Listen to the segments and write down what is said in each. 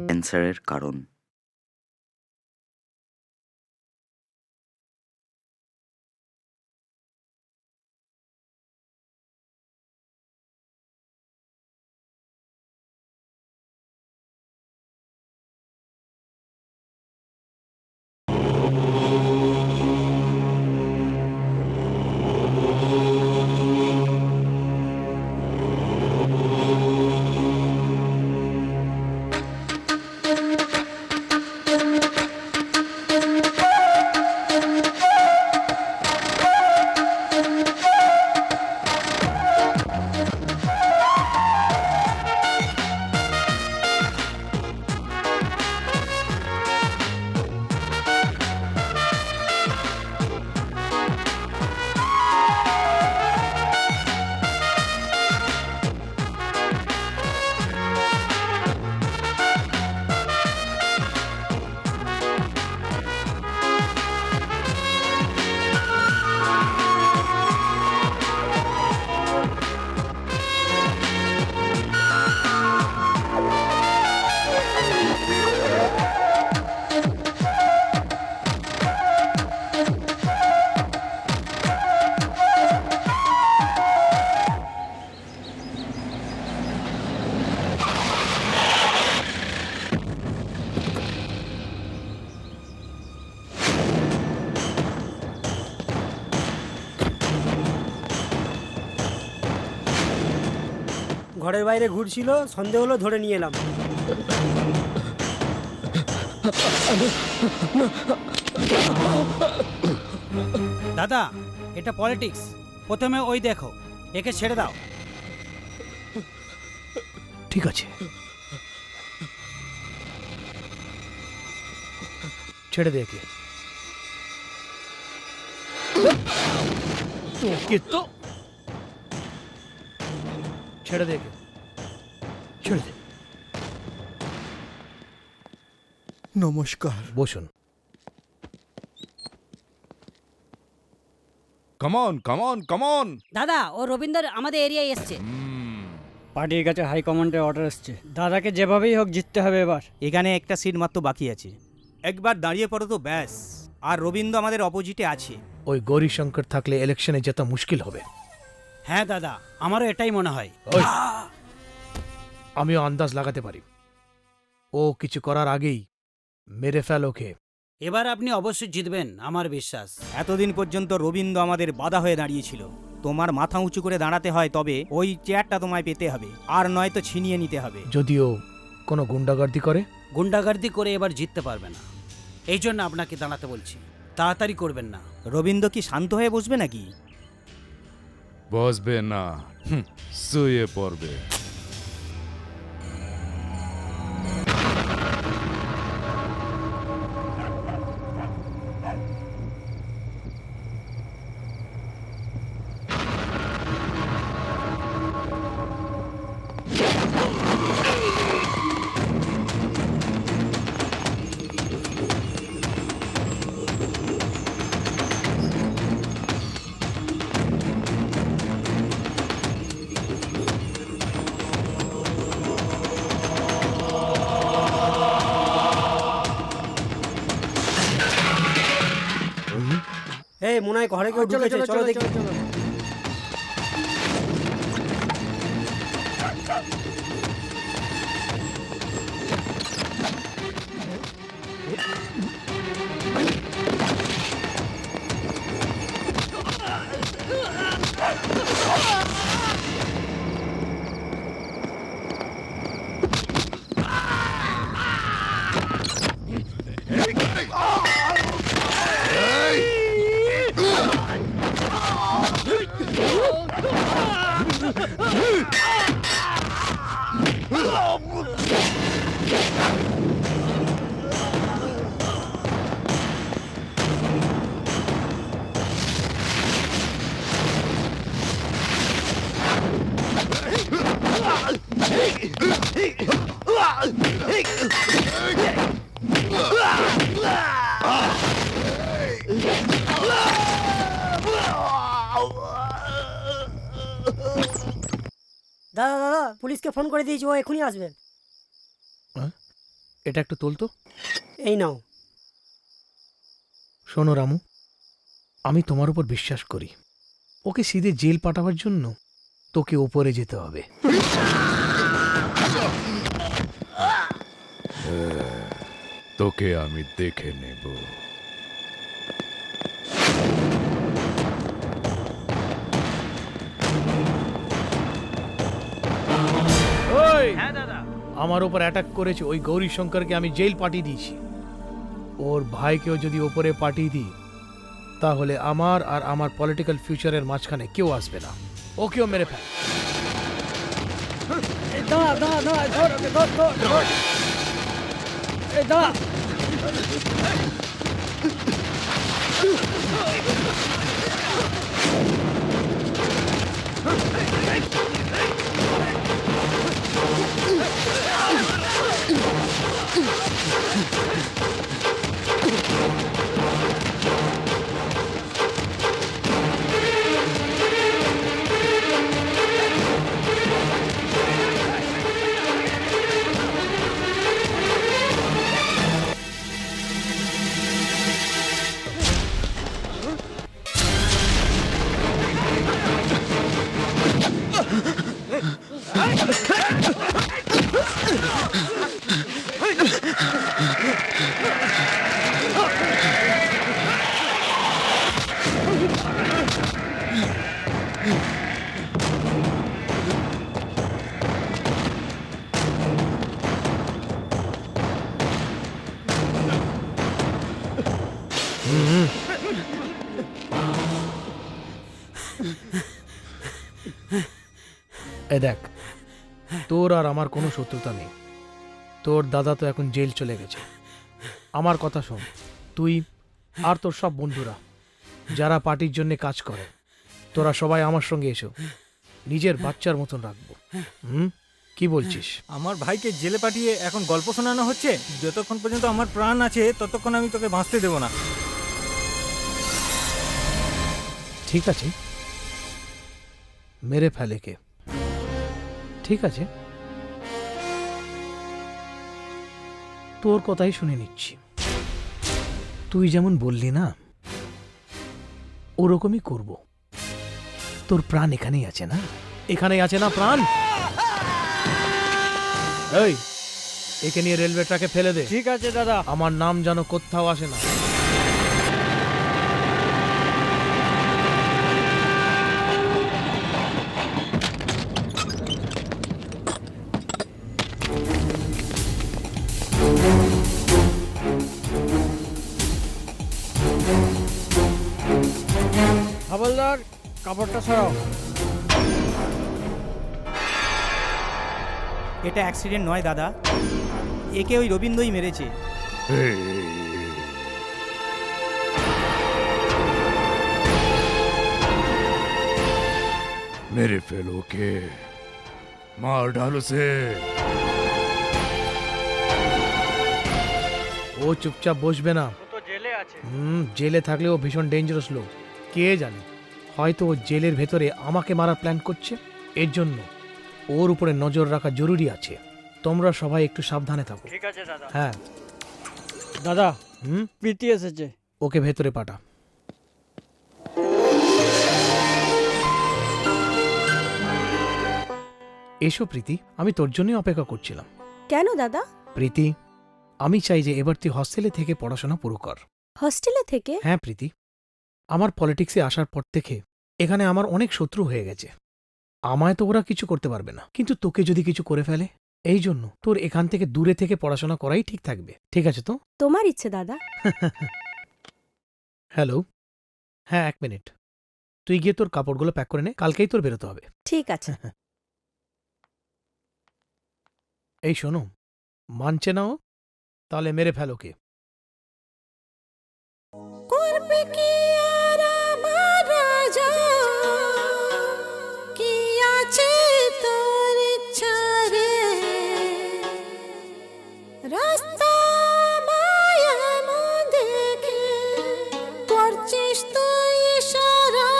ক্যান্সারের কারণ। ঘরের বাইরে ঘুরছিল, সন্দেহ হলো, ধরে নিয়ে এলাম। দাদা, এটা পলিটিক্স। প্রথমে ওই দেখো, একে ছেড়ে দাও। ঠিক আছে, ছেড়ে দে একে। তোকে তো ছেড়ে দে একে, ছেড়ে দে। নমস্কার। বসুন। Come on come on come on. দাদা, ও রবীন্দ্র আমাদের এরিয়ায় এসছে। পার্টির কাছে হাইকমান্ডের অর্ডার এসছে, দাদাকে যেভাবেই হোক জিততে হবে এবার। এখানে একটা সিট মাত্র বাকি আছে, একবার দাঁড়িয়ে পড়ো তো ব্যাস। আর রবীন্দ্র আমাদের অপোজিটে আছে। ওই গৌরীশঙ্কর থাকলে ইলেকশনে জেতা মুশকিল হবে। হ্যাঁ দাদা, আমারও এটাই মনে হয়। ওই, আমিও আন্দাজ লাগাতে পারি। ও কিছু করার আগেই মেরে ফেল ওকে। এবার আপনি অবশ্যই জিতবেন, আমার বিশ্বাস। এতদিন পর্যন্ত রবীন্দ্র আমাদের বাধা হয়ে দাঁড়িয়েছিল। তোমার মাথা উঁচু করে দাঁড়াতে হয়, তবে ওই চেয়ারটা তোমায় পেতে হবে, আর নয়তো ছিনিয়ে নিতে হবে। যদিও কোনো গুন্ডাগার্দি করে। গুন্ডাগার্দি করে এবার জিততে পারবে না, এই জন্য আপনাকে দাঁড়াতে বলছি। তাড়াতাড়ি করবেন না। রবীন্দ্র কি শান্ত হয়ে বসবে নাকি? বসবে না, শুয়ে পড়বে। এই মনে হয় ঘরে কেউ ঢুকেছে, চলো দেখি। দাদা দাদা, পুলিশকে ফোন করে দিয়েছি, ও এখনই আসবে। এটা একটু তোলতো। এই নাও। শোনো রামু, আমি তোমার উপর বিশ্বাস করি। ওকে সিধে জেল পাঠাবার জন্য তোকে ওপরে যেতে হবে। তোকে আমি দেখে নেব। ওই আমার উপর অ্যাটাক করেছে ওই গৌরী শঙ্করকে আমি জেল পাঠিয়ে দিয়েছি। ওর ভাইকেও যদি ওপরে পাঠিয়ে দিই তাহলে আমার আর আমার পলিটিক্যাল ফিউচারের মাঝখানে কেউ আসবে না। ওকেও মেরে ফেল। দাঁড়া দাঁড়া দাঁড়া, ধর ওকে, ধর ধর ধর। এই দাঁড়া। এ দেখ, তোর আর আমার কোনো শত্রুতা নেই। তোর দাদা তো এখন জেল চলে গেছে। আমার কথা শোন, তুই আর তোর সব বন্ধুরা যারা পার্টির জন্য কাজ করে, তোরা সবাই আমার সঙ্গে এসো। নিজের বাচ্চার মতন রাখবো। কি বলছিস? আমার ভাইকে জেলে পাঠিয়ে এখন গল্প শোনানো হচ্ছে? যতক্ষণ পর্যন্ত আমার প্রাণ আছে ততক্ষণ আমি তোকে বাঁচতে দেবো না। ঠিক আছে, মেরে ফেলে কে। ঠিক আছে, তোর কথাই শুনে নিচ্ছি। তুই যেমন বললি না, ওরকমই করব। তোর প্রাণ এখানেই আছে না? এখানেই আছে না প্রাণ? এই, একে নিয়ে রেলওয়ে ট্র্যাকে ফেলে দে। ঠিক আছে দাদা। আমার নাম যেন কোথাও আসে না। হাবলদার, কাপড়টা সরাও। এটা অ্যাক্সিডেন্ট নয় দাদা, একে ওই রবীন্দ্রই মেরেছে। मेरे फेलो के मार डालो से। ও চুপচাপ বসবে না। ও তো জেলে আছে। জেলে থাকলে ও ভীষণ ডেঞ্জারাস লোক। কে জানে, হয়তো ও জেলের ভেতরে আমাকে মারার প্ল্যান করছে। এর জন্য ওর উপরে নজর রাখা জরুরি আছে। তোমরা সবাই একটু সাবধানে থাকো। ঠিক আছে দাদা। হ্যাঁ। দাদা, হুম, প্রীতি এসেছে। ওকে ভেতরে পাঠা। এসো প্রীতি, আমি তোর জন্যই অপেক্ষা করছিলাম। কেন দাদা? প্রীতি, আমি চাই যে এবার তুই হস্টেলে থেকে পড়াশোনা পুরো কর। হস্টেলে থেকে? হ্যাঁ প্রীতি, আমার পলিটিক্সে আসার পর থেকে এখানে আমার অনেক শত্রু হয়ে গেছে। আমায় তো ওরা কিছু করতে পারবে না, কিন্তু তোকে যদি কিছু করে ফেলে, এই জন্য তোর এখান থেকে দূরে থেকে পড়াশোনা করাই ঠিক থাকবে। ঠিক আছে তো? তোমার ইচ্ছে দাদা। হ্যালো, হ্যাঁ 1 মিনিট। তুই গিয়ে তোর কাপড়গুলো প্যাক করে নে, কালকেই তোর বেরোতে হবে। ঠিক আছে। এই শোনো, মানছে না ও, তাহলে মেরে ফেল ওকে। করবে কি আর আমার রাজা, কি আছে তোর ইচ্ছা রে, রাস্তা মায়ানো দেখে করছিস তুই ইশারা।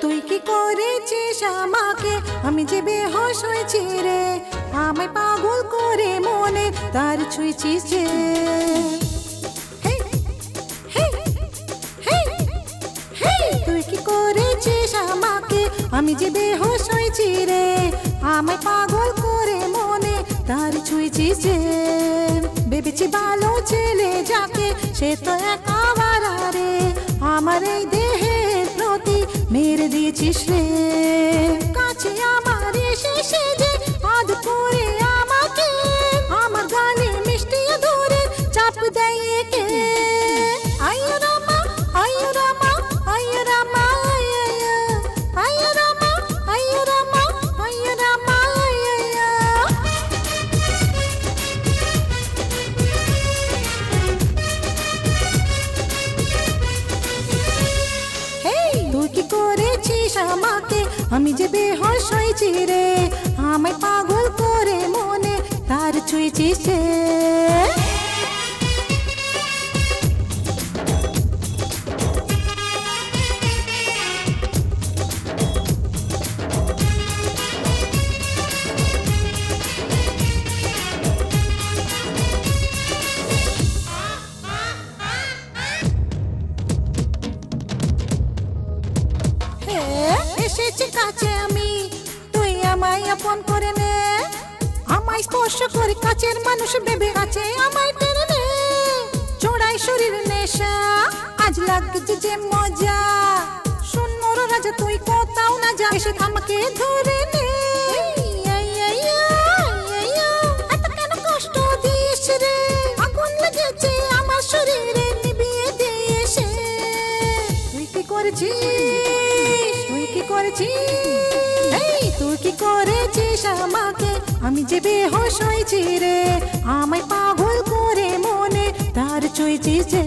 তুই যে বেহোশ হয়েছি রে, আমায় পাগল করে মনে তার ছুঁয়েছিস যে। হে, হে, হে, হে, তুই কি করেছিস আমাকে, আমি যে বেহোশ হয়েছি রে, আমায় পাগল করে মনে তার ছুঁয়েছিস যে। ভেবেছি ভালো ছেলে যাকে, সে তো এক আওয়ারা রে, আমার এই দেহের প্রতি মেরে দিয়েছিস রে। কাছে আমার এসে সেজে আদর করে আমাকে, আমার গালে মিষ্টি আদরের চাপ দেয় একে। আইয়ো রামা, আইয়ো রামা, আইয়ো রামা, আইয়ো রামা, আইয়ো রামা, আইয়ো রামা, হেই, তুই কি করেছিস আমাকে, আমি যে বেহোশ হয়েছি রে, আমায় পাগল করে মনে তার ছুঁয়েছিস যে। হে, এসেছি কাছে আমি, তুই আমায় আপন করে নে, আমায় স্পর্শ করে কাছের মানুষ ভেবে কাছে আমায় টেনে নে। চোড়াই শরীর নেশা, আজ লাগছে যে মজা, শোন মোর রাজা তুই কোথাও না যা, এসে আমাকে ধরে নে। এত কেন কষ্ট দিস রে, আগুন লেগেছে আমার শরীরে, নিভিয়ে দিয়ে সে। তুই কি করেছিস, তুই কি করেছিস, এই তুই কি করেছিস আমাকে, আমি যে বেহোশ হয়েছি রে, আমায় পাগল করে মনে তার ছুঁয়েছিস যে।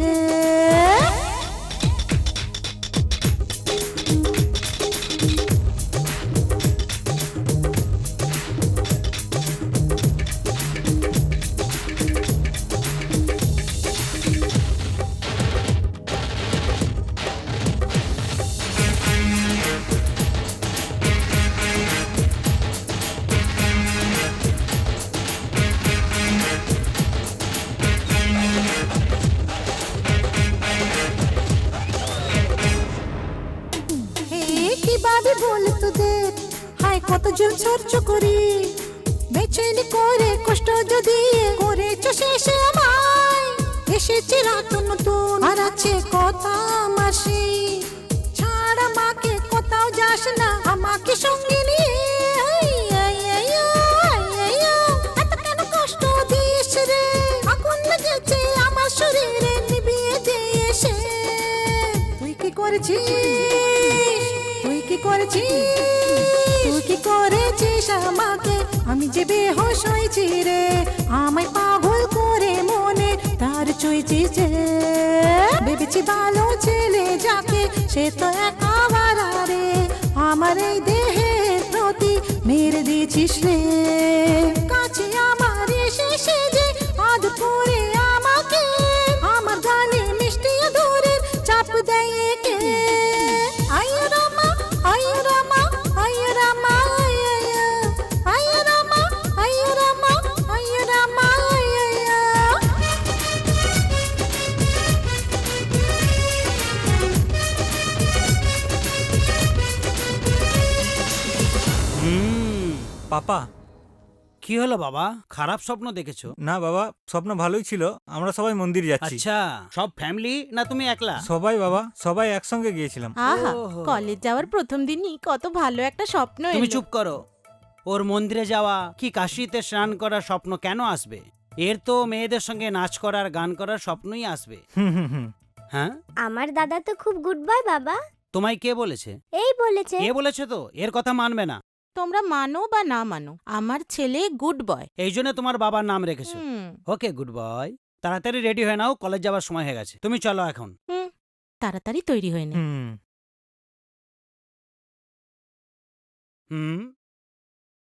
হে, কিভাবে বলে তোদের, হায় কত জল সহ্য করি, বেচেনি করে কষ্ট যদি করেছ শেষে আমায়। এসেছে রাত নতুন, আর আছে কথা আমার সেই, ছাড় আমাকে কোথাও যাস না, আমাকে সঙ্গে নিয়ে। এত কেন কষ্ট দিস রে, আগুন লেগেছে আমার শরীরে, নিভিয়ে দিয়ে সে। তুই কি করেছিস, তুই কি করেছিস, তুই কি করেছিস আমাকে, আমি যে বেহোশ হয়েছি রে, আমায় পাগল করে মনে তার ছুঁয়েছিস যে। ভেবেছি ভালো ছেলে যাকে, সে তো এক আওয়ারা রে, আমার এই দেহের প্রতি মেরে দিয়েছিস রে। কাছে আমার এসে সেজে আদর করে আমাকে, আমার গালে মিষ্টি আদরের চাপ দেয় একে। আইয়ো রামা, আইয়ো রামা, আইয়ো রামা, আইয়ো রামা, আইয়ো রামা, আইয়ো রামা, পাপা, কি হলো বাবা, খারাপ স্বপ্ন দেখেছো? না বাবা, স্বপ্ন ভালোই ছিল, আমরা সবাই মন্দির যাচ্ছি। আচ্ছা, সব ফ্যামিলি না তুমি একলা? সবাই বাবা, সবাই একসঙ্গে গিয়েছিলাম। আহা, ওহো। কলেজ যাওয়ার প্রথম দিনই কত ভালো একটা স্বপ্ন তুমি এলো। চুপ করো, ওর মন্দিরে যাওয়া কি কাশিতে স্নান করার স্বপ্ন কেন আসবে? এর তো মেয়েদের সঙ্গে নাচ করার গান করার স্বপ্নই আসবে। হুম হুম হুম। হ্যাঁ, আমার দাদা তো খুব গুড বয় বাবা, তোমায় কে বলেছে? এই বলেছে। কে বলেছে তো, এর কথা মানবে না। তোমরা মানো বা না মানো, আমার ছেলে গুড বয়। এই জন্য তোমার বাবার নাম রেখেছো। ওকে গুড বয়, তাড়াতাড়ি রেডি হয়ে নাও, কলেজ যাওয়ার সময় হয়ে গেছে, তুমি চলো এখন। তাড়াতাড়ি তৈরি হয়ে নে। হুম। হুম,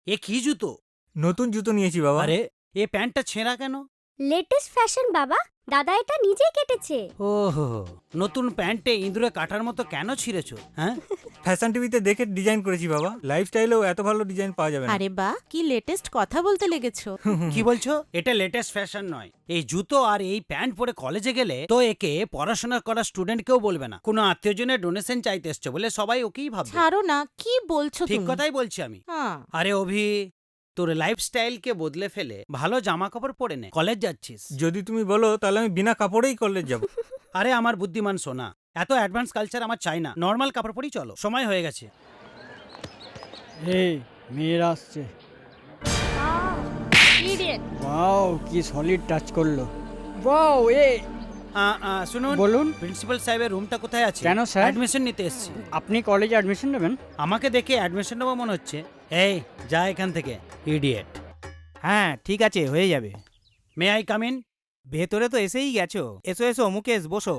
এ কি জুতো? নতুন জুতো নিয়েছি বাবা। আরে, এ প্যান্টটা ছেঁড়া কেন? লেটেস্ট ফ্যাশন বাবা, দাদা এটা নিজেই কেটেছে। ওহো, নতুন প্যান্টে ইঁদুরে কাটার মতো কেন ছিঁড়েছো? হ্যাঁ, ফ্যাশন টিভিতে দেখে ডিজাইন করেছি বাবা। লাইফস্টাইলেও এত ভালো ডিজাইন পাওয়া যাবে না। আরে বা কি লেটেস্ট কথা বলতে লেগেছো। কি বলছো? এটা লেটেস্ট ফ্যাশন নয়। এই জুতো আর এই প্যান্ট পরে কলেজে গেলে তো একে পড়াশোনা করা স্টুডেন্ট কেউ বলবে না। কোনো আত্মীয়জনের ডোনেশন চাইতে এসছো বলে সবাই ওকেই ভাববে। ছাড়ো না, কি বলছো ঠিক তুমি? কথাই বলছি আমি। হ্যাঁ। আরে অভি, তোর লাইফস্টাইলকে বদলে ফেলে ভালো জামা কাপড় পরে নে, কলেজ যাচ্ছিস। যদি তুমি বলো তাহলে আমি বিনা কাপড়েই কলেজ যাব। আরে আমার বুদ্ধিমান সোনা, এত অ্যাডভান্স কালচার আমার চাই না। নর্মাল কাপড় পরেই চলো, সময় হয়ে গেছে। এই মেয়েরা আসছে। ওয়াও, কি সলিড টাচ করলো। ওয়াও, এ শুনুন, বলুন। প্রিন্সিপাল সাহেবের রুমটা কোথায় আছে? কেন স্যার? অ্যাডমিশন নিতে এসেছি। আপনি কলেজে অ্যাডমিশন নেবেন? আমাকে দেখে অ্যাডমিশন নেবো মনে হচ্ছে। এই যা এখান থেকে, ইডিয়েট। হ্যাঁ ঠিক আছে, হয়ে যাবে। May I come in? ভেতরে তো এসেই গেছো। এসো এসো মুকেশ, বসো।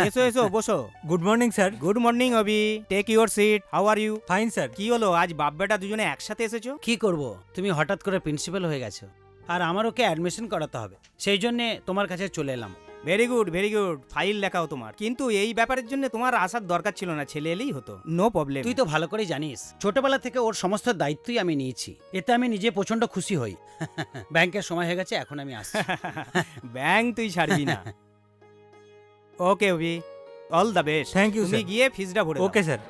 এসো এসো বসো। Good morning sir. Good morning Abhi, take your seat. How are you? Fine sir. কি হলো, আজ বাপ বেটা দুজনে একসাথে এসেছো? কি করব, তুমি হঠাৎ করে প্রিন্সিপাল হয়ে গেছো, আর আমার ওকে অ্যাডমিশন করাতে হবে। সেই জন্যে তোমার কাছে চলে এলাম। Very good very good, file লেখাও তোমার। কিন্তু এই ব্যাপারের জন্য তোমার আসার দরকার ছিল না, ছেলে এলেই হতো। No problem. তুই তো ভালো করে জানিস, ছোটবেলা থেকে ওর সমস্ত দায়িত্বই আমি নিয়েছি। এতে আমি নিজে প্রচন্ড খুশি হই। ব্যাংকের সময় হয়ে গেছে, এখন আমি আসছি। ব্যাংক তুই ছাড়বি না। Okay Abhi, all the best. Thank you, তুমি sir. গিয়ে ফিসটা ভরে দাও। Okay sir.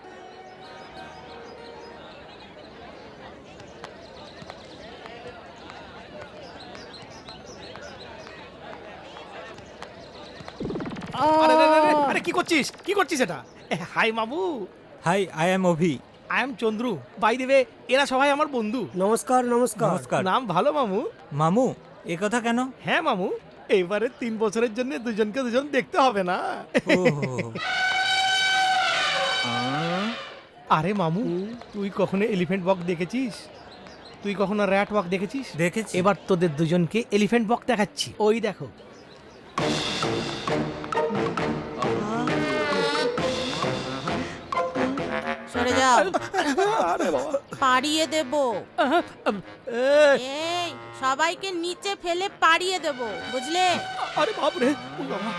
আরে আরে, আরে, আরে কি করছিস, কি করছিস এটা? হাই মামু, hi, I am Abhi. I am Chandru. বাই দেবে, এরা সবাই আমার বন্ধু। নমস্কার নমস্কার। নমস্কার। নাম ভালো মামু। মামু, এ কথা কেন? হ্যাঁ মামু, এইবারে 3 বছরের জন্য দুজনকে দুজন দেখতে হবে না। ওহো। আরে মামু, তুই কখনো এলিফ্যান্ট ওয়াক দেখেছিস? তুই কখনো র্যাট ওয়াক দেখেছিস? দেখেছি। এবার তোদের দুজনকে এলিফ্যান্ট ওয়াক দেখাচ্ছি। ওই দেখো। সরে যাও, আরে বাবা, পাড়িয়ে দেব। এই, এই সবাইকে নিচে ফেলে পাড়িয়ে দেব, বুঝলে? আরে বাপ রে, ওই বাবা।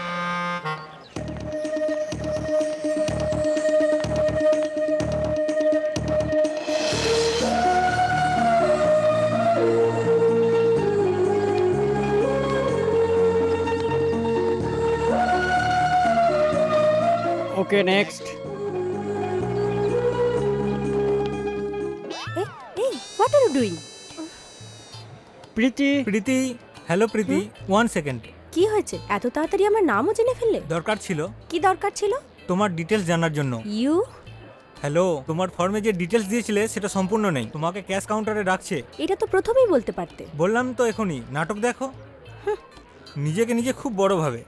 Okay, next. এই what are you doing? Preeti. Preeti, hello Preeti, 1 second. কি হয়েছে, এত তাড়াতাড়ি আমার নামও জেনে ফেললে? দরকার ছিল কি দরকার ছিল? তোমার ডিটেলস জানার জন্য। ইউ? হ্যালো, তোমার ফর্মে যে ডিটেলস দিয়েছিলে সেটা সম্পূর্ণ নেই। তোমাকে ক্যাশ কাউন্টারে রাখছে। এটা তো প্রথমেই বলতে পারতে। বললাম তো এখনই, নাটক দেখো। নিজেকে নিজে খুব বড় ভাবে।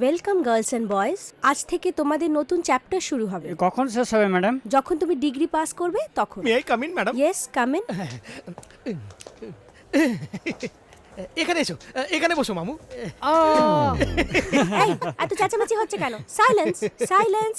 ওয়েলকাম গার্লস অ্যান্ড বয়েজ, আজ থেকে তোমাদের নতুন চ্যাপ্টার শুরু হবে। কখন শেষ হবে ম্যাডাম? যখন তুমি ডিগ্রি পাস করবে তখন। May I come in madam? Yes, come in. এখানে এসো, এখানে বসো মামু। এই এত চেঁচামেচি হচ্ছে কেন? Silence, silence.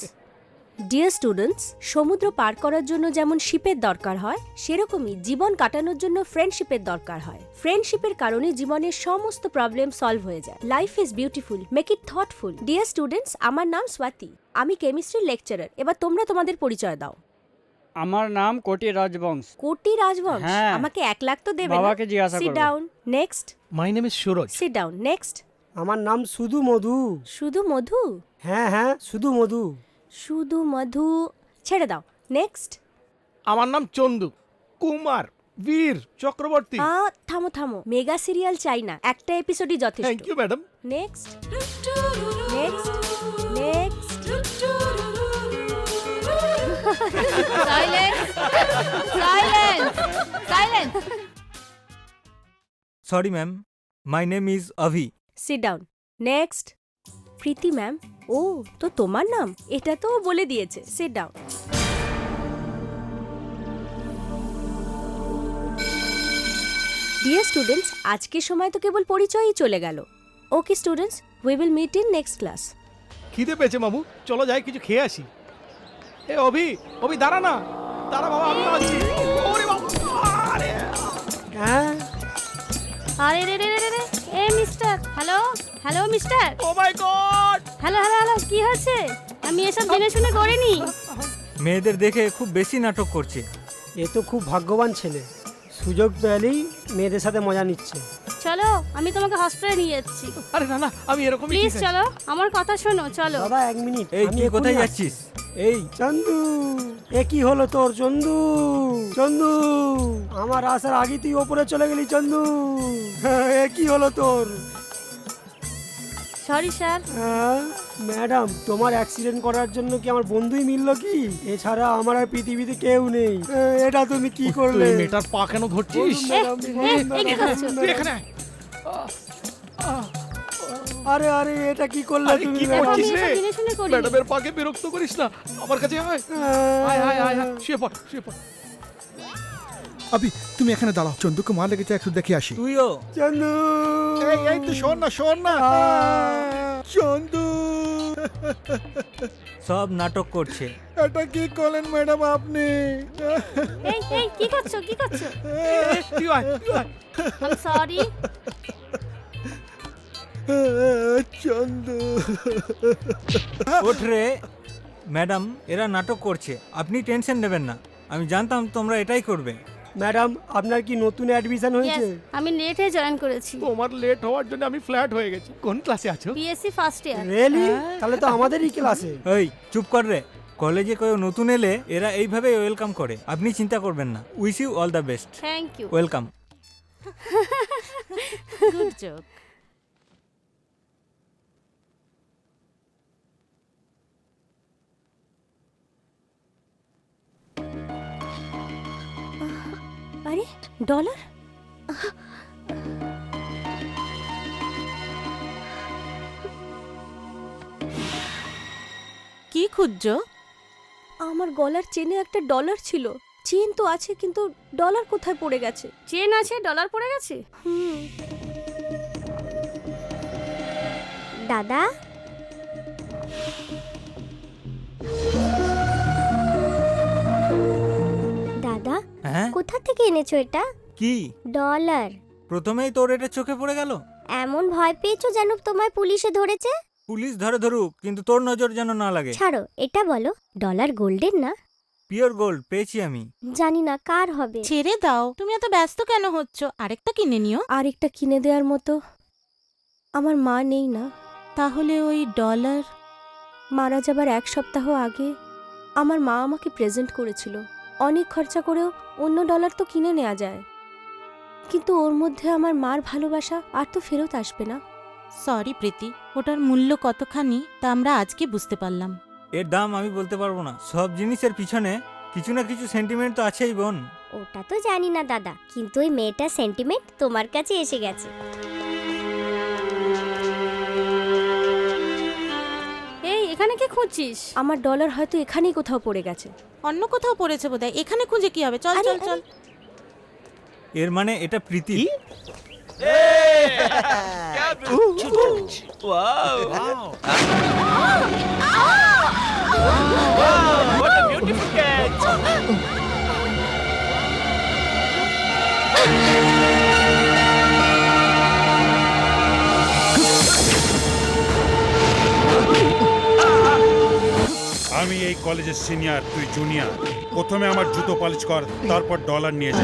ডিয়ার স্টুডেন্টস, সমুদ্র পার করার জন্য যেমন শিপের দরকার হয়, সেরকমই জীবন কাটানোর জন্য ফ্রেন্ডশিপের দরকার হয়। ফ্রেন্ডশিপের কারণে জীবনের সমস্ত প্রবলেম সলভ হয়ে যায়। Life is beautiful, make it thoughtful. Dear students, আমার নাম স্বাতি, আমি কেমিস্ট্রির লেকচারার। এবার তোমরা তোমাদের পরিচয় দাও। আমার নাম কোটি রাজবংশ। কোটি রাজবংশ? হ্যাঁ। আমাকে 1 লাখ তো দেবে না? বাবাকে জিজ্ঞাসা সিট করবো। Down, next. My name is Suraj. Seat down, next. আমার নাম শুধু মধু। শুধু মধু? হ্যাঁ হ্যাঁ, শুধু মধু। শুধু মধু ছেড়ে দাও, নেক্সট। আমার নাম চন্দু কুমার বীর চক্রবর্তী। থামো থামো, মেগা সিরিয়াল চাই না, একটা এপিসোডই যথেষ্ট। Thank you madam. Next, next, next. Silence, silence, silence. Sorry ma'am, my name is Abhi. Sit down, next. Preeti ma'am? ও তো তোমার নাম, এটা তো ও বলে দিয়েছে। Sit down. ডিয়ার স্টুডেন্টস, আজকের সময় তো কেবল পরিচয়ই চলে গেল। Okay students, we will meet in next class. খিদে পেয়েছে মামু, চলো যাই কিছু খেয়ে আসি। এ অভি, অভি দাঁড়া না, দাঁড়া বাবা, আমি আসছি। ওরে বাবা, আরে আরে রে রে রে রে, এমনি mister. Hello hello mister. Oh my god! Hello hello hello, কি হচ্ছে? আমি এসব জেনে শুনে করিনি। মেয়েদের দেখে খুব বেশি নাটক করছে। এ তো খুব ভাগ্যবান ছেলে, সুযোগ পেলেই মেয়েদের সাথে মজা নিচ্ছে। চলো আমি তোমাকে হসপিটালে নিয়ে যাচ্ছি। আরে না না, আমি এরকমই প্লিজ ঠিক আছি। চলো, আমার কথা শোনো, চলো। দাদা 1 মিনিট, এই আমি তুই এক্ষুনি কোথায় আসছি। যাচ্ছিস? এই চন্দু, এ কি হলো তোর চন্দু? চন্দু, আমার আসার আগে তুই ওপরে চলে গেলি চন্দু। এ কি হলো তোর? Sorry sir. ম্যাডাম, তোমার অ্যাক্সিডেন্ট করার জন্য কি আমার বন্ধুই মিললো কি? এছাড়া আমার আর পৃথিবীতে কেউ নেই। এটা তুমি কি করলে? তুই মেয়েটার পা কেন ধরছিস? এই কি করছো? তুই এখানে আয়। আরে আরে, এটা কি করলে আরে তুমি? কি দেখো, আমি করছিস রে? এসব জেনে শুনে করিনি। ম্যাডামের পাকে বিরক্ত করিস না, আমার কাছে আয়। আয় আয় আয় আয়, শুয়ে পড় শুয়ে পড়। আবি তুমি এখানে দাঁড়াও, চন্দুকে মা লেগেছে, একটু দেখে আসি। তুইও চন্দু, এই তুই শোন না চন্দু, সব নাটক করছে। এটা কি করলেন ম্যাডাম আপনি? এই এই কি করছো, কি করছো? তুই আয় তুই আয়। I sorry. চন্দু, ওঠ রে ম্যাডাম, এরা নাটক করছে, আপনি টেনশন নেবেন না। আমি জানতাম তোমরা এটাই করবে। ম্যাডাম, আপনার কি নতুন অ্যাডমিশন হয়েছে? Yes, আমি লেটে জয়েন করেছি। তোমার লেট হওয়ার জন্য আমি ফ্ল্যাট হয়ে গেছি। কোন ক্লাসে আছো? BSc first year. রিয়েলি? তাহলে তো আমাদেরই ক্লাসে। এই চুপ কর রে। কলেজে কেউ নতুন এলে এরা এইভাবে ওয়েলকাম করে, আপনি চিন্তা করবেন না। Wish you all the best. Thank you. Welcome. Good joke. আরে ডলার? কি খুঁজছো? আমার গলার চেনে একটা ডলার ছিল। চেন তো আছে, কিন্তু ডলার কোথায় পড়ে গেছে? চেন আছে, ডলার পড়ে গেছে। দাদা, দাদা, হ্যাঁ কোথা থেকে এনেছো এটা? কি? ডলার। প্রথমেই তোর এটা চোখে পড়ে গেল? এমন ভয় পেয়েছো যেন তোমায় পুলিশে ধরেছে? পুলিশ ধরুক, কিন্তু তোর নজর যেন না লাগে। ছাড়ো, এটা বলো, ডলার গোল্ডের না? পিওর গোল্ড পেয়েছি আমি। জানি না কার হবে। ছেড়ে দাও, তুমি এত ব্যস্ত কেন হচ্ছ? আরেকটা কিনে নিও। আরেকটা কিনে দেওয়ার মতো আমার মা নেই না। তাহলে ওই ডলার? মারা যাবার 1 সপ্তাহ আগে আমার মা আমাকে প্রেজেন্ট করেছিল। অনেক খরচা করেও অন্য ডলার তো কিনে নেওয়া যায়, কিন্তু ওর মধ্যে আমার মার ভালোবাসা আর তো ফেরত আসবে না। সরি প্রীতি, ওটার মূল্য কতখানি তা আমরা আজকে বুঝতে পারলাম। এর দাম আমি বলতে পারবো না। সব জিনিসের পিছনে কিছু না কিছু সেন্টিমেন্ট তো আছেই বোন। ওটা তো জানি না দাদা, কিন্তু ওই মেয়েটার সেন্টিমেন্ট তোমার কাছে এসে গেছে। এই, এখানে কি খুঁজছিস? আমার ডলার হয়তো এখানেই কোথাও পড়ে গেছে। অন্য কোথাও পড়েছে বোধহয়, এখানে খুঁজে কি হবে? চল চল চল। এর মানে এটা প্রীতি। আমি এই কলেজের সিনিয়র, তুই জুনিয়র। প্রথমে আমার জুতো পালিশ কর, তারপর ডলার নিয়ে যা।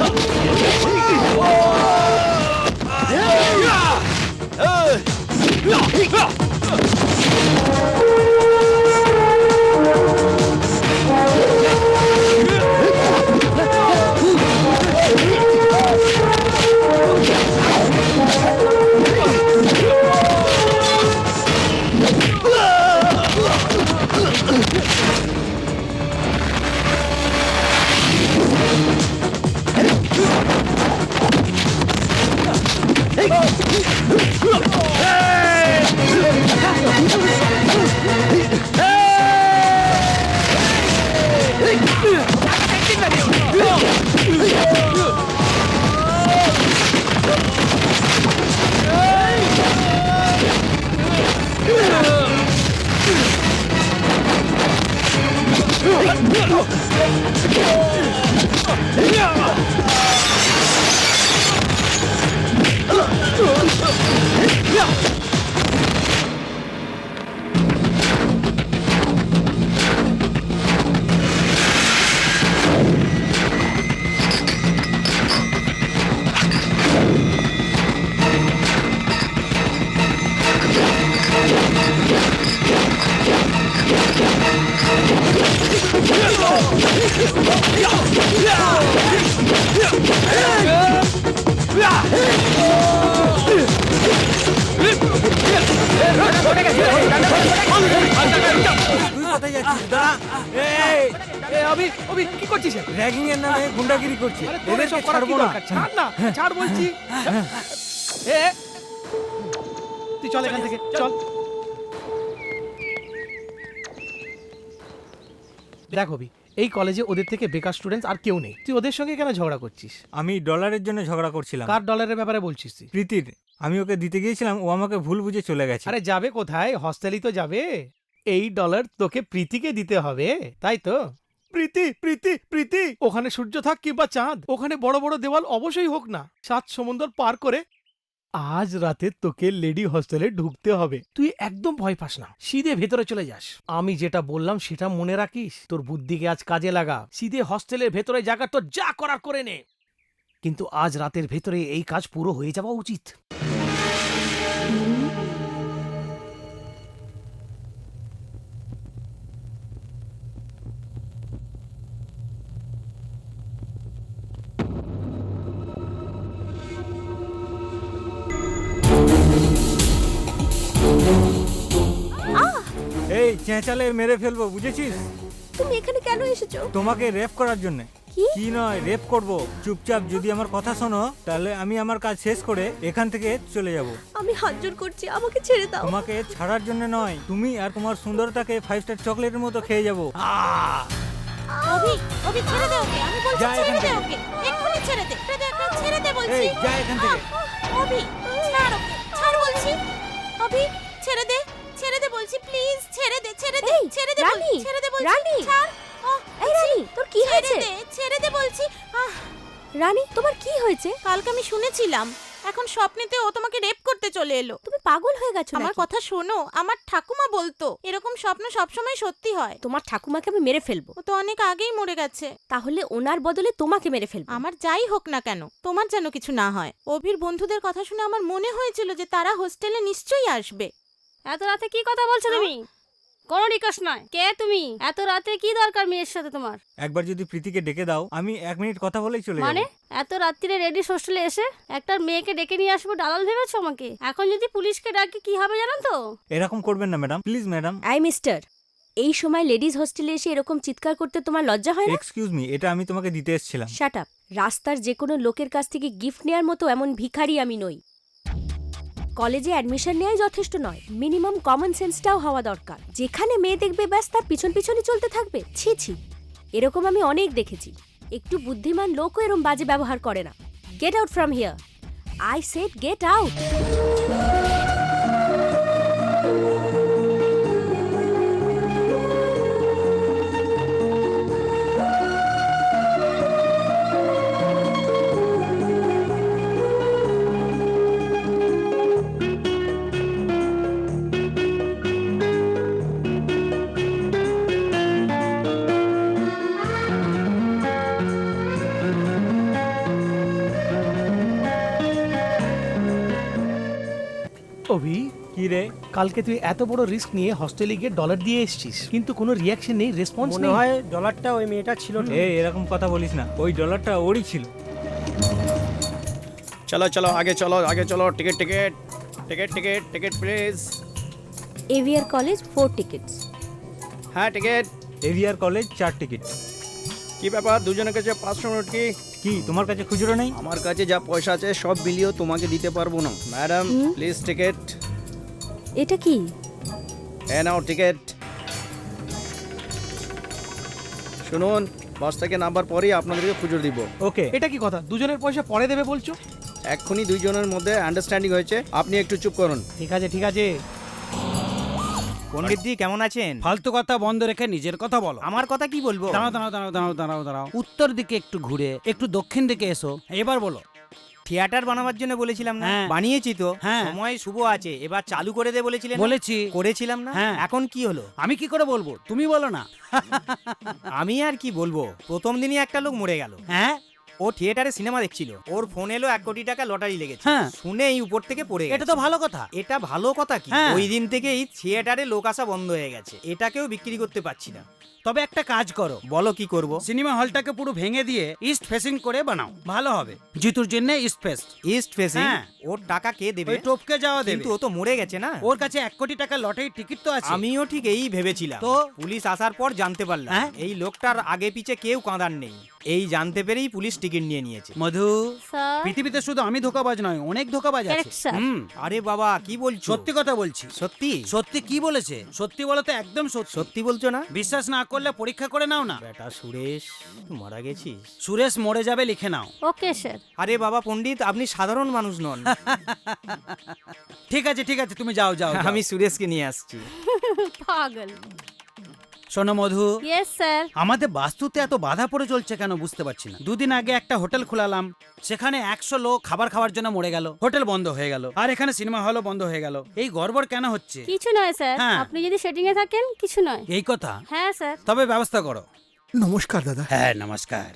তুই কোথায় যাচ্ছিস? দাঁড়া। এই, অভি অভি কি করছিস? র্যাগিং এর নামে গুন্ডাগিরি করছে। আরে তোর এদেরকে এসব করার কি ছাড়বো না। দরকার? ছাড় না, ছাড় বলছি। এ, তুই চল এখান থেকে, চল। দেখ অভি, এই কলেজে ওদের থেকে বেকার স্টুডেন্টস আর কেউ নেই, তুই ওদের সঙ্গে কেন ঝগড়া করছিস? আমি ডলারের জন্য ঝগড়া করছিলাম। কার ডলারের ব্যাপারে বলছিস তুই? প্রীতির, আমি ওকে দিতে গিয়েছিলাম, ও আমাকে ভুল বুঝে চলে গেছে। আরে যাবে কোথায়, হস্টেলই তো যাবে। এই ডলার তোকে প্রীতিকে দিতে হবে, তাই তো? প্রীতি প্রীতি প্রীতি, ওখানে সূর্য থাক কিংবা চাঁদ, ওখানে বড় বড় দেওয়াল অবশ্যই হোক না, 7 সমুদ্র পার করে আজ রাতে তোকে লেডি হস্টেলে ঢুকতে হবে। তুই একদম ভয় পাস না, সিধে ভেতরে চলে যাস। আমি যেটা বললাম সেটা মনে রাখিস, তোর বুদ্ধিকে আজ কাজে লাগা। সিধে হস্টেলের ভেতরে জায়গা তোর যা করার করে নে, কিন্তু আজ রাতের ভেতরে এই কাজ পুরো হয়ে যাওয়া উচিত। এই চেঁচালে মেরে ফেলবো, বুঝেছিস? তুমি এখানে কেন এসেছো? তোমাকে রেপ করার জন্য। কি? কি নয়, রেপ করব। চুপচাপ যদি আমার কথা শোনো, তাহলে আমি আমার কাজ শেষ করে এখান থেকে চলে যাব। আমি হাত জোর করছি, আমাকে ছেড়ে দাও। তোমাকে ছাড়ার জন্য নয়, তুমি আর তোমার সুন্দরতাকে 5 স্টার চকলেটের মতো খেয়ে যাব। অভি, অভি ছেড়ে দে ওকে, আমি বলছি যা ছেড়ে এখান দে থেকে। ওকে, এক্ষুনি ছেড়ে দে, ছেড়ে দে, একটা ছেড়ে দে বলছি। এই যা এখান থেকে। অভি, ছাড় ওকে, ছাড় বলছি। অভি, ছেড়ে দে, ছেড়ে দে বলছি, প্লিজ ছেড়ে দে, ছেড়ে দে, এই, ছেড়ে দে, রানী, ছেড়ে দে বলছি। রানী। ছাড়। এই রানী, তোর কি হয়েছে? ছেড়ে দে, ছেড়ে দে বলছি। রানী, তোমার কি হয়েছে? কালকে আমি শুনেছিলাম, এখন স্বপ্নেতে ও তোমাকে রেপ করতে চলে এলো। তুমি পাগল হয়ে গেছো আমার নাকি? কথা শোনো, আমার ঠাকুমা বলতো এরকম স্বপ্ন সবসময় সত্যি হয়। তোমার ঠাকুমাকে আমি মেরে ফেলবো। ও তো অনেক আগেই মরে গেছে। তাহলে ওনার বদলে তোমাকে মেরে ফেলবো। আমার যাই হোক না কেন, তোমার যেন কিছু না হয়। অভির বন্ধুদের কথা শুনে আমার মনে হয়েছিল যে তারা হোস্টেলে নিশ্চয়ই আসবে। এত রাতে কি কথা বলছো তুমি? কোনো রিকোয়েস্ট নয়। কে তুমি? এত রাতে কি দরকার মেয়ের সাথে তোমার? একবার যদি প্রীতিকে ডেকে দাও, আমি 1 মিনিট কথা বলেই চলে যাব। মানে এত রাত্রিরে রেডি হোস্টেলে এসে একটা মেয়েকে ডেকে নিয়ে আসবো দালাল ভেবেছো আমাকে? এখন যদি পুলিশকে ডাকি কি হবে জানো তো? এরকম করবেন না madam, please madam. I mister, এই সময় লেডিজ হোস্টেলে এসে এরকম চিৎকার করতে তোমার লজ্জা হয় না? এক্সকিউজ মি, এটা আমি তোমাকে দিতে এসেছিলাম। Shut up. রাস্তার যে কোনো লোকের কাছ থেকে গিফট নেওয়ার মতো এমন ভিখারি আমি নই। কলেজে অ্যাডমিশন নেওয়াই যথেষ্ট নয়, মিনিমাম কমন সেন্সটাও হওয়া দরকার। যেখানে মেয়ে দেখবে ব্যাস তার পিছন পিছনই চলতে থাকবে। ছি ছি, এরকম আমি অনেক দেখেছি। একটু বুদ্ধিমান লোকও এরকম বাজে ব্যবহার করে না। Get out from here, I said get out. Abhi, কি রে? কালকে তুই এত বড় রিস্ক নিয়ে হস্টেলে গিয়ে ডলার দিয়ে এসেছিস, কিন্তু কোনো রিয়াকশন নেই, রেসপন্স মনে নেই। হয় ডলারটা ওই মেয়েটা ছিল না। এই এরকম কথা বলিস না, ওই ডলারটা ওরই ছিল। চলো চলো আগে চলো, আগে চলো। Ticket ticket ticket ticket ticket please. AVR college 4 tickets. হ্যাঁ টিকিট। AVR college 4 ticket. কি ব্যাপার, দুজনের কাছে 500 নোট? কি তোমার কাছে খুচরো নেই? আমার কাছে যা পয়সা আছে সব মিলিয়েও তোমাকে দিতে পারবো না। Madam please ticket. এটা কি? এ নাও টিকিট। শুনুন, বাস থেকে নাম্বার পরেই আপনাদেরকে খুচরো দিব। ওকে। এটা কি কথা, দুজনের পয়সা পরে দেবে বলছো? এক্ষুনি দুইজনের মধ্যে আন্ডারস্ট্যান্ডিং হয়েছে, আপনি একটু চুপ করুন। ঠিক আছে ঠিক আছে। পণ্ডিত জি কেমন আছেন? ফালতু কথা বন্ধ রেখে নিজের কথা বলো। আমার কথা কি বলবো? দাঁড়াও দাঁড়াও দাঁড়াও দাঁড়াও দাঁড়াও দাঁড়াও, উত্তর দিকে একটু ঘুরে একটু দক্ষিণ দিকে এসো, এবার বলো। থিয়েটার বানাবার জন্য বলেছিলাম না? হ্যাঁ। বানিয়েছি তো। হ্যাঁ। সময় শুভ আছে, এবার চালু করে দে বলেছিলেন। বলেছি। করেছিলাম না? হ্যাঁ। এখন কি হলো? আমি কি করে বলবো, তুমি বলো না। আমি আর কি বলবো, প্রথম দিনই একটা লোক মরে গেল। হ্যাঁ, ও থিয়েটারে সিনেমা দেখছিল, ওর ফোন এলো 1 কোটি টাকা লটারি লেগেছে। হ্যাঁ। শুনেই উপর থেকে পড়ে গেছে। এটা তো ভালো কথা। এটা ভালো কথা কি? হ্যাঁ। ওই দিন থেকেই থিয়েটারে লোক আসা বন্ধ হয়ে গেছে, এটাকেও বিক্রি করতে পারছি না। তবে একটা কাজ করো, বলো কি করব? সিনেমা হলটাকে পুরো ভেঙে দিয়ে ইস্ট ফেসিং করে বানাও, ভালো হবে। জিতুর জন্য ইস্ট ফেস। East facing? হ্যাঁ। ওর টাকা কে দেবে? ওই টপকে যাওয়া দেবে। কিন্তু ও তো মরে গেছে না। ওর কাছে 1 কোটি টাকা লটারির টিকিট তো আছে। আমিও ঠিক এই ভেবেছিলাম, তো পুলিশ আসার পর জানতে পারলাম হ্যাঁ? এই লোকটার আগে পিছে কেউ কাঁদার নেই। এই জানতে পেরেই পুলিশ টিকিট নিয়ে নিয়েছে। মধু, স্যার পৃথিবীতে শুধু আমি ধোকাবাজ নয়, অনেক ধোকাবাজ আছে। Correct, sir. আরে বাবা কি বলছো? সত্যি কথা বলছি। সত্যি? সত্যি কি বলেছে? সত্যি বলো তো, একদম সত্যি। সত্যি বলছো না? বিশ্বাস না করলে পরীক্ষা করে নাও না। বেটা সুরেশ, তুই মারা গেছিস? সুরেশ মরে যাবে, লিখে নাও। ওকে স্যার। আরে বাবা পণ্ডিত, আপনি সাধারণ মানুষ নন। ঠিক আছে ঠিক আছে, তুমি যাও যাও। আমি সুরেশকে নিয়ে আসছি। পাগল। শোনো মধু, ইয়েস স্যার। আমাদের বাস্তুতে এত বাধা পড়ে চলছে কেন বুঝতে পারছি না। 2 দিন আগে একটা হোটেল খোলালাম, সেখানে 100 লোক খাবার খাওয়ার জন্য মরে গেল, হোটেল বন্ধ হয়ে গেল। আর এখানে সিনেমা হলও বন্ধ হয়ে গেল। এই গড়বড় কেন হচ্ছে? কিছু নয় স্যার, হ্যাঁ। আপনি যদি সেটিং এ থাকেন কিছু নয়। এই কথা? হ্যাঁ স্যার। তবে ব্যবস্থা করো। নমস্কার দাদা। হ্যাঁ নমস্কার।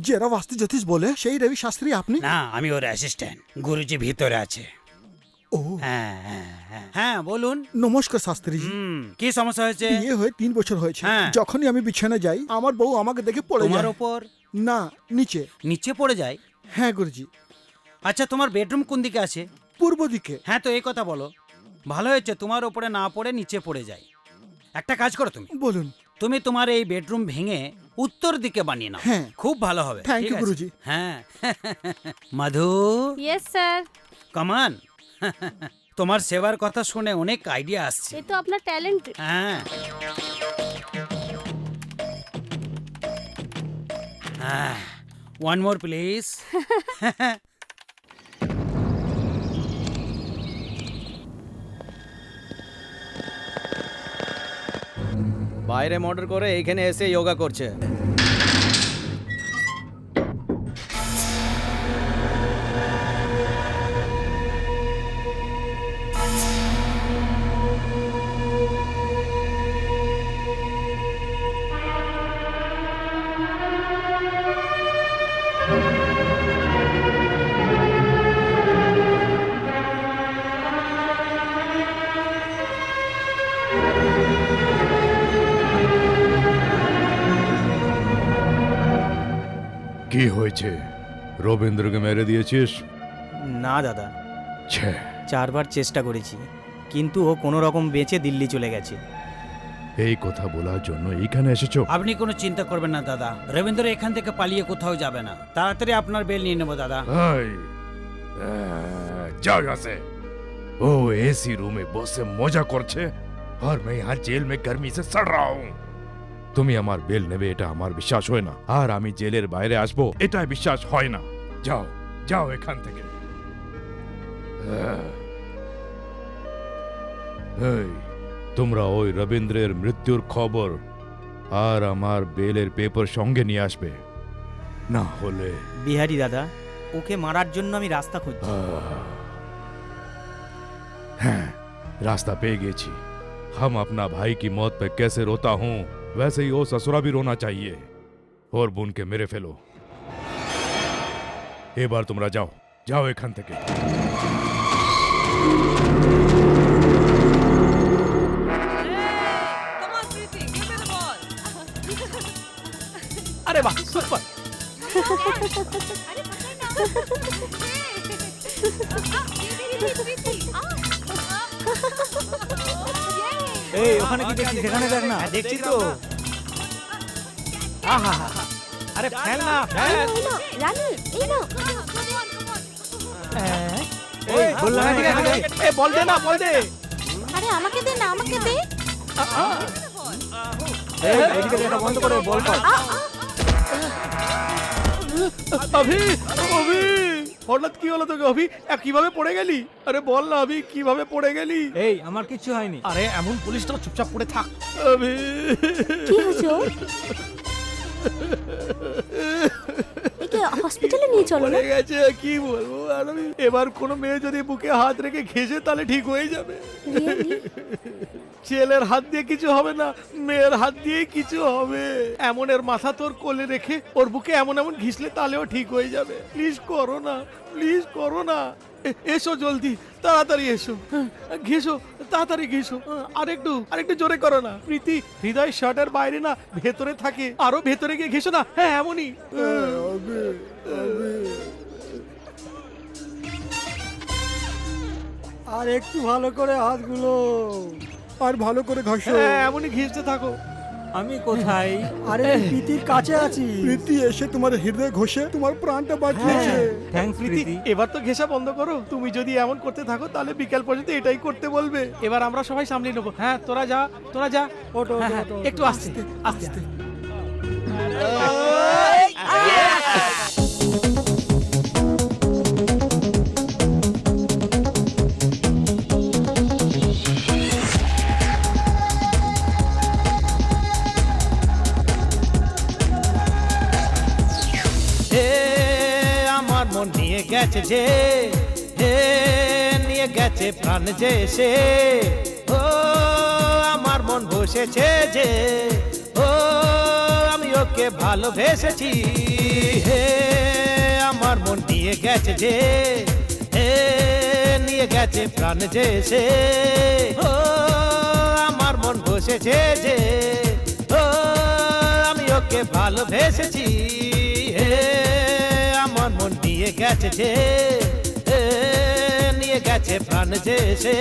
যারা বাস্তু জ্যোতিষ বলে সেই রবি শাস্ত্রী আপনি? না, আমি ওর অ্যাসিস্ট্যান্ট। গুরুজি ভিতরে আছে। ও হ্যাঁ হ্যাঁ হ্যাঁ হ্যাঁ, বলুন। নমস্কার শাস্ত্রীজি। কি সমস্যা হয়েছে? বিয়ে হয়ে 3 বছর হয়েছে। হ্যাঁ। যখনই আমি বিছানা যাই আমার বউ আমাকে দেখে পড়ে তোমার যায়। ওপর? না, নিচে। নিচে পড়ে যায়? হ্যাঁ গুরুজি। আচ্ছা, তোমার বেডরুম কোন দিকে আছে? পূর্ব দিকে। হ্যাঁ, তো এই কথা বলো। ভালো হয়েছে, তোমার ওপরে না পড়ে নিচে পড়ে যায়। একটা কাজ করো তুমি। বলুন। তুমি তোমার এই বেডরুম ভেঙে উত্তর দিকে বানিয়ে নাও। হ্যাঁ। খুব ভালো হবে। Thank ঠিক you, আছে? গুরুজি। হ্যাঁ। মধু, ইয়েস স্যার। কমান। তোমার সেবার কথা শুনে অনেক আইডিয়া আসছে। এ তো আপনার ট্যালেন্ট। হ্যাঁ হ্যাঁ, ওয়ান মোর প্লিজ। বাইরে মর্ডার করে এইখানে এসে যোগা করছে। কি হয়েছে? রবীন্দ্রকে মেরে দিয়েছিস? না দাদা, ছে, 4 বার চেষ্টা করেছি, কিন্তু ও কোনো রকম বেঁচে দিল্লি চলে গেছে। এই কথা বলার জন্য এইখানে এসেছো? আপনি কোনো চিন্তা করবেন না দাদা, রবীন্দ্র এখান থেকে পালিয়ে কোথাও যাবে না। তাড়াতাড়ি আপনার বেল নিয়ে নেবো দাদা। যাও यहाँ से। ও এসি রুমে বসে মজা করছে আর मैं यहाँ जेल में गर्मी से सड़ रहा हूँ। তুমি আমার বেল নেবে এটা আমার বিশ্বাস হয় না, আর আমি জেলের বাইরে আসবো এটা বিশ্বাস হয় না। যাও যাও এখান থেকে। এই, তোমরা ওই রবীন্দ্রের মৃত্যুর খবর আর আমার বেলের পেপার সঙ্গে নিয়ে আসবে, না হলে। বিহারি দাদা, ওকে মারার জন্য আমি রাস্তা খুঁজছি। হ্যাঁ, रास्ता पे गेची। हम अपना भाई की मौत पे कैसे रोता हूँ वैसे ही वो ससुरा भी रोना चाहिए। और बुन के मेरे फेलो, एक बार तुमरा जाओ जाओ एखान থেকে। अरे वाह, सुपर। এই ওখানে কি দেখছিস? সেখানে দেখ না। দেখছি তো। আহা, আরে ফেল না, ফেল। রানু, এই নাও। এই বললাম না এখানে দেখ। ए बॉल दे ना, बॉल दे। আরে আমাকে দে না, আমাকে দে। এই এদিকে দেখা বন্ধ করে বল কর। অভি, অভি, হঠাৎ কি হলো তোকে অভি? কিভাবে পড়ে গেলি? আরে বল না অভি, কিভাবে পড়ে গেলি? এই আমার কিছু হয়নি। আরে এমন পুলিশটা চুপচাপ পড়ে থাক। অভি, কি হয়েছে ওর? একে হসপিটালে নিয়ে চলো না। পড়ে গেছে, কি বলবো আর আমি। এবার কোনো মেয়ে যদি বুকে হাত রেখে ঘেঁষে তাহলে ঠিক হয়ে যাবে। Really? ছেলের হাত দিয়ে কিছু হবে না, মেয়ের হাত দিয়েই কিছু হবে। এমন এর মাথা তোর কোলে রেখে ওর বুকে এমন এমন ঘিসলে তাহলেও ঠিক হয়ে যাবে। প্লিজ করো না, প্লিজ করো না। এসো জলদি, তাড়াতাড়ি এসো, ঘেসো, তাড়াতাড়ি ঘেসো। আরেকটু জোরে করো না। প্রীতি হৃদয় শার্টের বাইরে না, ভেতরে থাকে, আরো ভেতরে গিয়ে ঘেসো না। হ্যাঁ এমনই। আর একটু ভালো করে হাতগুলো, আর ভালো করে ঘষো। এমনই ঘেসতে থাকো। আমি কোথায়? আরে প্রীতির কাছে আছি। প্রীতি এসে তোমার হৃদয় ঘষে তোমার প্রাণটা বাঁচিয়েছে। থ্যাঙ্কস প্রীতি, প্রীতি। এবার তো ঘেসা বন্ধ করো। তুমি যদি এমন করতে থাকো তাহলে বিকেল পর্যন্ত এটাই করতে বলবে। এবার আমরা সবাই সামলে নেবো। হ্যাঁ তোরা যা, তোরা যা। ওটো একটু আস্তে আস্তে। আমার মন নিয়ে গেছে যে, নিয়ে গেছে প্রাণ যে সে, ও আমার মন বসেছে যে, ও আমি ওকে ভালোবেসেছি। আমার মন নিয়ে গেছে যে, নিয়ে গেছে প্রাণ যে সে, ও আমার মন বসেছে যে, ও আমি ওকে ভালোবেসেছি। আমার মন নিয়ে গেছে যে, নিয়ে গেছে প্রাণ যে সে।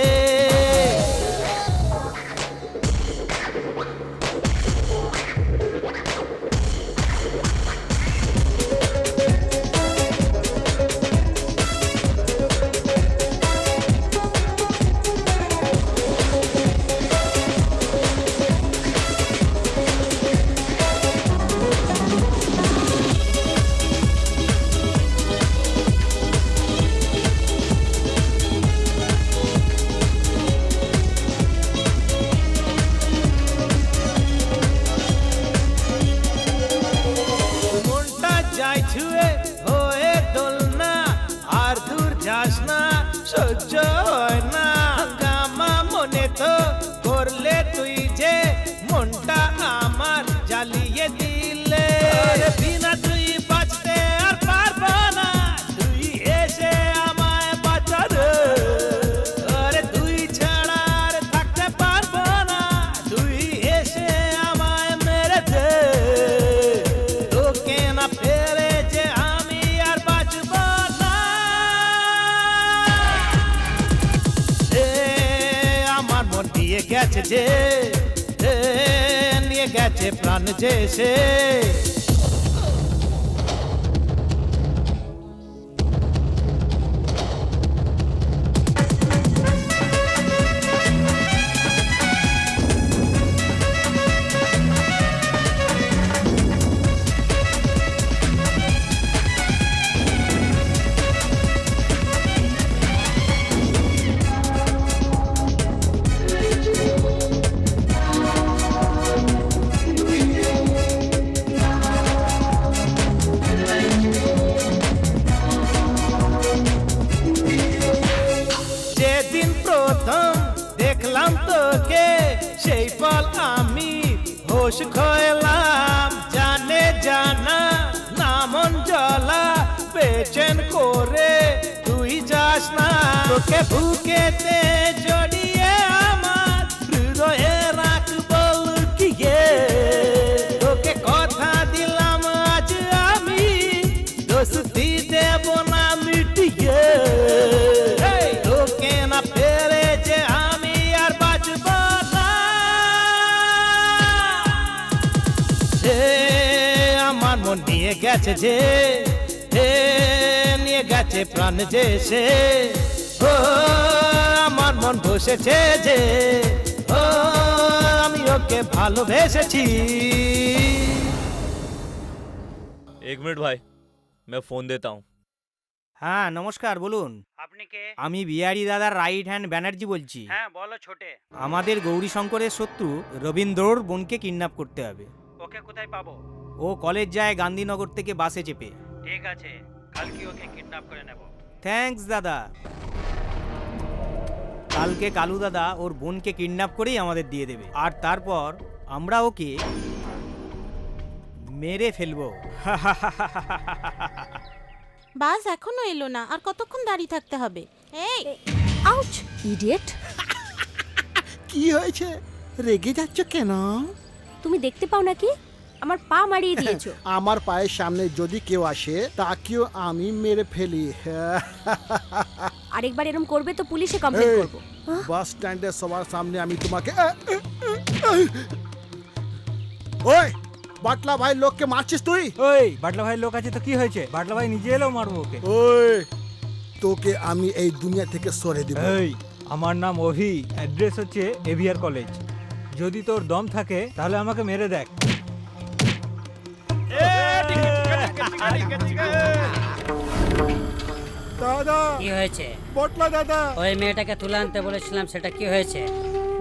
মনটা যাই ছুঁয়ে হয়ে দোলনা, আর দূর যাস না, সহ্য হয় না। গামা মনে তো করলে তুই যে, মনটা আমার জ্বালিয়ে দিলে। বিনা তুই বাঁচতে আর পারবো না, তুই এসে আমায় বাঁচা রে। আরে তুই ছাড়া আর থাকতে পারবো না, তুই এসে আমায় মেরে দে। তোকে না পেরে যে আমি আর বাঁচব না। আমার মন নিয়ে গেছে যে, নিয়ে গেছে প্রাণ যে সে। যেদিন প্রথম দেখলাম তোকে, সেই পল আমি হোশ খোলাম। জানে জানা না মন জ্বলা, বেচেন করে তুই যাস না। তোকে বুকেতে জড়িয়ে আমার হৃদয়ে রাখবো লুকিয়ে। তোকে কথা দিলাম আজ আমি, দোস্তি দেব না মিটিয়ে। তোকে না পেরে যে আমি আর বাঁচব না। আমার মন নিয়ে গেছে যে, নিয়ে গেছে প্রাণ যে সে, ও আমার মন বসেছে যে, ও আমি ওকে ভালোবেসেছি। एक मिनट भाई, मैं फोन देता हूँ। হ্যাঁ নমস্কার, বলুন। আপনি কে? আমি বিহারি দাদার রাইট হ্যান্ড ব্যানার্জি বলছি। হ্যাঁ বলো ছোটে। আমাদের গৌরী শঙ্করের শত্রু রবীন্দ্রর বোনকে কিডন্যাপ করতে হবে। ওকে কোথায় পাবো? ও কলেজ যায় গান্ধীনগর থেকে বাসে চেপে। ঠিক আছে, কালকে ওকে কিডন্যাপ করে নেব। থ্যাঙ্কস দাদা। কালকে কালু দাদা ওর বোনকে কিডন্যাপ করেই আমাদের দিয়ে দেবে, আর তারপর আমরা ওকে মেরে ফেলবো। বাস এখনো এলো না, আর কতক্ষণ দাঁড়িয়ে থাকতে হবে? এই আউচ ইডিয়েট! কি হয়েছে, রেগে যাচ্ছ কেন? তুমি দেখতে পাও নাকি আমার পা মারিয়ে দিয়েছো? আমার পায়ের সামনে যদি কেউ আসে তাকেও আমি মেরে ফেলি। আরেকবার এরকম করবে তো পুলিশে কমপ্লেইন এই, করব। বাস স্ট্যান্ডে সবার সামনে আমি তোমাকে ওই বাটলা ভাই লোককে মারছিস তুই? ওই বাটলা ভাই লোক আছে তো কি হয়েছে? বাটলা ভাই নিজে এলেও মারবো ওকে। ওই তোকে আমি এই দুনিয়া থেকে সরে দিব। এই আমার নাম অভি, অ্যাড্রেস হচ্ছে এভিআর কলেজ। যদি তোর দম থাকে তাহলে আমাকে মেরে দেখ। দাদা কি হয়েছে? বটলা দাদা, ওই মেয়েটাকে তুলে আনতে বলেছিলাম, সেটা কি হয়েছে?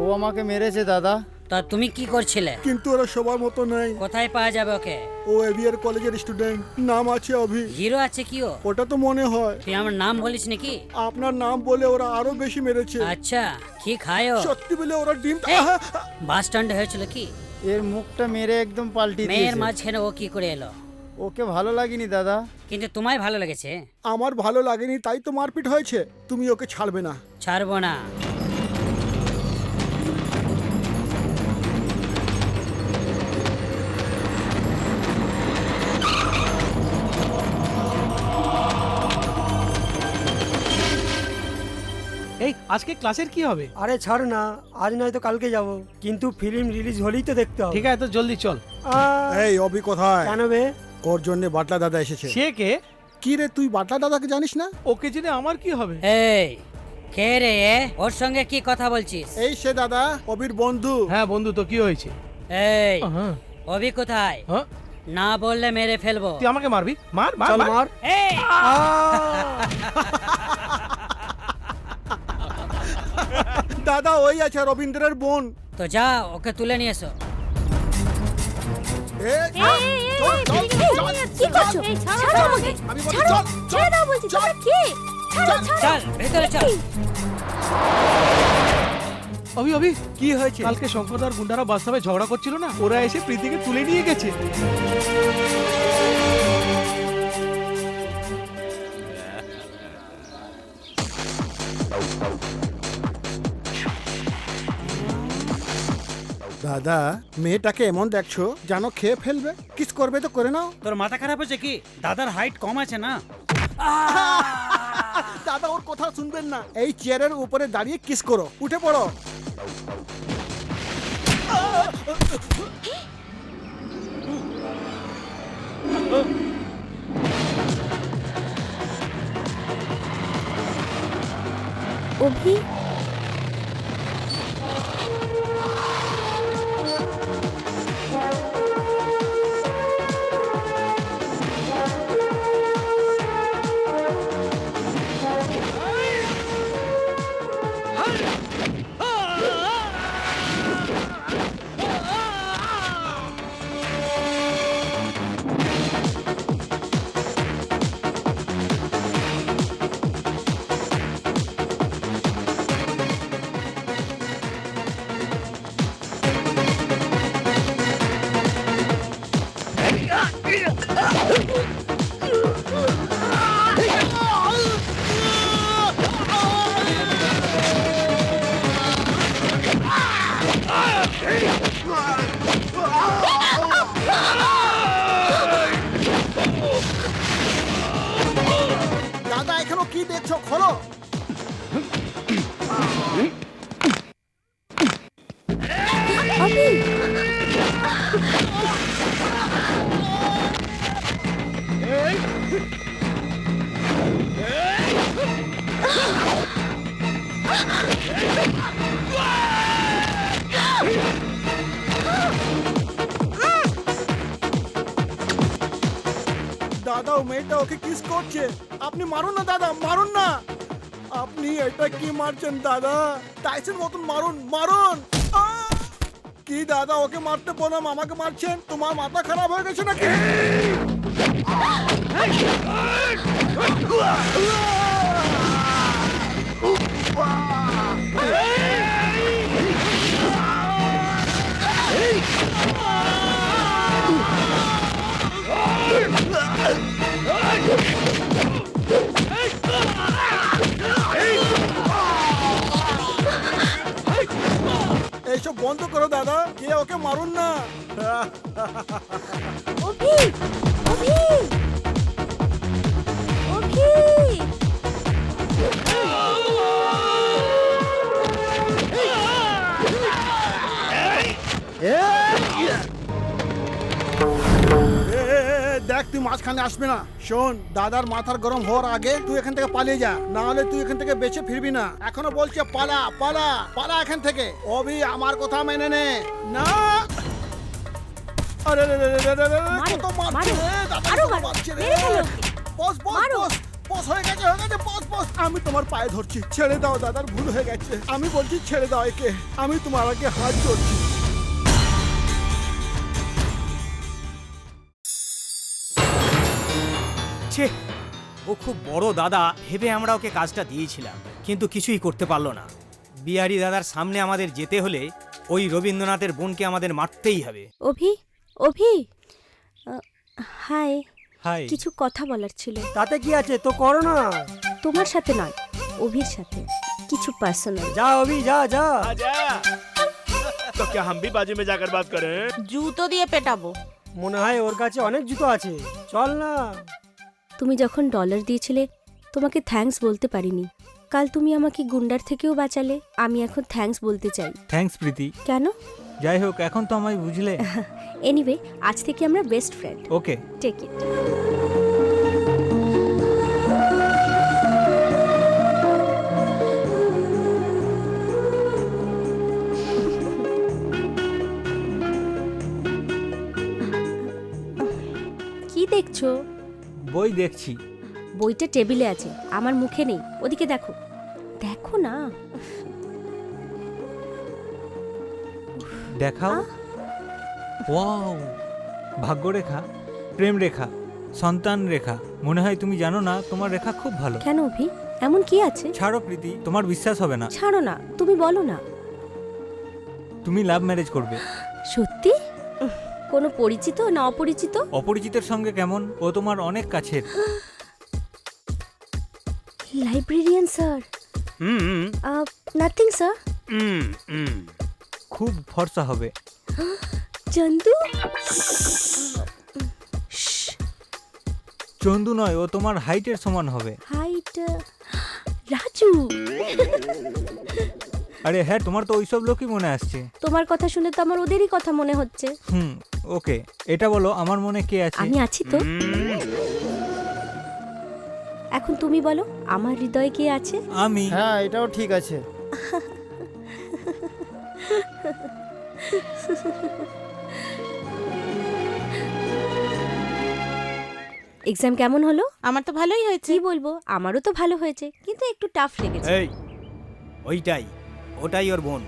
ও আমাকে মেরেছে দাদা। তা তুমি কি করছিলে? কিন্তু ওরা সবার মতো নেই। কোথায় পাওয়া যাবে ওকে? ও এভিআর কলেজের স্টুডেন্ট, নাম আছে অভি। হিরো আছে কি ও? ওটা তো মনে হয়। তুই আমার নাম বলিস নাকি? আপনার নাম বলে ওরা আরো বেশি মেরেছে। আচ্ছা, কি খায় ও? সত্যি বলে ওরা ডিম। বাস স্ট্যান্ডে হয়েছিল কি? এর মুখটা মেরে একদম পাল্টি মেয়ের দিয়েছে। মাঝখানে ও কি করে এলো? ওকে ভালো লাগেনি দাদা। কিন্তু তোমায় ভালো লেগেছে। আমার ভালো লাগেনি তাই তো মারপিট হয়েছে। তুমি ওকে ছাড়বে না। ছাড়বো না। এই আজকে ক্লাসের কি হবে? আরে ছাড় না, আজ নয় তো কালকে যাব, কিন্তু ফিল্ম রিলিজ হলেই তো দেখতে হবে। ঠিক আছে, তো জলদি চল। এই অভি কোথায়? কেন বে? ওর জন্য বাটলা দাদা এসেছে। সে কে? কি রে, তুই বাটলা দাদাকে জানিস না? ওকে জেনে আমার কি হবে? এই কে রে? ওর সঙ্গে কি কথা বলছিস? এই সে দাদা, অভির বন্ধু। হ্যাঁ বন্ধু, তো কি হয়েছে? এই অভি কোথায়? না বললে মেরে ফেলবো। তুই আমাকে মারবি? মার মার চল মার। এই দাদা ওই আছে রবীন্দ্রের বোন। তো যা ওকে তুলে নিয়ে এসো। কি করছো? ছাড়ো আমাকে, ছাড়ো, ছেড়ে দাও বলছি। তোমরা কে? ছাড়ো, ছাড়ো। চল ভেতরে চল। অভি অভি, কি হয়েছে? কালকে শঙ্করদার গুন্ডারা বাস্তবে ঝগড়া করছিল না, ওরা এসে প্রীতিকে তুলে নিয়ে গেছে। দাদা মেয়েটাকে এমন দেখছো জানো খেয়ে ফেলবে। কিস করবে তো করে নাও। তোর মাথা খারাপ হয়েছে কি? দাদার হাইট কম আছে না। দাদা ওর কথা শুনবেন না। এই চেয়ারের উপরে দাঁড়িয়ে কিস করো, উঠে পড়ো। অভি, দাদা এখনো কি দেখছো, খোলো। অভি, দাদা ও মেয়েটা ওকে কিস করছে। আপনি মারুন না দাদা, মারুন না। আপনি এটা কি মারছেন দাদা? টাইসন মতন মারুন, মারুন। কি দাদা, ওকে মারতে বললাম আমাকে মারছেন? তোমার মাথা খারাপ হয়ে গেছে নাকি? বন্ধ করো দাদা, কে ওকে মারুন না। অভি অভি অভি দেখ তুই মাঝখানে আসবে না। শোন, দাদার মাথার গরম হওয়ার আগে তুই এখান থেকে পালিয়ে যা, না হলে তুই এখান থেকে বেঁচে ফিরবি না। এখনো বলছে পালা পালা পালা এখান থেকে। অভি আমার কথা মেনে নে না। আরে রে রে রে রে রে রে, কত মারছে রে, দাদা কত মারছে রে। বস বস বস বস, হয়ে গেছে বস বস। আমি তোমার পায়ে ধরছি, ছেড়ে দাও, দাদার ভুল হয়ে গেছে। আমি বলছি ছেড়ে দাও একে, আমি তোমার আগে হাত ধরছি। ছে, ও খুব বড় দাদা ভেবে আমরা ওকে কাজটা দিয়েছিলাম, কিন্তু কিছুই করতে পারলো না। বিহারি দাদার সামনে আমাদের যেতে হলে ওই রবীন্দ্রনাথের বোনকে আমাদের মারতেই হবে। অভি অভি হাই হাই। কিছু কথা বলার ছিল। তাতে কি আছে, তো করো না। তোমার সাথে নয়, অভির সাথে, কিছু পার্সোনাল। যা অভি যা যা। তো क्या हम भी बाजू में जाकर बात करें? জুতো দিয়ে পেটাবো। মনে হয় ওর কাছে অনেক জুতো আছে, চল না। তুমি যখন ডলার দিয়েছিলে তোমাকে থ্যাঙ্কস বলতে পারিনি। কাল তুমি আমাকে গুন্ডার থেকেও বাঁচালে, আমি এখন থ্যাঙ্কস বলতে চাই। থ্যাঙ্কস প্রীতি। কেন? যাই হোক, এখন তো আমায় বুঝলে। এনিওয়ে, আজ থেকে আমরা best friend. Okay, take it. কি দেখছো? বই দেখছি। বইটা টেবিলে আছে, আমার মুখে নেই। ওদিকে দেখো, দেখো না। দেখাও। ওয়াও, ভাগ্যরেখা, প্রেম রেখা, সন্তান রেখা। মনে হয় তুমি জানো না তোমার রেখা খুব ভালো। কেন অভি, এমন কি আছে? ছাড়ো প্রীতি, তোমার বিশ্বাস হবে না। ছাড়ো না, তুমি বলো না। তুমি লাভ ম্যারেজ করবে। সত্যি? কোনো পরিচিত না অপরিচিত? অপরিচিতের সঙ্গে কেমন? ও তোমার অনেক কাছের। Librarian sir. Nothing sir. খুব ফর্সা হবে। চন্দু? চন্দু নয়, ও তোমার হাইটের সমান হবে। হাইট? রাজু। আরে হ্যাঁ, তোমার তো ওইসব লোকই মনে আসছে। তোমার কথা শুনে তো আমার ওদেরই কথা মনে হচ্ছে। ওকে, এটা বলো, আমার মনে কে আছে? আমি আছি তো। এখন তুমি বলো, আমার হৃদয়ে কে আছে? আমি। হ্যাঁ, এটাও ঠিক আছে। এক্সাম কেমন হলো? আমার তো ভালোই হয়েছে। কি বলবো, আমারও তো ভালো হয়েছে, কিন্তু একটু টাফ লেগেছে। এই, ওটাই ওর বোন,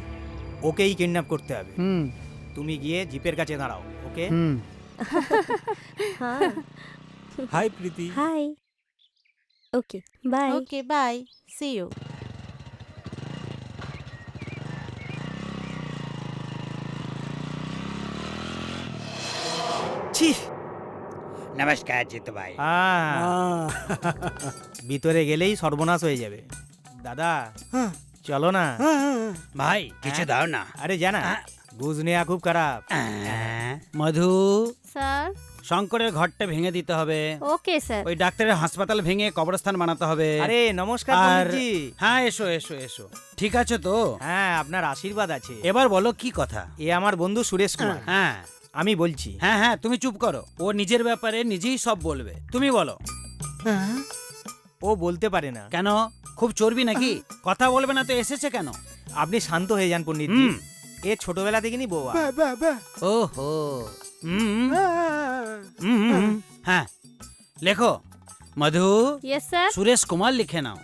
ওকেই কিডন্যাপ করতে হবে। তুমি গিয়ে জিপের কাছে দাঁড়াও, ওকে? হ্যাঁ। Hi Preeti. Hi. Okay bye. Okay bye, see you. নমস্কার জিতু ভাই। ভিতরে গেলেই সর্বনাশ হয়ে যাবে। দাদা চলো না। ভাই কিছু দাও না। আরে জানা, বুঝ নেওয়া খুব খারাপ। মধু, স্যার। শঙ্করের ঘরটা ভেঙে দিতে হবে। Okay sir. ওই ডাক্তারের হাসপাতাল ভেঙে কবরস্থান বানাতে হবে। আরে নমস্কার আর পণ্ডিতজি। হ্যাঁ, এসো এসো এসো। ঠিক আছে তো? হ্যাঁ, আপনার আশীর্বাদ আছে। এবার বলো কি কথা? এ আমার বন্ধু সুরেশ কুমার। হ্যাঁ, আমি বলছি। হ্যাঁ হ্যাঁ, তুমি চুপ করো। ও নিজের ব্যাপারে নিজেই সব বলবে, তুমি বলো। ও বলতে পারে না। কেন? খুব চর্বি নাকি? কথা বলবে না তো এসেছে কেন? আপনি শান্ত হয়ে যান পণ্ডিতজি। এ ছোটবেলা থেকে নি বউয়া। ওহো। হ্যাঁ, লেখো। মধু। Yes sir. সুরেশ কুমার লিখে নাও।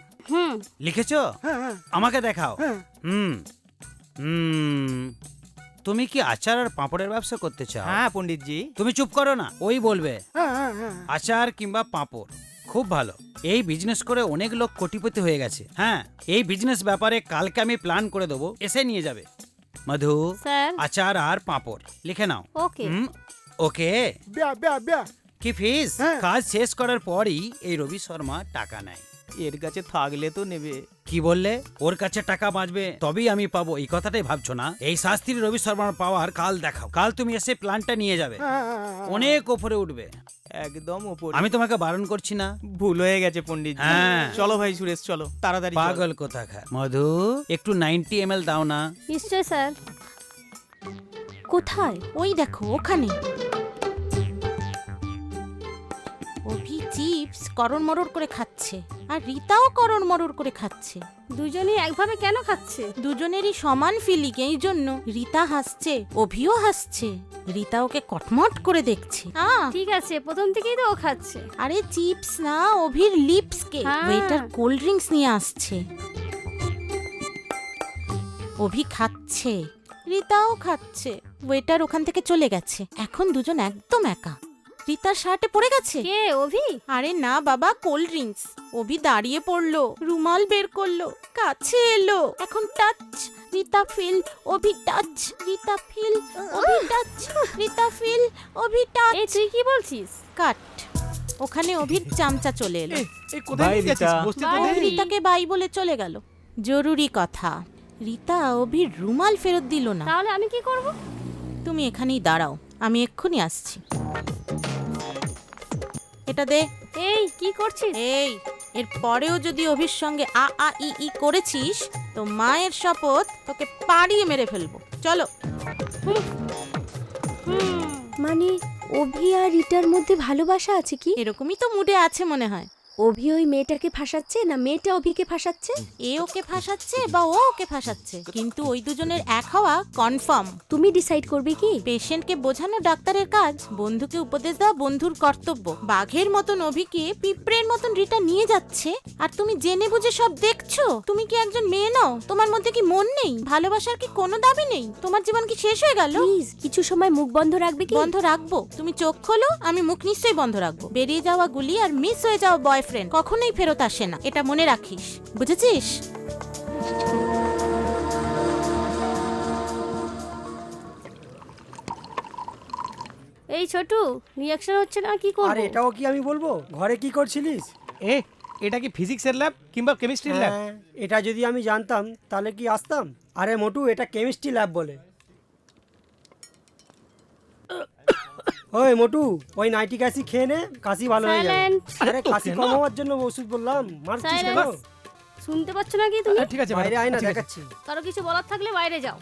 লিখেছো? আমাকে দেখাও। তুমি কি আচার আর পাঁপড়ের ব্যবসা করতে চাও? হ্যাঁ পণ্ডিতজি। তুমি চুপ করো না, ওই বলবে। আচার কিংবা পাঁপড় খুব ভালো। এই বিজনেস করে অনেক লোক কোটিপতি হয়ে গেছে। হ্যাঁ, এই বিজনেস ব্যাপারে কালকে আমি প্ল্যান করে দেবো, এসে নিয়ে যাবে। মধু, স্যার। আচার আর পাঁপড় লিখে নাও। ওকে। ওকে। কি ফিস? কাজ শেষ করার পরই এই রবি শর্মা টাকা নেয়। এর কাছে থাকলে তো নেবে। কি বললে? ওর কাছে টাকা বাঁচবে তবেই আমি পাবো, এই কথাটাই ভাবছো না? এই শাস্ত্রী রবি শর্মার পাওয়ার কাল দেখাও। কাল তুমি এসে প্ল্যানটা নিয়ে যাবে, অনেক ওপরে উঠবে। একদম ওপরে। আমি তোমাকে বারণ করছি না? ভুল হয়ে গেছে পণ্ডিত। হ্যাঁ। চলো ভাই সুরেশ, চলো তাড়াতাড়ি চলো। পাগল কোথাকার। মধু, একটু 90 ml দাও না। নিশ্চয় স্যার। কোথায়? ওই দেখো ওখানে। অভি চিপস করণ মরর করে খাচ্ছে আর রীতাও করণ মরর করে খাচ্ছে। দুজনেই একভাবে কেন খাচ্ছে? দুজনেরই সমান ফিলিং, এই জন্য রীতা হাসছে, অভিও হাসছে। রীতা ওকে কটমট করে দেখছে। ঠিক আছে, প্রথম থেকেই তো ও খাচ্ছে। আরে চিপস না, অভির লিপস কে। হ্যাঁ। ওয়েটার কোল্ড ড্রিঙ্কস নিয়ে আসছে। অভি খাচ্ছে, রীতাও খাচ্ছে। ওয়েটার ওখান থেকে চলে গেছে। এখন দুজন একদম একা। রীতার শার্টে পড়ে গেছে। কে? অভি? আরে না বাবা, কোল্ড ড্রিঙ্কস। অভি দাঁড়িয়ে পড়লো, রুমাল বের করলো, কাছে এলো। এখন টাচ, রীতা ফিল, অভি টাচ, রীতা ফিল, অভি টাচ, রীতা ফিল, অভি টাচ। এই তুই কি বলছিস? কাট। ওখানে অভির চামচা চলে এলো। এই কোথায় নিয়ে যাচ্ছিস? বসতে তো বাই, দে। রীতাকে বাই বলে চলে গেল। জরুরি কথা, রীতা অভির রুমাল ফেরত দিল না। তাহলে আমি কি করব? তুমি এখানেই দাঁড়াও, আমি এক্ষুনি আসছি। এটা দে। এই কি করছিস? এই, এর পরেও যদি অভির সঙ্গে আ আ ই ই করেছিস তো মায়ের শপথ, তোকে পাড়িয়ে মেরে ফেলবো। চলো। মানে অভি আর রিটার মধ্যে ভালোবাসা আছে কি? এরকমই তো মুডে আছে মনে হয়। অভি ওই মেয়েটাকে ফাঁসাচ্ছে না মেয়েটা অভিকে ফাঁসাচ্ছে? এ ওকে ফাঁসাচ্ছে বা ও ওকে ফাঁসাচ্ছে, কিন্তু ওই দুজনের এক হওয়া কনফার্ম। তুমি ডিসাইড করবে কি? পেশেন্টকে বোঝানো ডাক্তারের কাজ, বন্ধুকে উপদেশ দেওয়া বন্ধুর কর্তব্য। বাঘের মতন অভিকে পিঁপড়ের মতন রিটা নিয়ে যাচ্ছে, আর তুমি জেনে বুঝে সব দেখছো। তুমি কি একজন মেয়ে নও? তোমার মধ্যে কি মন নেই? ভালোবাসার কি কোনো দাবি নেই? তোমার জীবন কি শেষ হয়ে গেল? প্লিজ কিছু সময় মুখ বন্ধ রাখবে কি? বন্ধ রাখবো। তুমি চোখ খোলো, আমি মুখ নিশ্চয়ই বন্ধ রাখবো। বেরিয়ে যাওয়া গুলি আর মিস হয়ে যাওয়া বয়ফ্রেন্ড কখনোই ফেরত আসে না, এটা মনে রাখিস, বুঝেছিস? এই ছোটু, রিঅ্যাকশন হচ্ছে না, কি করব? আরে এটাও কি আমি বলবো? ঘরে কি করছিলিস? এটা কি ফিজিক্সের ল্যাব কিংবা কেমিস্ট্রির ল্যাব? হ্যাঁ, এটা যদি আমি জানতাম তাহলে কি আসতাম? আরে মোটু, এটা কেমিস্ট্রি ল্যাব বলে। ওই মোটু, ওই নাইট্রিক অ্যাসিড খেয়ে নে, কাশি ভালো হয়ে যাবে। Silence! আরে কাশি কমানোর জন্য ওষুধ বললাম, মারছিস কেন? Silence! শুনতে পাচ্ছ না কি তুমি? ঠিক আছে, বাইরে আয় না, ঠিক আছে। দেখাচ্ছি। কারো কিছু বলার থাকলে বাইরে যাও।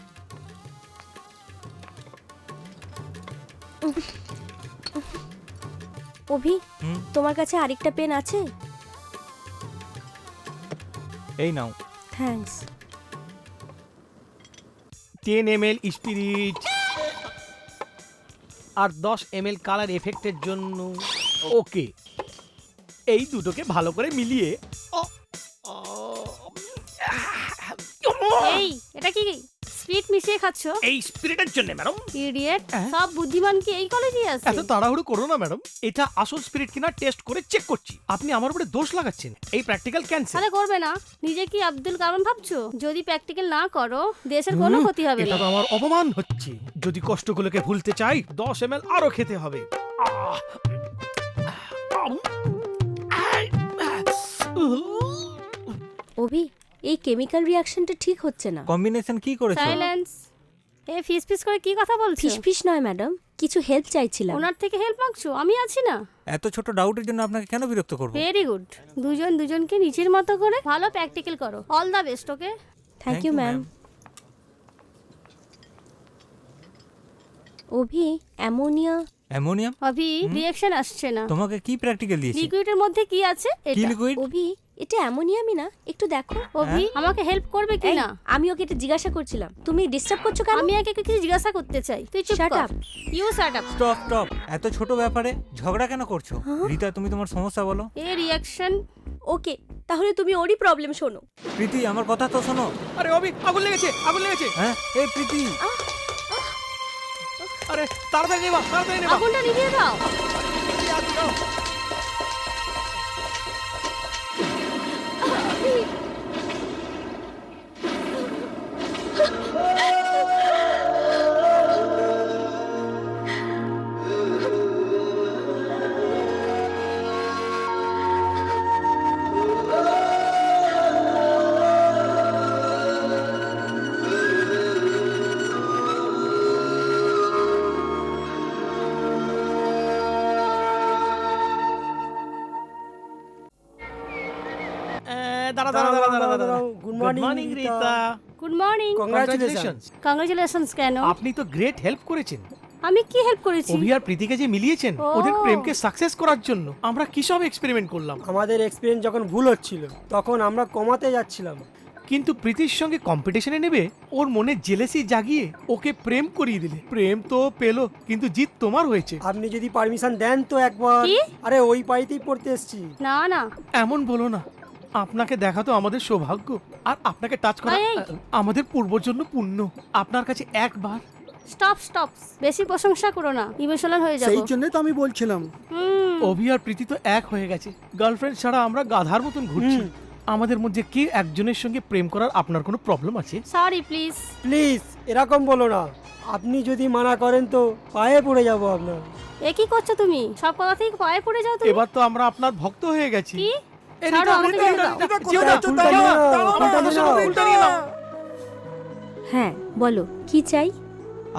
অভি, তোমার কাছে আরেকটা পেন আছে? এই নাও। থ্যাঙ্কস। 10 ml স্পিরিট আর 10 ml কালার এফেক্টের জন্য। ওকে, এই দুটোকে ভালো করে মিলিয়ে এই, এটা কি স্পিরিট মিশিয়ে খাচ্ছো? এই স্পিরিটের জন্য ম্যাডাম। ইডিয়েট, সব বুদ্ধিমান কি এই কলেজে আছে? এত তাড়াহুড়ো করো না ম্যাডাম, এটা আসল স্পিরিট কিনা টেস্ট করে চেক করছি। আপনি আমার উপরে দোষ লাগাচ্ছেন, এই প্র্যাকটিক্যাল ক্যান্সেল। তাহলে করবে না? নিজে কি আব্দুল কালাম ভাবছো? যদি প্র্যাকটিক্যাল না করো দেশের কোনো ক্ষতি হবে এটা না। তো আমার অপমান হচ্ছে। যদি কষ্টগুলোকে ভুলতে চাই 10 ml আরো খেতে হবে। অভি, এই কেমিক্যাল রিঅ্যাকশনটা ঠিক হচ্ছে না। কম্বিনেশন কি করেছো? সাইলেন্স! এ ফিস ফিস করে কি কথা বলছো? ফিসফিস নয় ম্যাডাম, কিছু হেল্প চাইছিলাম। ওনার থেকে হেল্প মাগছো? আমি আছি না। এত ছোট ডাউটের জন্য আপনাকে কেন বিরক্ত করব? Very good. দুজন দুজনকে নিজের মতো করে ভালো প্র্যাকটিক্যাল করো। All the best. Okay, thank you ma'am. Abhi, ammonia. Ammonium? Abhi, reaction আসছে না। তোমাকে কি প্র্যাকটিক্যাল দিয়েছি? লিকুইডের মধ্যে কি আছে? কি এটা। লিকুইড? অভি, এটা অ্যামোনিয়ামই না, একটু দেখো। অভি, আমাকে হেল্প করবে কি না? আমি ওকে এটা জিজ্ঞাসা করছিলাম, তুমি ডিস্টার্ব করছো কেন? আমি একে কিছু জিজ্ঞাসা করতে চাই, তুই চুপ Shut কর। up. You shut up. Stop stop, এত ছোট ব্যাপারে ঝগড়া কেন করছো? রীতা, তুমি তোমার সমস্যা বলো। এ রিঅ্যাকশন। ওকে, তাহলে তুমি ওরই প্রবলেম শোনো। প্রীতি, আমার কথা তো শোনো। আরে অভি, আগুন লেগেছে, আগুন লেগেছে। হ্যাঁ, এই প্রীতি। আরে তাড়াতাড়ি নেবা, তাড়াতাড়ি নেবা। আগুনটা নিভিয়ে দাও। Morning Rita. Good morning. Congratulations. Congratulations কেন? আপনি তো গ্রেট হেল্প করেছেন। আমি কি হেল্প করেছি? অভি আর প্রীতিকে যে মিলিয়েছেন ও। ওদের প্রেমকে সাকসেস করার জন্য আমরা কি সব এক্সপেরিমেন্ট করলাম। আমাদের এক্সপিরিয়েন্স যখন ভুল হচ্ছিল তখন আমরা কমাতে যাচ্ছিলাম। কিন্তু প্রীতির সঙ্গে কম্পিটিশনে নেবে ওর মনে জেলেসি জাগিয়ে ওকে প্রেম করিয়ে দিলে। প্রেম তো পেলো কিন্তু জিত তোমার হয়েছে। আপনি যদি পারমিশন দেন তো একবার। কি? আরে ওই বাড়িতেই পড়তে এসেছি। না না, এমন বলো না, আপনাকে দেখা তো আমাদের সৌভাগ্য, আর আপনাকে টাচ করা এই। আমাদের পূর্বজন্য পুণ্য। আপনার কাছে একবার। স্টপ। বেশি প্রশংসা করো না, ইমোশনাল হয়ে যাবো। সেই জন্যই তো আমি বলছিলাম। অভি আর প্রীতি তো এক হয়ে গেছে। গার্লফ্রেন্ড ছাড়া আমরা গাধার মতন ঘুরছি। আমাদের মধ্যে কে একজনের সঙ্গে প্রেম করার আপনার কোনো প্রবলেম আছে? Sorry please. প্লিজ এরকম বলো না। আপনি যদি মানা করেন তো পায়ে পড়ে যাব আপনার। এ কি করছো তুমি? সব কথা থেকে পায়ে পড়ে যাও তুমি। এবার তো আমরা আপনার ভক্ত হয়ে গেছি। কি? এই ছাড়ো, রিতা, আমাকে রিতা, যেতে দাও। রিতা, যেও না, ফুলটা দাঁড়াও, নিয়ে নাও, দাঁড়াও, ফুলটা আমাদের নিয়ে সঙ্গে নাও। ফুলটা নিয়ে নাও। হ্যাঁ বলো কি চাই?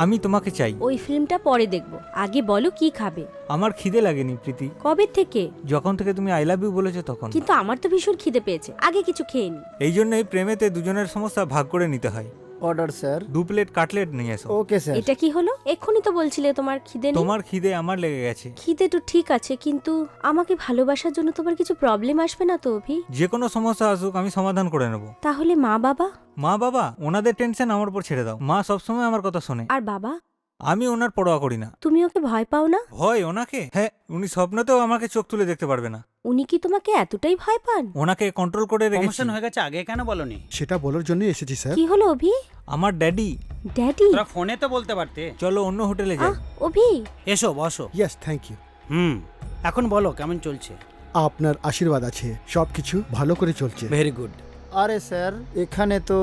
আমি তোমাকে চাই। ওই ফিল্মটা পরে দেখব, আগে বলো কি খাবে? আমার খিদে লাগেনি প্রীতি, কবে থেকে? যখন থেকে তুমি আই লাভ ইউ বলেছো তখন। কিন্তু আমার তো ভীষণ খিদে পেয়েছে, আগে কিছু খেয়ে নি। এই জন্যই প্রেমেতে দুজনের সমস্যা ভাগ করে নিতে হয়। Order sir. 2 প্লেট কাটলেট নিয়ে এসো। Okay sir. এটা কি হলো? এক্ষুনি তো বলছিলে তোমার খিদে নেই। তোমার খিদে আমার লেগে গেছে। খিদে তো ঠিক আছে, কিন্তু আমাকে ভালোবাসার জন্য তোমার কিছু প্রবলেম আসবে না তো অভি? যে কোনো সমস্যা আসুক আমি সমাধান করে নেব। তাহলে মা বাবা? মা বাবা ওনাদের টেনশন আমার উপর ছেড়ে দাও। মা সবসময় আমার কথা শোনে। আর বাবা? আমি ওনার পরোয়া করি না। তুমি ওকে ভয় পাও না? ভয় ওনাকে? হ্যাঁ, উনি স্বপ্নতেও আমাকে চোখ তুলে দেখতে পারবে না। উনি কি তোমাকে এতটাই ভয় পান? ওনাকে কন্ট্রোল করে রেখেছি। প্রমোশন হয়ে গেছে, আগে কেন বলনি? সেটা বলার জন্যই এসেছি স্যার। কি হলো অভি? আমার ড্যাডি। ড্যাডি? তোরা ফোনে তো বলতে পারতে। চলো অন্য হোটেলে যাই। অভি এসো বসো। Yes thank you. এখন বলো কেমন চলছে? আপনার আশীর্বাদ আছে, সবকিছু ভালো করে চলছে। Very good. আরে স্যার এখানে তো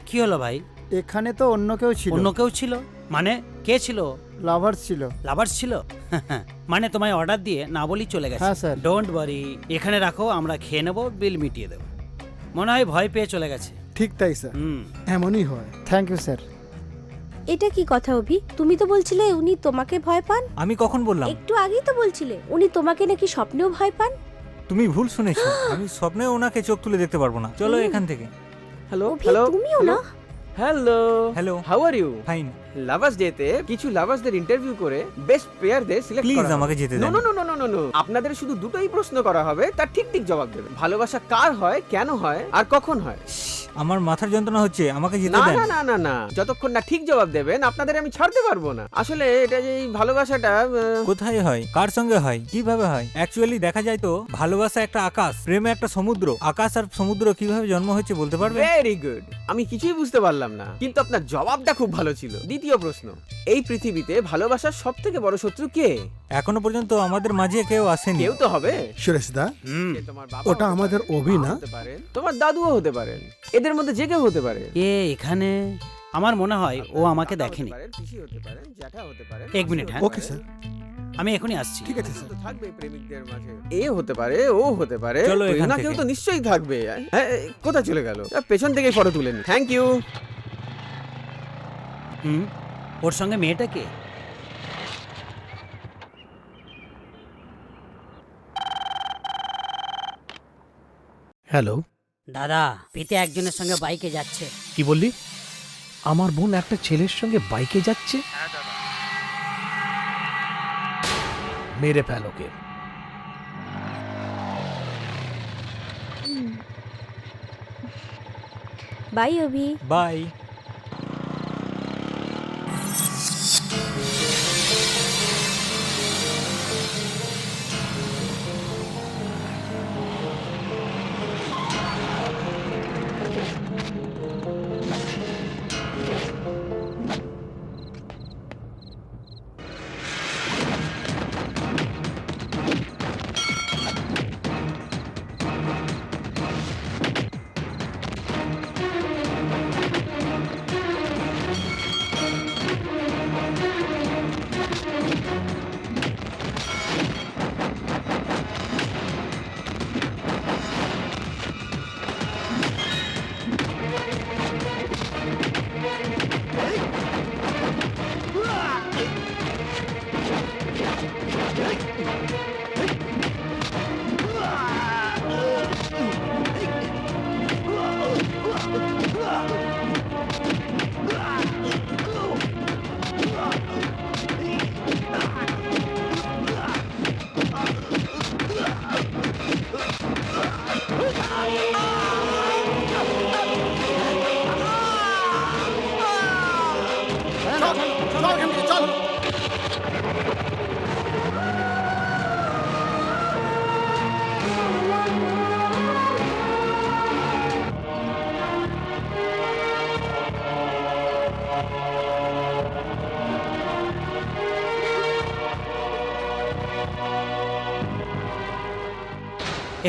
কি হলো ভাই? এখানে তো অন্য কেউ ছিল। অন্য কেউ ছিল মানে? কে ছিল? লাভার্স ছিল। লাভার্স ছিল? মানে তোমায় অর্ডার দিয়ে না বলি চলে গেছে? হ্যাঁ, স্যার। ডোন্ট ওয়ারি, এখানে রাখো, আমরা খেয়ে নেবো, বিল মিটিয়ে দেবো। মনে হয় ভয় পেয়ে চলে গেছে। ঠিক তাই স্যার, এমনই হয়। Thank you sir. এটা কি কথা অভি? তুমি তো বলছিলে উনি তোমাকে ভয় পান। আমি কখন বললাম? একটু আগেই তো বলছিলে উনি তোমাকে নাকি স্বপ্নেও ভয় পান। তুমি ভুল শুনেছো। আমি স্বপ্নে ওনাকে চোখ তুলে দেখতে পারবো না। চলো এখান থেকে। হ্যালো অভি, হ্যালো তুমিও না? Hello hello. How are you? Fine. Lovers ডেতে কিছু লাভার্সদের ইন্টারভিউ করে বেস্ট পেয়ারদের সিলেক্ট করা প্লিজ আমাকে যেতে নো দেন। No no no no no আপনাদের শুধু দুটোই প্রশ্ন করা হবে, তার ঠিক ঠিক জবাব দেবেন। ভালোবাসা কার হয়, কেন হয় আর কখন হয়? আমার মাথার যন্ত্রণা হচ্ছে, আমাকে যেতে না দেন। না না না না যতক্ষণ না ঠিক জবাব দেবেন আপনাদের আমি ছাড়তে পারবো না। আসলে এটা যে এই ভালোবাসাটা কোথায় হয়, কার সঙ্গে হয়, কিভাবে হয়? অ্যাকচুয়ালি দেখা যায় তো ভালোবাসা একটা আকাশ, প্রেমে একটা সমুদ্র। আকাশ আর সমুদ্র কিভাবে জন্ম হচ্ছে বলতে পারবে? Very good. আমি কিছুই বুঝতে পারলাম না, কিন্তু আপনার জবাবটা খুব ভালো ছিল। দ্বিতীয় প্রশ্ন, এই পৃথিবীতে ভালোবাসার সব থেকে বড় শত্রু কে? এখনো পর্যন্ত আমাদের মাঝে কেউ আসেনি। কেউ তো হবে। সুরেশদা, সে তোমার বাবা ওটা হতে আমাদের পারে, অভি মা না? হতে পারেন, তোমার দাদুও হতে পারেন, এদের মধ্যে যে কেউ হতে পারে। এ এখানে আমার মনে হয় ও আমাকে দেখেনি। পিসি হতে পারেন, জ্যাঠা হতে পারেন। এক মিনিট, হ্যাঁ ওকে স্যার। আমি এখনই আসছি। ঠিক আছে স্যার। তো থাকবে প্রেমিকদের মাঝে। এ হতে পারে, ও হতে পারে, চলো কেউ এখান না থেকে। কেউ তো নিশ্চয়ই থাকবে। হ্যাঁ, কোথায় চলে গেল? পেছন থেকেই ফটো তুলে নি। Thank you. ওর সঙ্গে মেয়েটা কে? হ্যালো দাদা, পিতে একজনের সঙ্গে বাইকে যাচ্ছে। কি বললি? আমার বোন একটা ছেলের সঙ্গে বাইকে যাচ্ছে? মেরে ফেল ওকে। বাই অভি। বাই। চল এখান থেকে, চল।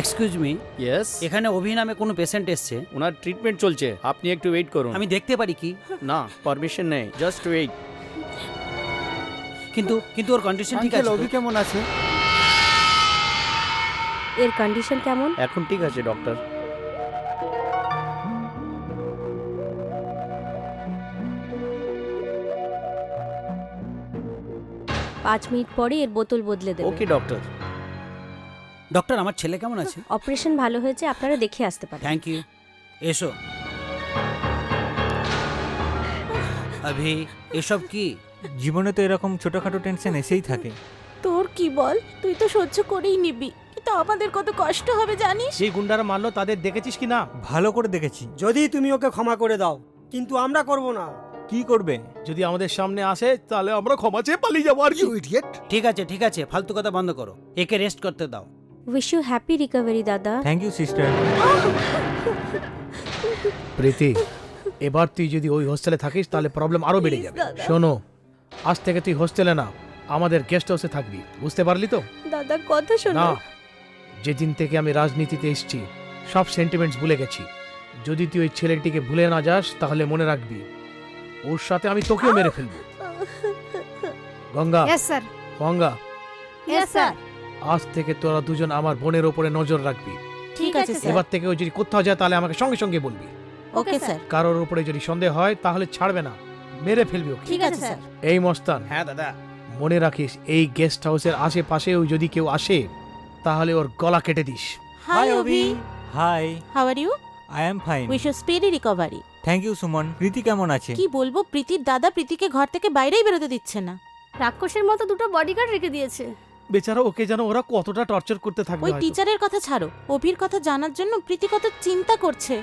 এক্সকিউজ মি, ইয়েস, এখানে অভি নামে কোনো পেশেন্ট এসছে। ওনার ট্রিটমেন্ট চলছে, আপনি একটু ওয়েট করুন। আমি দেখতে পারি কি? না, পারমিশন নেই, জাস্ট ওয়েট। কিন্তু কিন্তু ওর কন্ডিশন ঠিক আছে? অভি কেমন আছে? এর কন্ডিশন কেমন? এখন ঠিক আছে ডক্টর। পাঁচ মিনিট পরে এর বোতল বদলে দেবে। ওকে ডক্টর। ডক্টর, আমার ছেলে কেমন আছে? অপারেশন ভালো হয়েছে, আপনারা দেখে আসতে পারেন। Thank you. এসো। অভি, এসব কি? জীবনে তো এরকম ছোটখাটো টেনশন এসেই থাকে। তোর কি বল, তুই তো সহ্য করেই নিবি, কিন্তু আমাদের কত কষ্ট হবে জানিস? যে গুন্ডারা মারলো তাদের দেখেছিস কি না? ভালো করে দেখেছি। যদি তুমি ওকে ক্ষমা করে দাও, কিন্তু আমরা করব না। কি করবে? যদি আমাদের সামনে আসে তাহলে আমরা ক্ষমা চেয়ে পালিয়ে যাবো আর কি। ঠিক আছে ঠিক আছে, ফালতু কথা বন্ধ করো, একে রেস্ট করতে দাও। উইশ ইউ হ্যাপি রিকভারি দাদা। Thank you sister. প্রীতি, এবার তুই যদি ওই হোস্টেলে থাকিস তাহলে প্রবলেম আরো বেড়ে যাবে। শোনো, আজ থেকে তুই হোস্টেলে না, আমাদের গেস্ট হাউসে থাকবি, বুঝতে পারলি তো? দাদা কথা শোনো। না, যেদিন থেকে আমি রাজনীতিতে এসেছি সব সেন্টিমেন্টস ভুলে গেছি। যদি তুই ওই ছেলেটিকে ভুলে না যাস তাহলে মনে রাখবি ওর সাথে আমি তোকেও মেরে ফেলবো। Ganga, yes sir. Ganga, yes sir. আজ থেকে তোরা দুজন আমার বোনের ওপরে নজর রাখবি। ঠিক আছে স্যার। এবার থেকে ও যদি কোথাও যায় তাহলে আমাকে সঙ্গে সঙ্গে বলবি। Okay sir. কারোর উপরে যদি সন্দেহ হয় তাহলে ছাড়বে না, মেরে ফেলবি ওকে। ঠিক আছে স্যার। এই মস্তান, হ্যাঁ দাদা, মনে রাখিস এই গেস্ট হাউসের আশেপাশেও যদি কেউ আসে তাহলে ওর গলা কেটে দিস। Hi Abhi. Hi, how are you? I am fine. Wish you speedy recovery. Thank you Suman. Preeti কেমন আছে? কি বলবো, প্রীতির দাদা প্রীতিকে ঘর থেকে বাইরেই বেরোতে দিচ্ছে না। রাক্ষসের মতো দুটো বডিগার্ড রেখে দিয়েছে। বেচারা ওকে জানো ওরা কতটা টর্চার করতে থাকবে। ওই হয়তো। টিচারের কথা ছাড়ো, অভির কথা জানার জন্য প্রীতি কত চিন্তা করছে।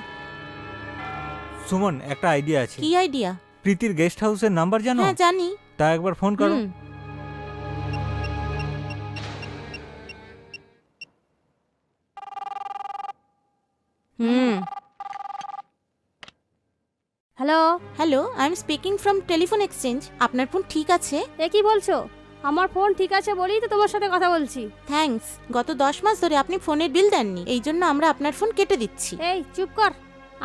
সুমন, একটা আইডিয়া আছে। কি আইডিয়া? প্রীতির গেস্ট হাউসের নাম্বার জানো? হ্যাঁ জানি। তা একবার ফোন করো। Hello hello, I am speaking from telephone exchange. আপনার ফোন ঠিক আছে? এ কি বলছো? আমার ফোন ঠিক আছে বলেই তো তোমার সাথে কথা বলছি। থ্যাঙ্কস। গত 10 মাস ধরে আপনি ফোনের বিল দেননি, এই জন্য আমরা আপনার ফোন কেটে দিচ্ছি। এই চুপ কর,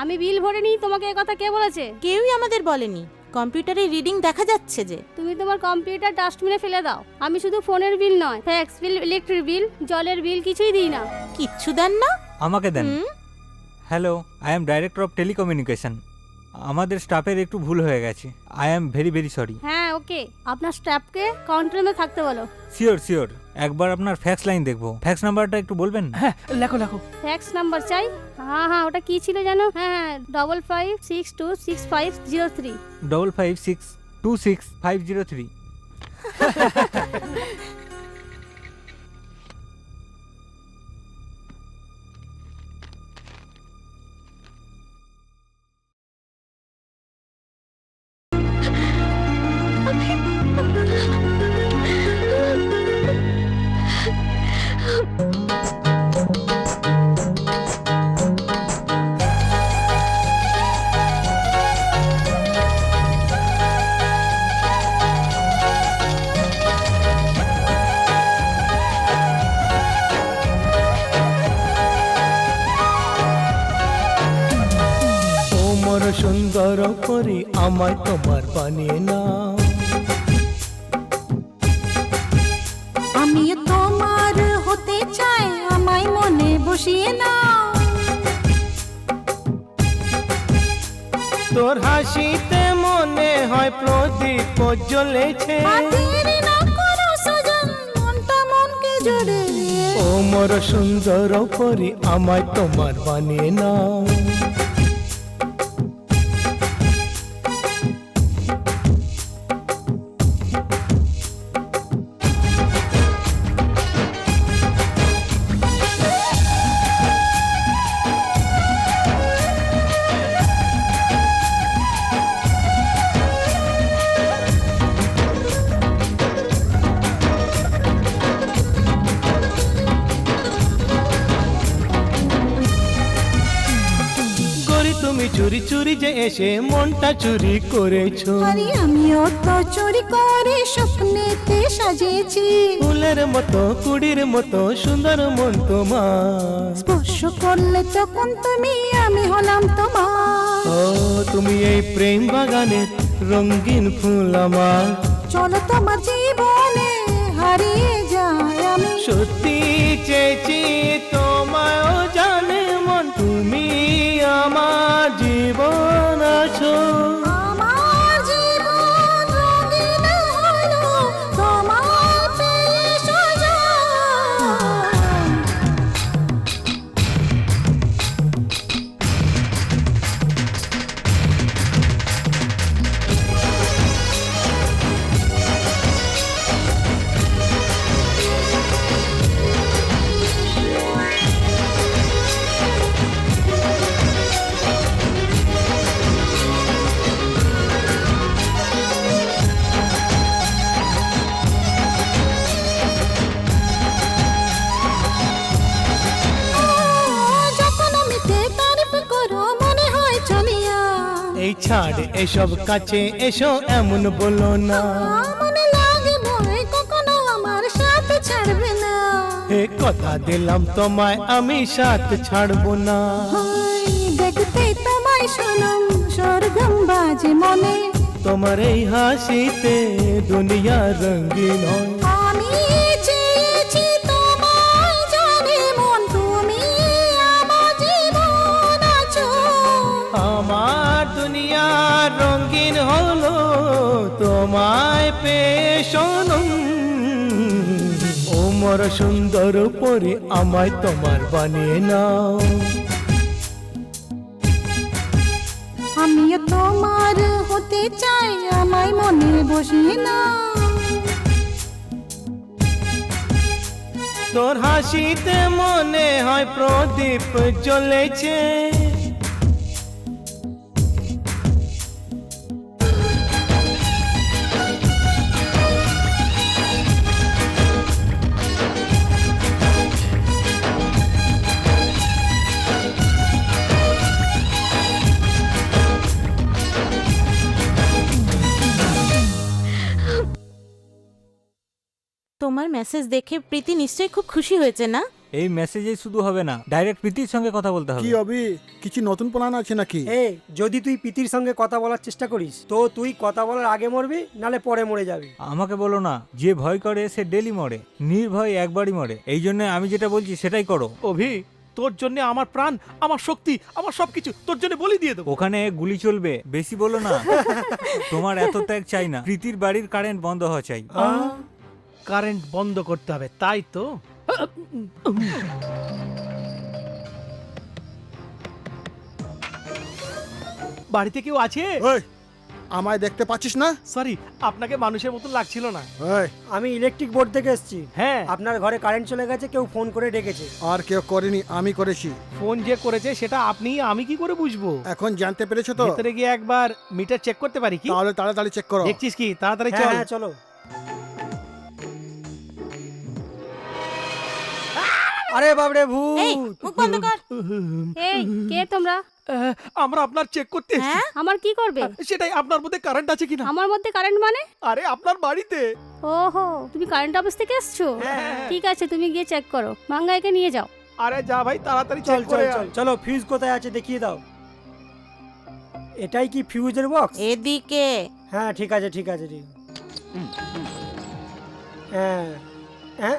আমি বিল ভরিনি। তোমাকে এই কথা কে বলেছে? কেউই আমাদের বলেনি, কম্পিউটারে রিডিং দেখা যাচ্ছে যে। তুমি তোমার কম্পিউটার ডাস্টবিনে ফেলে দাও। আমি শুধু ফোনের বিল নয়, ট্যাক্স বিল, ইলেকট্রিক বিল, জলের বিল কিছুই দিই না। কিচ্ছু দেন না? আমাকে দেন। Hello, I am director of telecommunication. আমাদের স্টাফের একটু ভুল হয়ে গেছে। I am very very sorry. হ্যাঁ ওকে, আপনার স্টাফকে কাউন্টার রুমে থাকতে বলো। Sure sure. একবার আপনার ফ্যাক্স লাইন দেখবো। ফ্যাক্স নাম্বারটা একটু বলবেন? হ্যাঁ, লেখো লেখো। ফ্যাক্স নাম্বার চাই? হ্যাঁ, ওটা কি ছিল জানো? হ্যাঁ, 55626503। 55626503। সুন্দর করে আমায় তোমার বানিয়ে নাও। আমি তোমার হতে চাই, আমায় মনে বসিয়ে নাও। তোর হাসিতে মনে হয় প্রদীপ জ্বলেছে। দেরি না করো সজন, মনটা মনকে জুড়ে দিয়ে। ও মোর সুন্দর করে আমায় তোমার বানিয়ে নাও। চুরি যে এসে মনটা চুরি করেছো। আরে আমিও তো চুরি করে স্বপ্নেতে সাজিয়েছি। ফুলের মতো কুড়ির মতো সুন্দর মন তোমার, স্পর্শ করলে তখন তুমি আমি হলাম তোমার। ও তুমি এই প্রেম বাগানের রঙিন ফুল আমার। চলো তোমার জীবনে হারিয়ে যায় আমি। সত্যি চেয়েছি তোমায়ও জানে মন, তুমি আমার জীবন আছো। আমার জীবন রঙিন হলো তোমার পেয়ে সাজা। যখন আমিতে তারিফ করো মনে হয় চলিয়া। এই ছাড় এসব কাছে এসো এমন বলো না। মনে লাগে ভয় কখনো আমার সাথে ছাড়বে না। এ কথা দিলাম তোমায় আমি সাথ ছাড়বো না। হাই, দেখতে তোমায় শোনাম স্বর্গম বাজে মনে। তোমার এই হাসিতে দুনিয়া রঙিন হয়। আমি চেয়েছি তোমায় জানে মন, তুমি আমার জীবন আছো। আমার দুনিয়া রঙিন হলো তোমায় পেয়ে শোনম। ও মোর সুন্দর পরে আমায় তোমার বানিয়ে নাও। আমিও তোমার হতে চাই, আমায় মনে বসিয়ে না। তোর হাসিতে মনে হয় প্রদীপ জ্বলেছে। তোমার মেসেজ দেখে প্রীতি নিশ্চয়ই খুব খুশি হয়েছে না? এই মেসেজে শুধু হবে না, ডাইরেক্ট প্রীতির সঙ্গে কথা বলতে হবে। কি হবে? কিছু নতুন প্ল্যান আছে নাকি? যদি তুই প্রীতির সঙ্গে কথা বলার চেষ্টা করিস তো তুই কথা বলার আগে মরবি, নালে পরে মরে যাবি। আমাকে বলো না, যে ভয় করে সে ডেলি মরে, নির্ভয় একবারই মরে। এই জন্য আমি যেটা বলছি সেটাই করো। অভি, তোর জন্য আমার প্রাণ, আমার শক্তি, আমার সবকিছু তোর জন্য বলি দিয়ে দেবো। ওখানে গুলি চলবে, বেশি বলো না। তোমার এত ত্যাগ চাই না, প্রীতির বাড়ির কারেন্ট বন্ধ হওয়া চাই। কারেন্ট বন্ধ করতে হবে, তাই তো? বাড়িতে কেউ আছে? আমায় দেখতে পাচ্ছিস না? সরি, আপনাকে মানুষের মতো লাগছিল না। আমি ইলেকট্রিক বোর্ড থেকে এসেছি। হ্যাঁ, আপনার ঘরে কারেন্ট চলে গেছে, কেউ ফোন করে ডেকেছে। আর কেউ করেনি, আমি করেছি। ফোন যে করেছে সেটা আপনি, আমি কি করে বুঝবো? এখন জানতে পেরেছো তো? ভেতরে গিয়ে একবার মিটার চেক করতে পারি কি? তাহলে তাড়াতাড়ি চেক করো। দেখছিস কি? তাড়াতাড়ি চল। হ্যাঁ, চলো। আরে বাবরে ভূত! এই মুখ বন্ধ কর। এই কে তোমরা? আমরা আপনার চেক করতে এসেছি। আমার কি করবে? সেটাই, আপনার মধ্যে কারেন্ট আছে কিনা। আমার মধ্যে কারেন্ট মানে? আরে আপনার বাড়িতে। ওহো, তুমি কারেন্ট অফিস থেকে এসছো? ঠিক আছে, তুমি গিয়ে চেক করো। মাঙ্গাইকে নিয়ে যাও। আরে যা ভাই, তাড়াতাড়ি চল চেক চল করে চল চলো, ফিউজ কোথায় আছে দেখিয়ে দাও। এটাই কি ফিউজের বক্স? এদিকে। হ্যাঁ, ঠিক আছে ঠিক আছে, ঠিক। হ্যাঁ হ্যাঁ,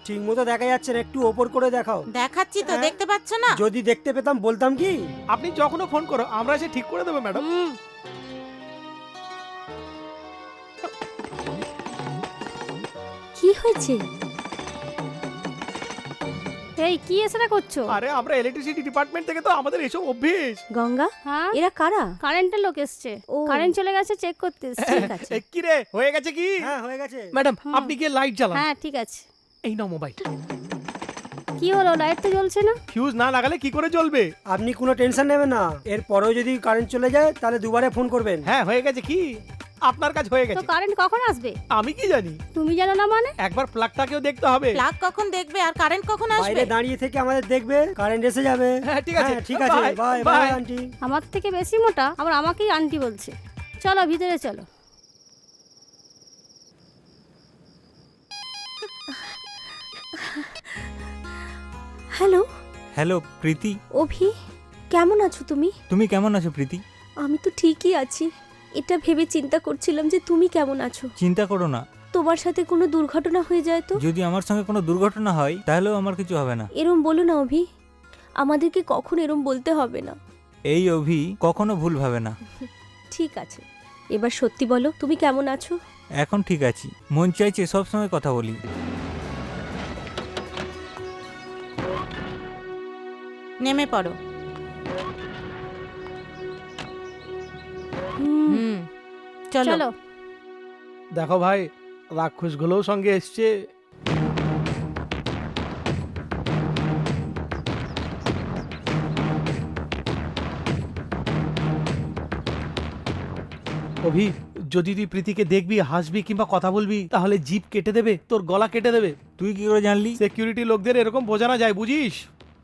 ঠিক মতো দেখা যাচ্ছে না, একটু ওপর করে দেখাও। দেখাচ্ছি তো, দেখতে পাচ্ছ না? যদি দেখতে পেতাম বলতাম কি। আপনি যখনও ফোন করো, আমরা এসে ঠিক করে দেবো ম্যাডাম। কি হয়েছে? এই কি এসরা করছো? আরে আমরা ইলেকট্রিসিটি ডিপার্টমেন্ট থেকে, তো আমাদের এসব অভ্যেস। গঙ্গা, হ্যাঁ, এরা কারা? কারেন্টের লোক এসছে। কারেন্ট চলে গেছে, চেক করতে এসছে। ঠিক আছে। কি রে, হয়ে গেছে কি? হ্যাঁ, হয়ে গেছে। ম্যাডাম, আপনি গিয়ে লাইট জ্বালান। হ্যাঁ, ঠিক আছে। এই নাও মোবাইল। কি হলো, লাইট তো জ্বলছে না? ফিউজ না লাগালে কি করে জ্বলবে? আপনি কোনো টেনশন নেবেন না, এরপরেও যদি কারেন্ট চলে যায় তাহলে দুবারে ফোন করবেন। হ্যাঁ, হয়ে গেছে কি? আপনার কাজ হয়ে তো গেছে। কারেন্ট কখন আসবে? আমি কি জানি? তুমি জানো না মানে? একবার প্লাগটাকেও দেখতে হবে। প্লাগ কখন দেখবে আর কারেন্ট কখন আসবে? বাইরে দাঁড়িয়ে থেকে আমাদের দেখবে, কারেন্ট এসে যাবে। হ্যাঁ ঠিক আছে, ঠিক আছে, bye, bye bye. Bye aunty. আমার থেকে বেশি মোটা আবার আমাকেই আন্টি বলছে। চলো ভিতরে চলো। হ্যালো হ্যালো প্রীতি, অভি, কেমন আছো তুমি? তুমি কেমন আছো প্রীতি? আমি তো ঠিকই আছি। এটা ভেবে চিন্তা করছিলাম যে তুমি কেমন আছো। চিন্তা করো না, তোমার সাথে কোনো দুর্ঘটনা হয়ে যায় তো? যদি আমার সঙ্গে কোনো দুর্ঘটনা হয় তাহলেও আমার কিছু হবে না। এরম বলো না অভি, আমাদেরকে কখন এরম বলতে হবে না। এই অভি কখনো ভুল ভাবে না। ঠিক আছে, এবার সত্যি বলো তুমি কেমন আছো? এখন ঠিক আছি, মন চাইছে সবসময় কথা বলি। নেমে পড়ো। চলো চলো। দেখো ভাই, রাক্ষসগুলোও সঙ্গে এসছে। অভি, যদি তুই প্রীতিকে দেখবি, হাসবি কিংবা কথা বলবি, তাহলে জিপ কেটে দেবে, তোর গলা কেটে দেবে। তুই কি করে জানলি? সিকিউরিটি লোকদের এরকম বোঝানো যায়, বুঝিস?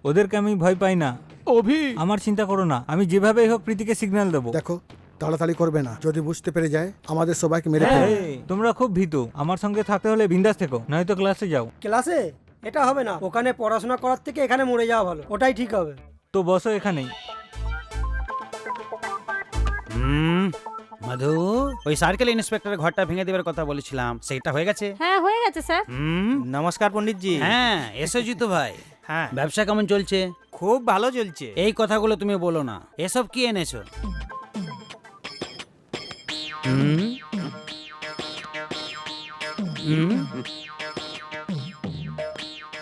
ওদেরকে আমি ভয় পাই না। অভি, আমার চিন্তা করো না, আমি যেভাবেই হোক প্রীতিকে সিগন্যাল দেবো। দেখো, তাড়াতাড়ি করবে না, যদি বুঝতে পেরে যায় আমাদের সবাইকে মেরে ফেলবে। এই, তোমরা খুব ভীতু, আমার সঙ্গে থাকতে হলে বিন্দাস থেকো, নয়তো ক্লাসে যাও। ক্লাসে? এটা হবে না, ওখানে পড়াশোনা করার থেকে এখানে মরে যাওয়া ভালো, ওটাই ঠিক হবে। তো বসো এখানেই। মধু, ওই সার্কেল ইন্সপেক্টরের ঘরটা ভেঙে দেবার কথা বলেছিলাম, সেটা হয়ে গেছে? হ্যাঁ হয়ে গেছে স্যার। নমস্কার পণ্ডিতজি। হ্যাঁ, এসো জিতু ভাই। হ্যাঁ, ব্যবসা কেমন চলছে? খুব ভালো চলছে। এই কথাগুলো তুমি বলো না। এসব কি এনেছো?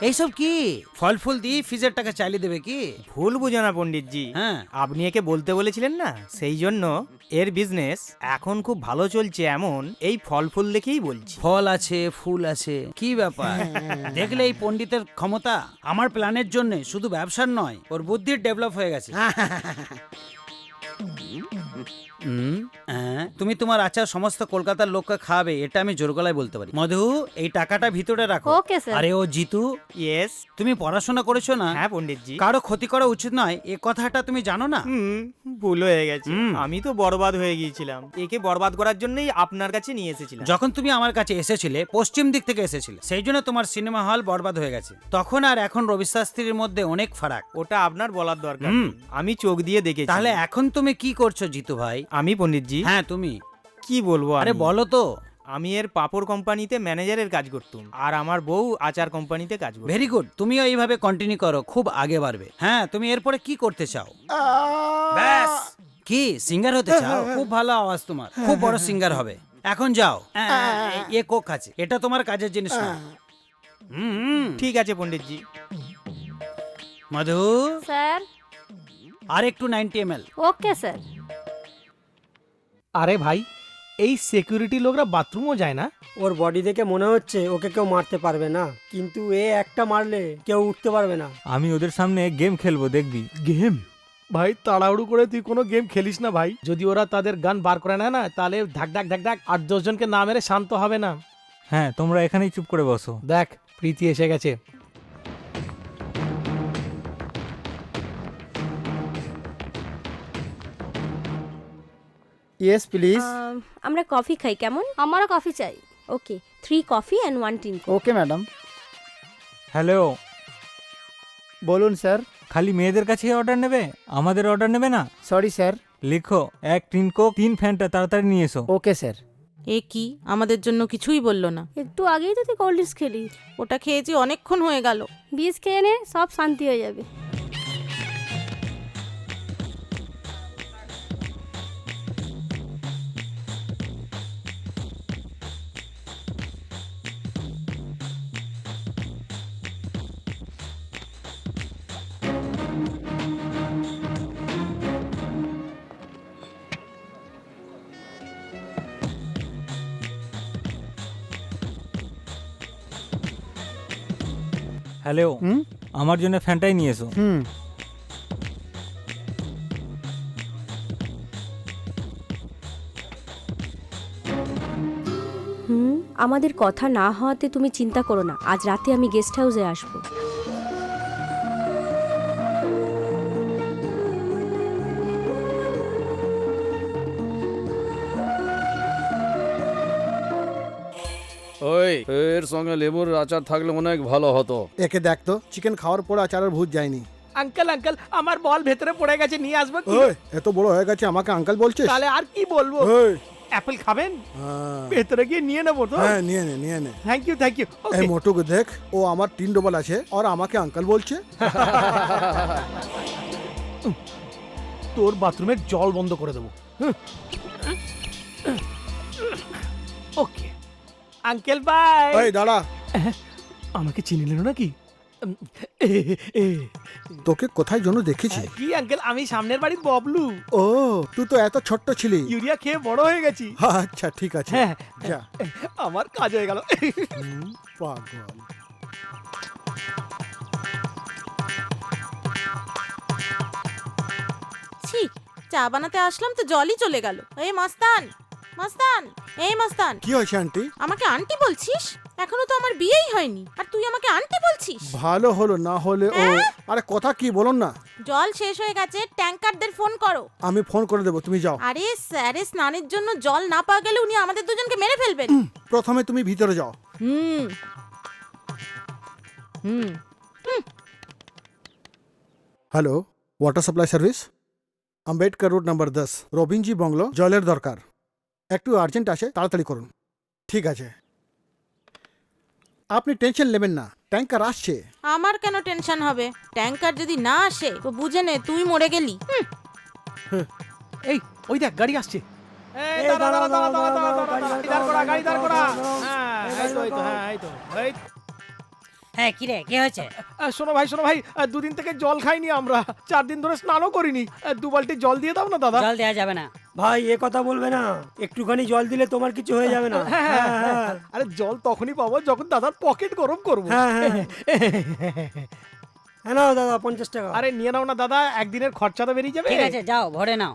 এইসব কি? ফল ফুল দিয়ে ফিজের টাকা চালিয়ে দেবে কি? ভুল বুঝো না পণ্ডিতজি। হ্যাঁ, আপনি একে বলতে বলেছিলেন না, সেই জন্য এর বিজনেস এখন খুব ভালো চলছে, এমন এই ফল ফুল দেখেই বলছি। ফল আছে, ফুল আছে, কি ব্যাপার? দেখলে এই পণ্ডিতের ক্ষমতা। আমার প্ল্যানের জন্য শুধু ব্যবসার নয়, ওর বুদ্ধির ডেভেলপ হয়ে গেছে। তুমি তোমার আচার সমস্ত কলকাতার লোককে খাওয়াবে, এটা আমি জোর গলায় বলতে পারি। মধু, এই টাকাটা ভিতরে রাখো। ওকে স্যার। আরে ও জিতু, ইয়েস। তুমি পড়াশোনা করেছো না? হ্যাঁ পণ্ডিতজি। কারো ক্ষতি করা উচিত নয়, এ কথাটা তুমি জানো না? ভুল হয়ে গেছে, আমি তো বরবাদ হয়ে গিয়েছিলাম। একে বরবাদ করার জন্যই আপনার কাছে নিয়ে এসেছিলাম। যখন তুমি আমার কাছে এসেছিলে, পশ্চিম দিক থেকে এসেছিলে, সেই জন্য তোমার সিনেমা হল বরবাদ হয়ে গেছে। তখন আর এখন রবি শাস্ত্রীর মধ্যে অনেক ফারাক। ওটা আপনার বলার দরকার নেই, আমি চোখ দিয়ে দেখেছি। তাহলে এখন তুমি কি করছো জিতু ভাই? আমি পণ্ডিতজি? হ্যাঁ তুমি। কি বলবো? আরে বলো তো। আমি এর পাপড় কোম্পানিতে ম্যানেজারের কাজ করতাম, আর আমার বউ আচার কোম্পানিতে কাজ করত। ভেরি গুড, তুমিও এইভাবে কন্টিনিউ করো, খুব আগে বাড়বে। হ্যাঁ, তুমি এরপরে কি করতে চাও? ব্যাস, কি সিঙ্গার হতে চাও? খুব ভালো আওয়াজ তোমার, খুব বড় সিঙ্গার হবে। এখন যাও। এ কোক আছে, এটা তোমার কাজের জিনিস না। ঠিক আছে পণ্ডিতজি। মধু স্যার, আর একটু 90 ml। ওকে স্যার। আরে ভাই, এই সিকিউরিটি লোকরা বাথরুমও যায় না? ওর বডি দেখে মনে হচ্ছে ওকে কেউ মারতে পারবে না, কিন্তু এ একটা মারলে কেউ উঠতে পারবে না। আমি ওদের সামনে গেম খেলবো, দেখবি। গেম? ভাই তাড়াহুড়ো করে তুই কোনো গেম খেলিস না ভাই। যদি ওরা তাদের গান বার করে নেয় না, তাহলে ধাক ধাক ধাক ধাক 8-10 জনকে না মেরে শান্ত হবে না। হ্যাঁ, তোমরা এখানেই চুপ করে বসো। দেখ, প্রীতি এসে গেছে। Yes please. আমরা কফি খাই, কেমন? আমারও কফি চাই। ওকে, 3 coffee and 1 tin. Okay madam. Hello, বলুন স্যার। খালি মেয়েদের কাছে অর্ডার নেবে, আমাদের অর্ডার নেবে না? Sorry sir. লিখো 1 টিন কোক, 3 ফ্যান্টা, তাড়াতাড়ি নিয়ে এসো। Okay sir. এ কি, আমাদের জন্য কিছুই বললো না? একটু আগেই তো তুই কোল্ড ড্রিঙ্কস খেলি। ওটা খেয়েছি অনেকক্ষণ হয়ে গেল। বিষ খেয়ে নে, সব শান্তি হয়ে যাবে। হ্যালো, আমার জন্য ফ্যান্টাই নিয়ে এসো। আমাদের কথা না হওয়াতে তুমি চিন্তা করো না, আজ রাতে আমি গেস্ট হাউসে আসবো। ওই এর সঙ্গে লেবুর আচার থাকলে মনে হয় ভালো হতো। একে দেখ তো, চিকেন খাওয়ার পর আচারের ভূত যায়নি। আঙ্কেল আঙ্কেল আমার বল ভেতরে পড়ে গেছে, নিয়ে আসবো কি? ওই এত বড় হয়ে গেছে আমাকে আঙ্কেল বলছিস? তাহলে আর কি বলবো? ওই অ্যাপেল খাবেন? হ্যাঁ। ভেতরে গিয়ে নিয়ে নেবো তো? হ্যাঁ নিয়ে নে নিয়ে নে। Thank you thank you. এই মোটুকে দেখ, ও আমার 3 ডবল আছে আর আমাকে আঙ্কেল বলছে। তোর বাথরুমের জল বন্ধ করে দেবো। Okay uncle bye. এই দাঁড়া, আমাকে চিনিলেন নাকি? তোকে কোথায় জন্য দেখেছি? কি আঙ্কেল, আমি সামনের বাড়ির ববলু। ও তুই তো এত ছোট্ট ছিলি। ইউরিয়া খেয়ে বড় হয়ে গেছি। আচ্ছা ঠিক আছে, হ্যাঁ যা। আমার কাজ হয়ে গেল। পাগল। ছি, চা বানাতে আসলাম তো জলই চলে গেল। এই মাস্তান, মাস্তান, এই মাস্তান। কি হয়েছে আন্টি? আমাকে আন্টি বলছিস? এখনো তো আমার বিয়েই হয়নি আর তুই আমাকে আন্টি বলছিস? ভালো হলো, না হলে ও। আরে কথা কি বলুন না। জল শেষ হয়ে গেছে, ট্যাঙ্কারদের ফোন করো। আমি ফোন করে দেবো, তুমি যাও। আরে স্যারে স্নানের জন্য জল না পাওয়া গেলে উনি আমাদের দুজনকে মেরে ফেলবেন। প্রথমে তুমি ভিতরে যাও। Hmm hmm. Hello, water supply service, Ambedkar road number 10, রবিনজি বাংলো, জলের দরকার। একটু আর্জেন্ট আছে, তাড়াতাড়ি করুন। ঠিক আছে, আপনি টেনশন নেবেন না, ট্যাঙ্কার আসছে। আমার কেন টেনশন হবে? ট্যাঙ্কার যদি না আসে তো বুঝে নে তুই মরে গেলি। এই ওই দেখ গাড়ি আসছে। হ্যাঁ কি রে, কি হয়েছে? শোনো ভাই, দুদিন থেকে জল খাইনি আমরা, 4 দিন ধরে স্নানও করিনি। 2 বালতি জল দিয়ে দাও না দাদা। জল দেওয়া যাবে না ভাই, এ কথা বলবে না। একটুখানি জল দিলে তোমার কিছু হয়ে যাবে না। আরে জল তখনই পাবো যখন দাদার পকেট গরম করবো। হ্যাঁ নাও দাদা, 50 টাকা। আরে নিয়ে নাও না দাদা, একদিনের খরচা তো বেরিয়ে যাবে। ঠিক আছে, যাও ভরে নাও।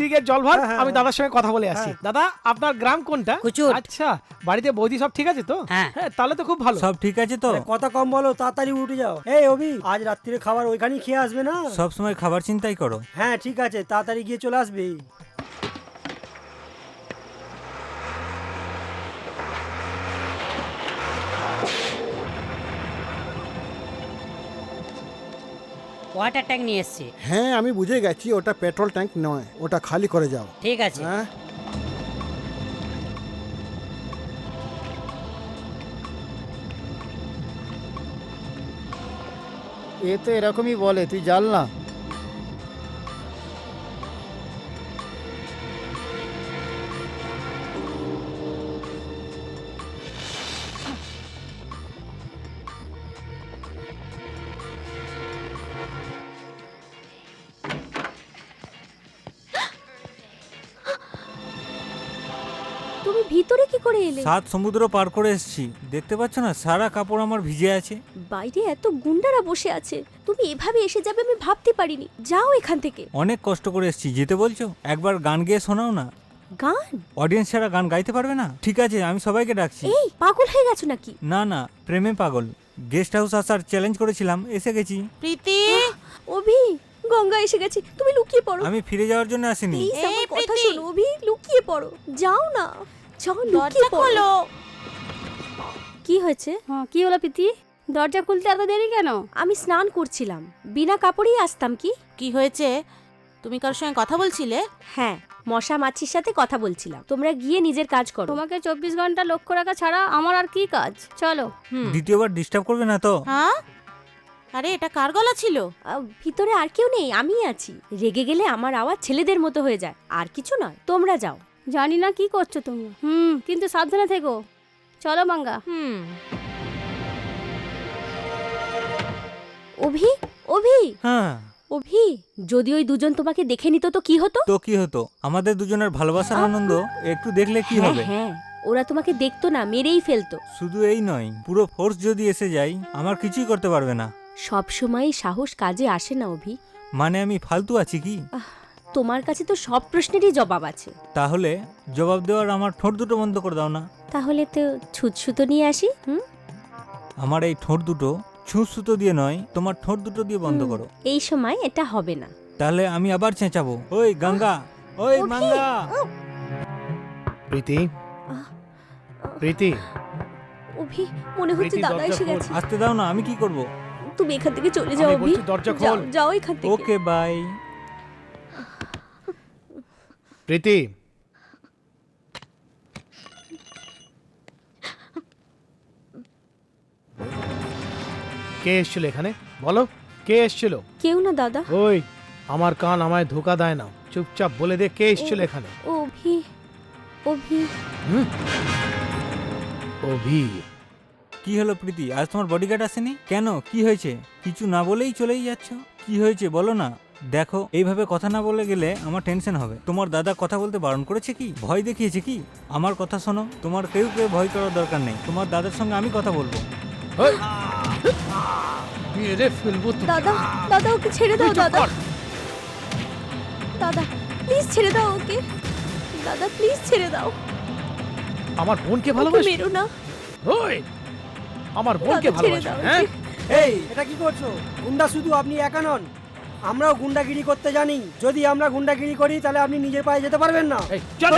ঠিক আছে, জল ভর, আমি দাদার সঙ্গে কথা বলে আসি। দাদা আপনার গ্রাম কোনটা? কুচুর। আচ্ছা, বাড়িতে বৌদি সব ঠিক আছে তো? হ্যাঁ তাহলে তো খুব ভালো। সব ঠিক আছে তো? কথা কম বলো, তাড়াতাড়ি উঠে যাও। এই অভি, আজ রাত্রিরে খাবার ওইখানেই খেয়ে আসবে না? সব সময় খাবার চিন্তাই করো। হ্যাঁ ঠিক আছে, তাড়াতাড়ি গিয়ে চলে আসবে। ওয়াটার ট্যাঙ্ক নিয়ে এসেছি। হ্যাঁ আমি বুঝে গেছি, ওটা পেট্রোল ট্যাঙ্ক নয়, ওটা খালি করে যাও। ঠিক আছে। হ্যাঁ এ তো এরকমই বলে, তুই জাল না। তুমি ভিতরে কি করে এলে? 7 সমুদ্র পার করে এসেছি, দেখতে পাচ্ছ না সারা কাপড় আমার ভিজে আছে। বাইরে এত গুন্ডারা বসে আছে, তুমি এভাবে এসে যাবে আমি ভাবতে পারিনি। যাও এখান থেকে। অনেক কষ্ট করে এসেছি, যেতে বলছো? একবার গান গেয়ে শোনাও না। গান? অডিয়েন্স ছাড়া গান গাইতে পারবে না? ঠিক আছে, আমি সবাইকে ডাকছি। এই পাগল হয়ে গেছো নাকি? না না, প্রেমে পাগল। গেস্ট হাউস আসার চ্যালেঞ্জ করেছিলাম, এসে গেছি। প্রীতি, অভি, গঙ্গা এসে গেছে, তুমি লুকিয়ে পড়ো। আমি ফিরে যাওয়ার জন্য আসিনি। প্লিজ আমার কথা শোনো অভি, লুকিয়ে পড়ো। যাও না, যাও লুকিয়ে দরজা পড়ো। খোলো। কি হয়েছে? হ্যাঁ কি হলো প্রীতি? দরজা খুলতে এত দেরি কেন? আমি স্নান করছিলাম, বিনা কাপড়েই আসতাম। কি হয়েছে? তুমি কার সঙ্গে কথা বলছিলে? হ্যাঁ, মশা মাছির সাথে কথা বলছিলাম। তোমরা গিয়ে নিজের কাজ করো। তোমাকে 24 ঘন্টা লক্ষ্য রাখা ছাড়া আমার আর কি কাজ? চলো। দ্বিতীয়বার ডিস্টার্ব করবে না তো? হ্যাঁ, আরে এটা কার গলা ছিল? ভিতরে আর কেউ নেই, আমিই আছি। রেগে গেলে আমার আওয়াজ ছেলেদের মতো হয়ে যায়, আর কিছু নয়। তোমরা যাও। জানি না কি করছো তোমরা, কিন্তু সাবধানে থেকো। চলো মাঙ্গা। অভি, অভি, হ্যাঁ অভি, যদি ওই দুজন তোমাকে দেখে নিত তো কি হতো? তো কি হতো? আমাদের দুজনের ভালোবাসার আনন্দ একটু দেখলে কি হবে? হ্যাঁ, ওরা তোমাকে দেখতো না, মেরেই ফেলতো। শুধু এই নয়, পুরো ফোর্স যদি এসে যায়, আমার কিছুই করতে পারবে না। সব সময় সাহস কাজে আসে না অভি। মানে আমি ফালতু আছি কি? তোমার কাছে তো সব প্রশ্নেরই জবাব আছে। তাহলে জবাব দেওয়ার আমার ঠোঁট দুটো বন্ধ করে দাও না। তাহলে তো ছুঁচসুতো নিয়ে আসি। আমার এই ঠোঁট দুটো ছুঁচ সুতো দিয়ে নয়, তোমার ঠোঁট দুটো দিয়ে বন্ধ করো। এই সময় এটা হবে না। তাহলে আমি আবার চেঁচাবো, ওই গঙ্গা, ওই মাঙ্গা। প্রীতি, প্রীতি, অভি, মনে হচ্ছে দাদা এসে গেছে। আসতে দাও না, আমি কি করব? তুমি এখান থেকে চলে যাও অভি। দরজা যাও, খোল। যাও এখান থেকে। Okay bye. প্রীতি, কে এসেছিল এখানে? বলো, কে এসেছিল? কেউ না দাদা। ওই, আমার কান আমায় ধোকা দেয় না, চুপচাপ বলে দে কে এসেছিল এখানে। অভি, অভি। অভি। কি হলো প্রীতি, আজ তোমার বডিগার্ড আসেনি কেন? কি হয়েছে? কিছু না বলেই চলেই যাচ্ছ, কি হয়েছে বলো না। দেখো, এইভাবে কথা না বলে গেলে আমার টেনশন হবে। তোমার দাদা কথা বলতে বারণ করেছে কি? ভয় দেখিয়েছে কি? আমার কথা শোনো, তোমার কেউ ভয় করার দরকার নেই। তোমার দাদার সঙ্গে আমি কথা বলবো। মেরে ফেলবো তো। দাদা, দাদা ওকে ছেড়ে দাও দাদা। দাদা প্লিজ ছেড়ে দাও ওকে। দাদা প্লিজ ছেড়ে দাও। আমার বোনকে ভালোবাসো? মেরো না। ওই, আমার বোনকে দাদা, ছেড়ে ভালোবাসো? দাও হ্যাঁ? এই, এটা কি করছো? গুন্ডা শুধু আপনি একা নন, আমরাও গুন্ডাগিরি করতে জানি। যদি আমরা গুন্ডাগিরি করি তাহলে আপনি নিজের পায়ে যেতে পারবেন না। চল,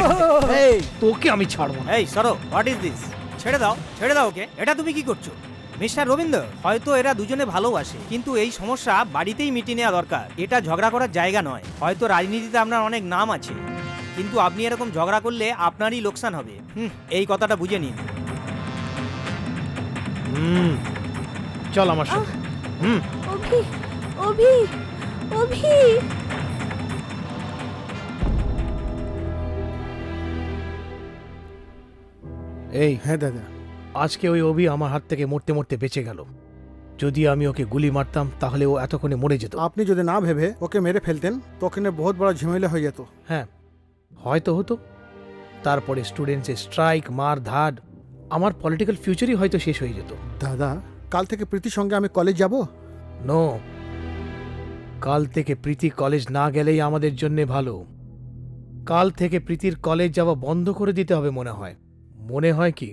এই তোকে আমি ছাড়বো না। এই সরো, হোয়াট ইজ দিস? ছেড়ে দাও, ছেড়ে দাও ওকে। এটা তুমি কি করছো মিস্টার রবীন্দ্র? হয়তো এরা দুজনে ভালোবাসে, কিন্তু এই সমস্যা বাড়িতেই মিটিয়ে নেওয়া দরকার। এটা ঝগড়া করার জায়গা নয়। হয়তো রাজনীতিতে আপনার অনেক নাম আছে, কিন্তু আপনি এরকম ঝগড়া করলে আপনারই লোকসান হবে। এই কথাটা বুঝে নিন। চল আমার সাথে। অভি, অভি, অভি। এই, হ্যাঁ দাদা। আজকে ওই অভি আমার হাত থেকে মরতে মরতে বেঁচে গেল। যদি আমি ওকে গুলি মারতাম তাহলে ও এতক্ষণে মরে যেত। আপনি যদি না ভেবে ওকে মেরে ফেলতেন তখন বহুত বড় ঝামেলা হয়ে যেত। হ্যাঁ, হয়তো হতো। তারপরে স্টুডেন্টসের স্ট্রাইক, মার ধাড, আমার পলিটিক্যাল ফিউচারই হয়তো শেষ হয়ে যেত। দাদা, কাল থেকে প্রীতির সঙ্গে আমি কলেজ যাব? নো, কাল থেকে প্রীতি কলেজ না গেলেই আমাদের জন্য ভালো। কাল থেকে প্রীতির কলেজ যাওয়া বন্ধ করে দিতে হবে মনে হয়। মনে হয় কি,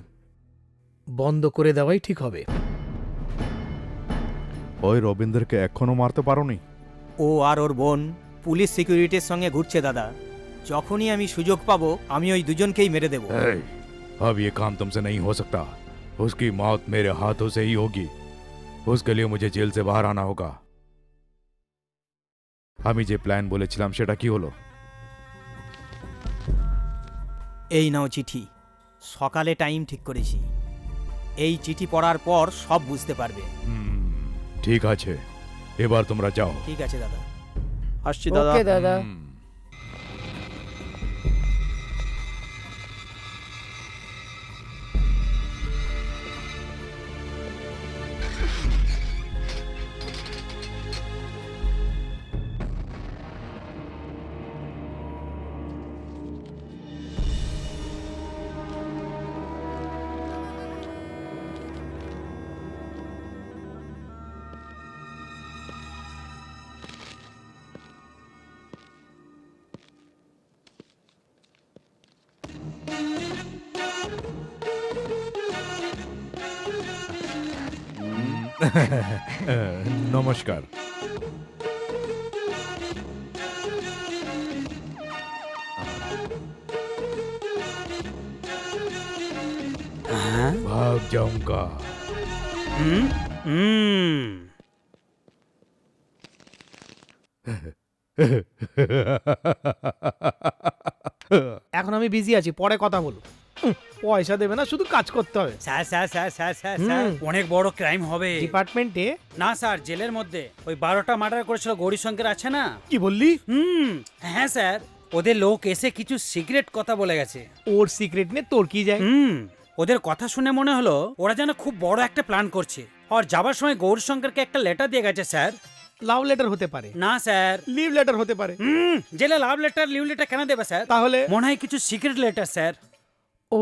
বন্ধ করে দেওয়াই ঠিক হবে। ওই রবীন্দ্রকে এখনো মারতে পারোনি? ও আর ওর বোন পুলিশ সিকিউরিটির সঙ্গে ঘুরছে দাদা। যখনই আমি সুযোগ পাবো আমি ওই দুজনকেই মেরে দেবো। अब ये काम तुमसे नहीं हो सकता। उसकी मौत मेरे हाथों से ही होगी। उसके लिए मुझे जेल से बाहर आना होगा। আমি যে প্ল্যান বলেছিলাম সেটা কি হলো? এই নাও চিঠি। সকালে টাইম ঠিক করেছি। এই চিঠি পড়ার পর সব বুঝতে পারবে। ঠিক আছে, এবার তোমরা যাও। ঠিক আছে দাদা। আসছি দাদা। ওকে দাদা। নমস্কার। भाग जाऊंगा। এখন আমি বিজি আছি, পরে কথা বলবো। পয়সা দেবে না, শুধু কাজ করতে হবে। Sir sir sir sir sir sir, অনেক বড় ক্রাইম হবে ডিপার্টমেন্টে। না স্যার, জেলের মধ্যে ওই 12টা মার্ডার করেছিল গৌরীশঙ্কর আছে না? কি বললি? হ্যাঁ স্যার, ওদের লোক এসে কিছু সিক্রেট কথা বলে গেছে। ওর সিক্রেট নে তোর কি যায়? ওদের কথা শুনে মনে হলো ওরা যেন খুব বড় একটা প্ল্যান করছে। আর যাবার সময় গৌরশঙ্করকে একটা লেটার দিয়ে গেছে স্যার। লাভ লেটার হতে পারে। না স্যার, লিভ লেটার হতে পারে। জেলে লাভ লেটার লিভ লেটার কেন দেবে স্যার? তাহলে মনে হয় কিছু সিক্রেট লেটার স্যার। ও,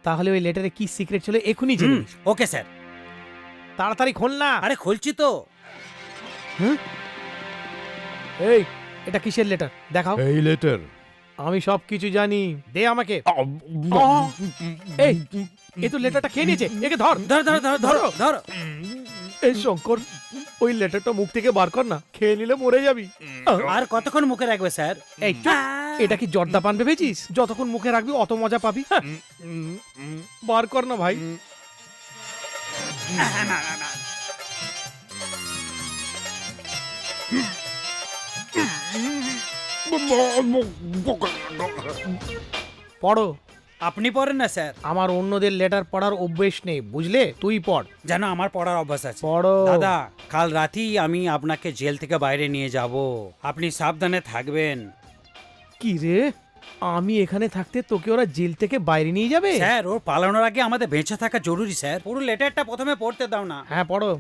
তাহলে ওই লেটারে কি সিক্রেট ছিল এখনই জেনে নিস। Okay sir. তাড়াতাড়ি খোল না। আরে খুলছি তো। এই, এটা কিসের লেটার দেখাও। এই লেটার আমি সব কিছু জানি, দে আমাকে। এই এ তো লেটারটা খেয়ে নিয়েছে, একে ধর ধরো ধরো ধরো ধরো ধরো। এই শঙ্কর, ওই লেটারটা মুখ থেকে বার কর না, খেয়ে নিলে মরে যাবি। আর কতক্ষণ মুখে রাখবে স্যার? এই চুপ, এটা কি জর্দা পান ভেবেছিস? যতক্ষণ মুখে রাখবি অত মজা পাবি। হ্যাঁ। বার কর না ভাই। পড়ো। আপনি পড়েন না স্যার? আমার অন্যদের লেটার পড়ার অভ্যেস নেই, বুঝলে? তুই পড়। জানো আমার পড়ার অভ্যাস আছে। পড়ো। দাদা, কাল রাতেই আমি আপনাকে জেল থেকে বাইরে নিয়ে যাব, আপনি সাবধানে থাকবেন। কি রে, আমি এখানে থাকতে তোকে ওরা জেল থেকে বাইরে নিয়ে যাবে? স্যার, ওর পালানোর আগে আমাদের বেঁচে থাকা জরুরি স্যার। পুরো লেটারটা প্রথমে পড়তে দাও না। হ্যাঁ পড়ো।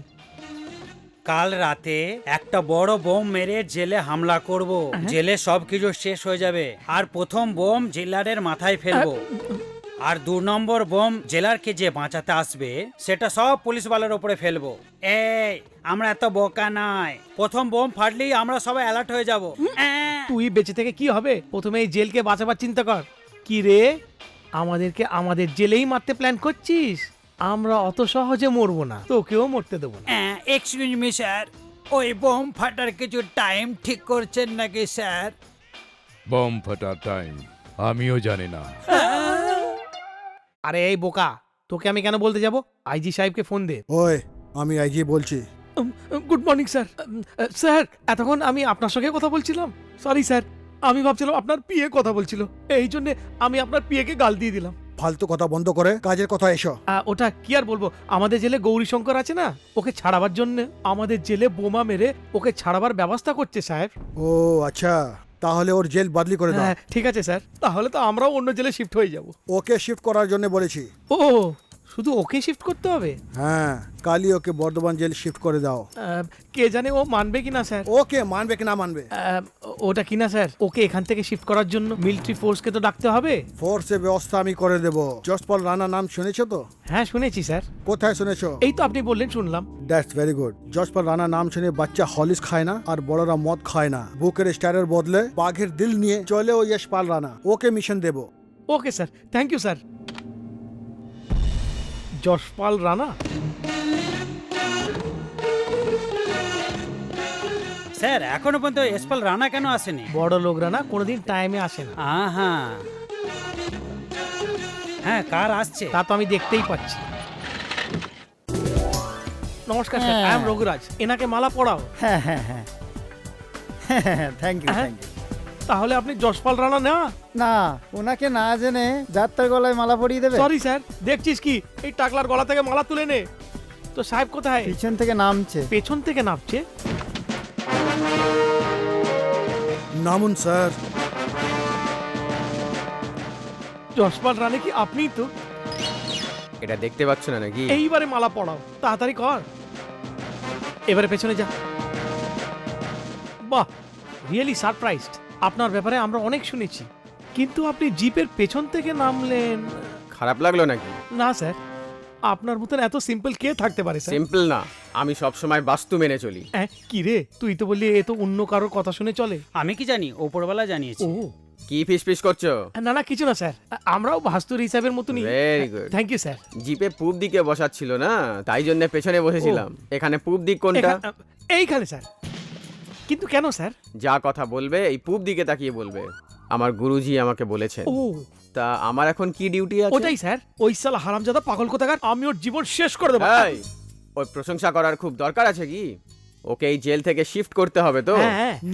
কাল রাতে একটা বড় বোম মেরে জেলে হামলা করব, জেলে সবকিছু শেষ হয়ে যাবে। আর প্রথম বোম জেলারের মাথায় ফেলবো, আর 2 নম্বর বোম জেলারকে যে বাঁচাতে আসবে সেটা সব পুলিশওয়ালার উপরে ফেলবো। এই, আমরা এত বোকা নয়, প্রথম বোম ফাটলেই আমরা সবাই অ্যালার্ট হয়ে যাব। তুই বেঁচে থেকে কি হবে? প্রথমে এই জেলকে বাঁচাবার চিন্তা কর। কি রে, আমাদেরকে আমাদের জেলেই মারতে প্ল্যান করছিস? আমরা অত সহজে মরবো না, তোকেও মরতে দেবো না। এক্সকিউজ মি স্যার, ওই বোম ফাটার কিছু টাইম ঠিক করছেন নাকি স্যার? বম ফাটার টাইম আমিও জানি না। আরে এই বোকা, তোকে আমি কেন বলতে যাব? আইজি সাহেবকে ফোন দে। ওই, আমি আইজি বলছি। Good morning sir. স্যার, এতক্ষণ আমি আপনার সঙ্গে কথা বলছিলাম। সরি স্যার, আমি ভাবছিলাম আপনার পিএ কথা বলছিল, এই জন্য আমি আপনার পিএকে গাল দিয়ে দিলাম। ফালতু কথা বন্ধ করে কাজের কথা এসো। ওটা কি আর বলবো, আমাদের জেলে গৌরী শঙ্কর আছে না, ওকে ছাড়াবার জন্য আমাদের জেলে বোমা মেরে ওকে ছাড়াবার ব্যবস্থা করছে সাহেব। ও আচ্ছা, তাহলে ওর জেল বদলি করে দাও। হ্যাঁ ঠিক আছে স্যার, তাহলে তো আমরাও অন্য জেলে শিফট হয়ে যাব। ওকে শিফট করার জন্য বলেছি। ও, শুধু ওকে শিফট করতে হবে? হ্যাঁ, কালই ওকে বর্ধমান জেল শিফট করে দাও। কে জানে ও মানবে কিনা স্যার। ওকে মানবে কি না মানবে। ওটা কিনা স্যার, ওকে এখান থেকে শিফট করার জন্য মিলিটারি ফোর্সকে তো ডাকতে হবে। ফোর্সের ব্যবস্থা আমি করে দেব। যশপাল রানা নাম শুনেছো তো? হ্যাঁ শুনেছি স্যার। কোথায় শুনেছো? এই তো আপনি বললেন, শুনলাম। That's very good. Jaspal Rana নাম শুনে বাচ্চা হলিস খায় না আর বড়রা মদ খায় না। বুকের স্টারের বদলে বাঘের দিল নিয়ে চলে ও Jaspal Rana. Okay mission Dev. Okay sir, thank you sir. Jaspal Rana? Sir, এখনো পর্যন্ত যশপাল রানা কেন আসেনি? বড় লোক রানা কোনোদিন টাইমে আসে না। হ্যাঁ, কার আসছে তা তো আমি দেখতেই পাচ্ছি। নমস্কার স্যার, আই এম রঘুরাজ। এনাকে মালা পড়াও। হ্যাঁ হ্যাঁ হ্যাঁ, থ্যাংক ইউ থ্যাংক ইউ। তাহলে আপনি যশপাল রানা না? না, ওনাকে না জেনে যাত্রার গলায় মালা পরিয়ে দেবে? সরি স্যার, দেখছিস কি, এই টাকলার গলা থেকে মালা তুলে নে। তো সাহেব কোথায়? পিছন থেকে নামছে। পেছন থেকে নামছে? নামুন স্যার। যশপাল রানা কি আপনি তো? এটা দেখতে পাচ্ছ না নাকি? এইবারে মালা পড়াও, তাড়াতাড়ি কর। এবারে পেছনে যা। বাহ, রিয়েলি সারপ্রাইজড। আপনার ব্যাপারে আমরা অনেক শুনেছি, কিন্তু আপনি জিপের পেছন থেকে নামলেন। খারাপ লাগলো নাকি? না স্যার, আপনার মতন এত সিম্পল কে থাকতে পারে স্যার? সিম্পল না, আমি সব সময় বাস্তু মেনে চলি। কি রে, তুই তো বললি এ তো অন্য কারোর কথা শুনে চলে। আমি কি জানি, ওপরওয়ালা জানিয়েছে। ও, কি ফিস করছো? না না, কিছু না স্যার, আমরাও বাস্তুর হিসাবের মতনই। Very good, thank you sir. জিপে পূব দিকে বসাচ্ছিল না, তাই জন্য পেছনে বসেছিলাম। এখানে পূব দিক কোনটা? এইখানে স্যার। কিন্তু কেন স্যার? যা কথা বলবে এই পূব দিকে তাকিয়ে বলবে। আমার গুরুজি আমাকে বলেছেন। ও, তা আমার এখন কি ডিউটি আছে? ওটাই স্যার, ওই শালা হারামজাদা পাগল কোথাকার, আমি ওর জীবন শেষ করে দেব। ওই প্রশংসা করার খুব দরকার আছে কি? ওকে এই জেল থেকে শিফট করতে হবে তো?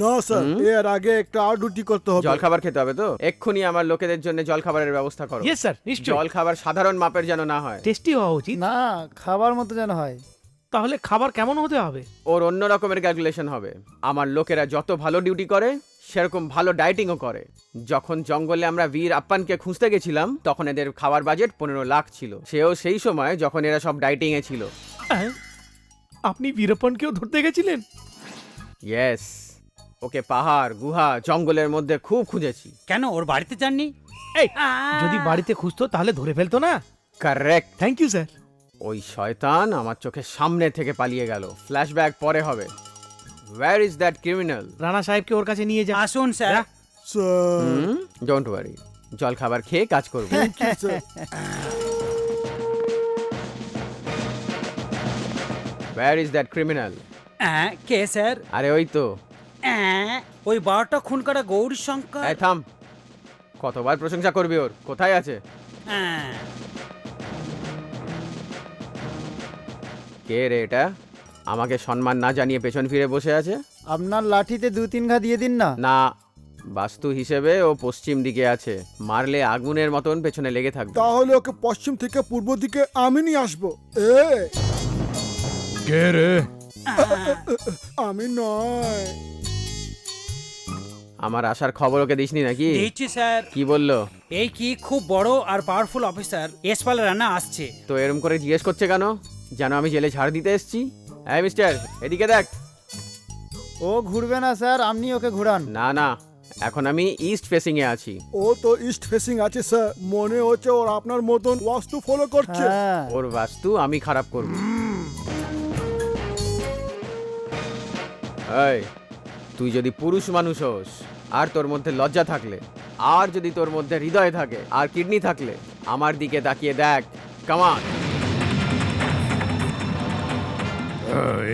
না স্যার, এর আগে একটা আর ডিউটি করতে হবে। জল খাবার খেতে হবে তো? এক্ষুনি আমার লোকেদের জন্য জল খাবারের ব্যবস্থা করো। ইয়েস স্যার, নিশ্চয়ই। জল খাবার সাধারণ মাপের যেন না হয়, টেস্টি হওয়া উচিত। না, খাবার মতো যেন হয়। তাহলে খাবার কেমন হতে হবে? ওর অন্য রকমের ক্যালকুলেশন হবে। আমার লোকেরা যত ভালো ডিউটি করে সেরকম ভালো ডায়েটিংও করে। যখন জঙ্গলে আমরা বীর আপ্পানকে খুঁজতে গেছিলাম তখন এদের খাবার বাজেট 15 লাখ ছিল। সেও সেই সময় যখন এরা সব ডায়েটিং এ ছিল। আপনি বীরপ্পানকেও ধরতে গেছিলেন? ইয়েস, ওকে পাহাড়, গুহা, জঙ্গলের মধ্যে খুব খুঁজেছি। কেন, ওর বাড়িতে যাননি? এই, যদি বাড়িতে খুঁজতো তাহলে ধরে ফেলতো না? Correct, thank you sir. ওই শয়তান আমার চোখের সামনে থেকে পালিয়ে গেল। ফ্ল্যাশব্যাক পরে হবে। Where is that criminal? Rana সাহেবকে ওর কাছে নিয়ে যা। আসুন স্যার। ডোন্ট ওয়ারি, জল খাবার খেয়ে কাজ করব। Where is that criminal? K sir? আরে ওই তো ওই 12টা খুন করা গৌরী শঙ্কর। এই থাম, কতবার প্রশংসা করবি ওর? কোথায় আছে? কে রে এটা? আমাকে সম্মান না জানিয়ে পেছন ফিরে বসে আছে। আপনার লাঠিতে 2-3 ঘা দিয়ে দিন না। না, বাস্তু হিসেবে ও পশ্চিম দিকে আছে, মারলে আগুনের মতন পেছনে লেগে থাকবে। তাহলে ওকে পশ্চিম থেকে পূর্ব দিকে আমি নিয়ে আসবো। কে রে? আমি নয়। আমার আসার খবর ওকে দিসনি নাকি? দিচ্ছি স্যার। কি বললো? এই কি খুব বড় আর পাওয়ারফুল অফিসার এসপাল রানা আসছে। তো এরম করে জিজ্ঞেস করছে কেন? যেন আমি জেলে ঝাড় দিতে এসেছি। এই মিস্টার, এদিকে দেখ। ও ঘুরবে না স্যার, আপনি ওকে ঘুরান। না না, এখন আমি ইস্ট ফেসিং এ আছি। ও তো ইস্ট ফেসিং আছে স্যার, মনে হচ্ছে ওর আপনার মতন বাস্তু ফলো করছে। ওর বাস্তু আমি খারাপ করব। এই, তুই যদি পুরুষ মানুষ হোস আর তোর মধ্যে লজ্জা থাকলে, আর যদি তোর মধ্যে হৃদয় থাকে আর কিডনি থাকলে, আমার দিকে তাকিয়ে দেখ। কামান।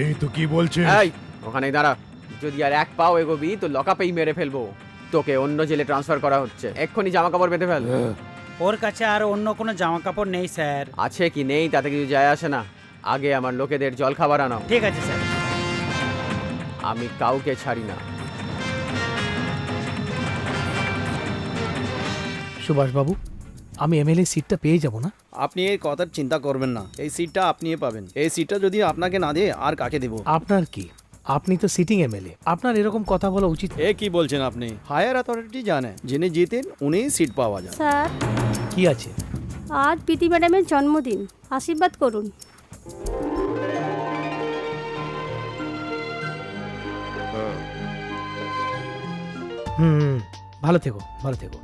এই তো কি বলছে? এই, ওখানে দাঁড়া। যদি আর এক পাও এগোবি তো লকআপেই মেরে ফেলবো। তোকে অন্য জেলে ট্রান্সফার করা হচ্ছে, এক্ষুনি জামা কাপড় বেঁধে ফেল। ওর কাছে আর অন্য কোনো জামা কাপড় নেই স্যার। আছে কি নেই তাতে কিছু যায় আসে না, আগে আমার লোকেদের জল খাবার আনাও। ঠিক আছে স্যার। আমি কাউকে ছাড়ি না। সুভাষবাবু, আমি এমএলএ সিটটা পেয়ে যাব না? আপনি এই কথার চিন্তা করবেন না, এই সিটটা আপনিই পাবেন। এই সিটটা যদি আপনাকে না দেয় আর কাকে দেব? আপনার কি? আপনি তো সিটিং এমএলএ, আপনার এরকম কথা বলা উচিত। এ কি বলছেন আপনি? হায়ার অথরিটি জানে, যিনি জিতেন উনিই সিট পাওয়া যায়। স্যার, কি আছে? আজ প্রীতি ম্যাডামের জন্মদিন, আশীর্বাদ করুন। ভালো থেকো, ভালো থেকো।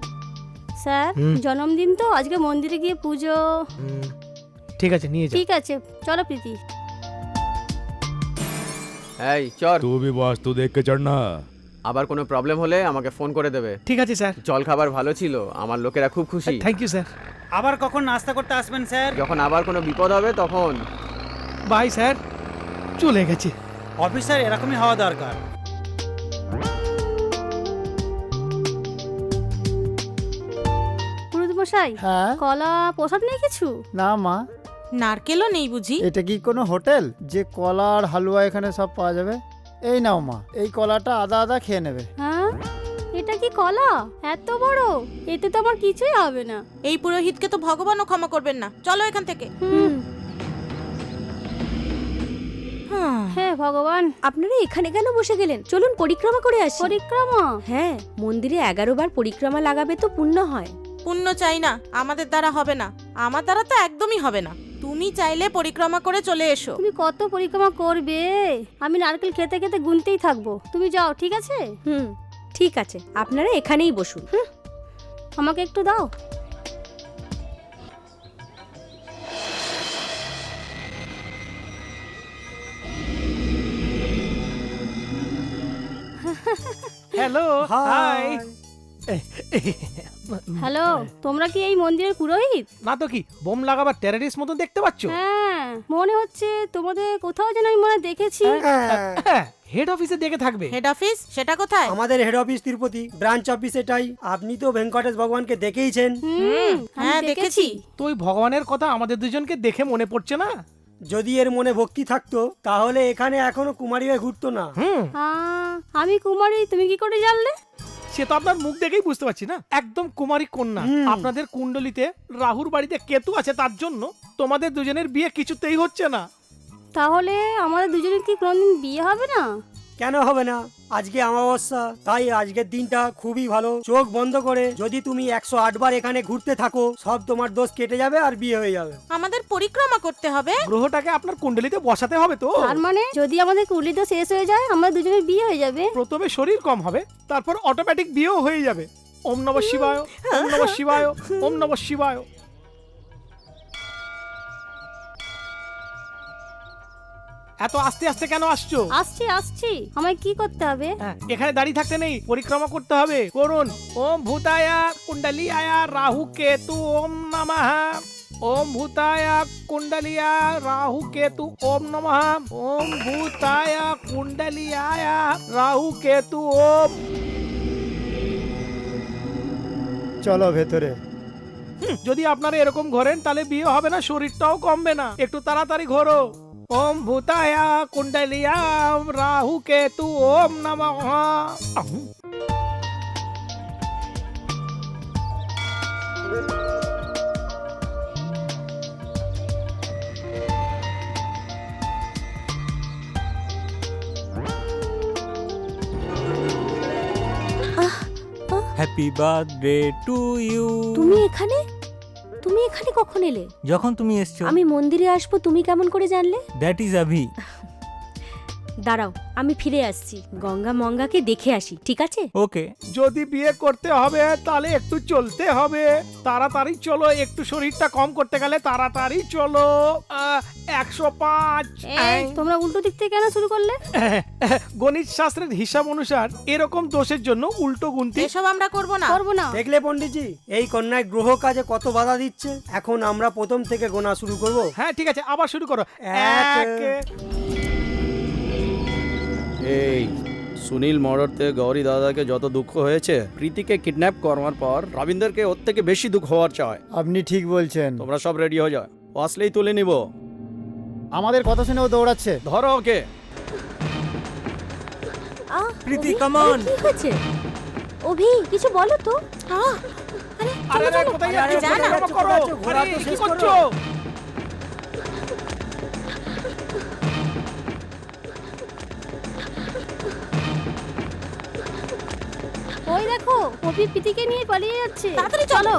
স্যার, জন্মদিন তো, আজকে মন্দিরে গিয়ে পুজো। ঠিক আছে, নিয়ে যাও। ঠিক আছে, চলো প্রীতি। এই চল। तू भी वास्तु देख के चढ़ना। আবার কোনো প্রবলেম হলে আমাকে ফোন করে দেবে। ঠিক আছে স্যার। জল খাবার ভালো ছিল, আমার লোকেরা খুব খুশি। Thank you sir. আবার কখন নাস্তা করতে আসবেন স্যার? যখন আবার কোনো বিপদ হবে তখন। Bye sir. চলে গেছে। অফিসার এরকমই হওয়া দরকার। মশাই, কলা প্রসাদ নেই কিছু? না মা। নারকেলও নেই বুঝি? এটা কি কোনো হোটেল যে কলা আর হালুয়া এখানে সব পাওয়া যাবে? এই নাও মা, এই কলাটা আদা আদা খেয়ে নেবে। হ্যাঁ, এটা কি কলা এত বড়? এতে তো আমার কিছুই হবে না। এই পুরোহিতকে তো ভগবানও ক্ষমা করবেন না। চলো এখান থেকে। হ্যাঁ ভগবান, আপনারা এখানে কেন বসে গেলেন? চলুন পরিক্রমা করে আসি। পরিক্রমা? হ্যাঁ, মন্দিরে 11 বার পরিক্রমা লাগাবে তো পুণ্য হয়। পুণ্য চাই না, আমাদের দ্বারা হবে না। আমার দ্বারা তো একদমই হবে না। তুমি চাইলে পরিক্রমা করে চলে এসো। তুমি কত পরিক্রমা করবে? আমি নারকেল খেতে খেতে গুনতেই থাকবো। তুমি যাও, ঠিক আছে? ঠিক আছে, আপনারা এখানেই বসুন। আমাকে একটু দাও। Hello, high. হ্যালো, তোমরা কি এই মন্দিরের পুরোহিত? না তো কি, বোম লাগাবার টেররিস্ট মতন দেখতে পাচ্ছ? হ্যাঁ, মনে হচ্ছে তোমাদের কোথাও যেন আমি মনে দেখেছি। হেড অফিসে দেখে থাকবে। Head office? সেটা কোথায়? আমাদের head office Tirupati, branch office এটাই। আপনি তো ভেঙ্কটেশ ভগবানকে দেখেইছেন। হ্যাঁ দেখেছি। তো ওই ভগবানের কথা আমাদের দুজনকে দেখে মনে পড়ছে না? যদি এর মনে ভক্তি থাকতো তাহলে এখানে এখনো কুমারী হয়ে ঘুরতো না। আমি কুমারী, তুমি কি করে জানলে? সে তো আপনার মুখ দেখেই বুঝতে পারছি না। একদম কুমারী কন্যা। আপনাদের কুণ্ডলিতে রাহুর বাড়িতে কেতু আছে, তার জন্য তোমাদের দুজনের বিয়ে কিছুতেই হচ্ছে না। তাহলে আমাদের দুজনের কি কোনদিন বিয়ে হবে না? কেন হবে না? আজকে অমাবস্যা, তাই আজকের দিনটা খুবই ভালো। চোখ বন্ধ করে যদি তুমি 108 বার এখানে ঘুরতে থাকো, সব তোমার দোষ কেটে যাবে আর বিয়ে হয়ে যাবে। আমাদের পরিক্রমা করতে হবে। গ্রহটাকে আপনার কুণ্ডলিতে বসাতে হবে তো। তার মানে যদি আমাদের কুণ্ডলিটা শেষ হয়ে যায়, আমরা দুজনের বিয়ে হয়ে যাবে। প্রথমে শরীর কম হবে, তারপর অটোমেটিক বিয়েও হয়ে যাবে। ওম নমঃ শিবায়, ওম নমঃ শিবায়, ওম নমঃ শিবায়। এত আস্তে আস্তে কেন আসছো? আসছি আসছি, আমায় কি করতে হবে? এখানে দাঁড়িয়ে থাকতে নেই, পরিক্রমা করতে হবে। করুন ওম ভূতায়া কুণ্ডলিয়ায়া রাহু কেতু ওম নমঃ। ওম ভূতায়া কুণ্ডলিয়া রাহু কেতু ওম নমঃ। ওম ভূতায়া কুণ্ডলিয়ায়া রাহু কেতু ওম। চলো ভেতরে। যদি আপনারা এরকম ঘোরেন তাহলে বিয়ে হবে না, শরীরটাও কমবে না। একটু তাড়াতাড়ি ঘোরো। ওম ভূতায়া কুণ্ডলিয়া রাহু কেতু ওম নমঃ। Happy birthday to you. তুমি এখানে? তুমি এখানে কখন এলে? যখন তুমি এসছো। আমি মন্দিরে আসবো, তুমি কেমন করে জানলে? That is Avi. দাঁড়াও, আমি ফিরে আসছি, গঙ্গা মঙ্গাকে দেখে আসি, ঠিক আছে? ওকে। যদি বিয়ে করতে হবে তাহলে একটু চলতে হবে। তাড়াতাড়ি চলো, একটু শরীরটা কম করতে গেলে তাড়াতাড়ি চলো। 105। এই, তোমরা উল্টো দিক থেকে কেন শুরু করলে? গণিত শাস্ত্রের হিসাব অনুসার এরকম দোষের জন্য উল্টো গুনতি। এসব আমরা করব না। করব না। দেখলে পণ্ডিতজি, এই কন্যায় গ্রহ কাজে কত বাধা দিচ্ছে। এখন আমরা প্রথম থেকে গোনা শুরু করব। হ্যাঁ ঠিক আছে, আবার শুরু করো। এই সুনীল মর্ডারতে গৌরী দাদাকে যত দুঃখ হয়েছে, প্রীতিকে কিডন্যাপ করার পর রবীন্দ্রকে ওর থেকে বেশি দুঃখ হওয়ার চায়। আপনি ঠিক বলছেন। তোমরা সব রেডি হয়ে যাও, ও আসলেই তুলে নিব। আমাদের কথা শুনে ও দৌড়াচ্ছে। ধরো ওকে। প্রীতি কাম অন। কি হয়েছে? অভি, কিছু বলো তো। আরে কোথায় যাচ্ছ? করো, ঘোরা তো কি শেষ করছো? করো। ওই দেখো, অভি প্রীতিকে নিয়ে পালিয়ে যাচ্ছে। তাড়াতাড়ি চলো।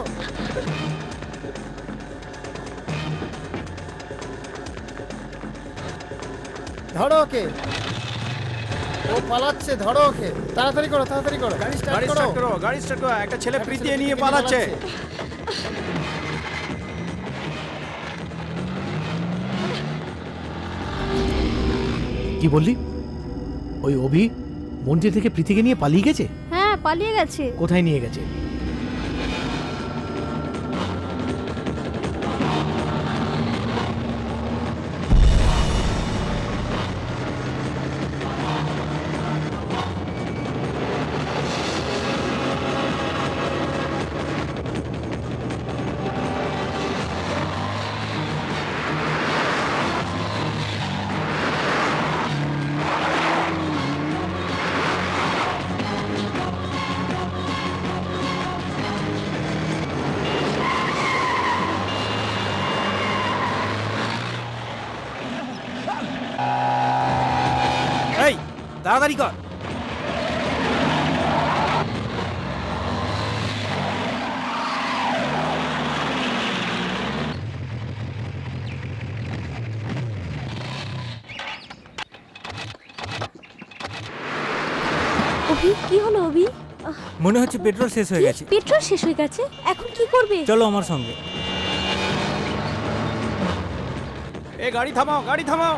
ধরো ওকে, ও পালাচ্ছে। ধরো ওকে, তাড়াতাড়ি করো, তাড়াতাড়ি করো। গাড়ি স্টার্ট করো, গাড়ি স্টার্ট করো। একটা ছেলে প্রীতি নিয়ে পালাচ্ছে। কি বললি? ওই অভি মন্দির থেকে প্রীতিকে নিয়ে পালিয়ে গেছে? হ্যাঁ, পালিয়ে গেছে। কোথায় নিয়ে গেছে? এই, তাড়াতাড়ি কর। অভি, কি হলো অভি? মনে হচ্ছে পেট্রোল শেষ হয়ে গেছে। পেট্রোল শেষ হয়ে গেছে? এখন কি করবে? চলো আমার সঙ্গে। এই গাড়ি থামাও, গাড়ি থামাও।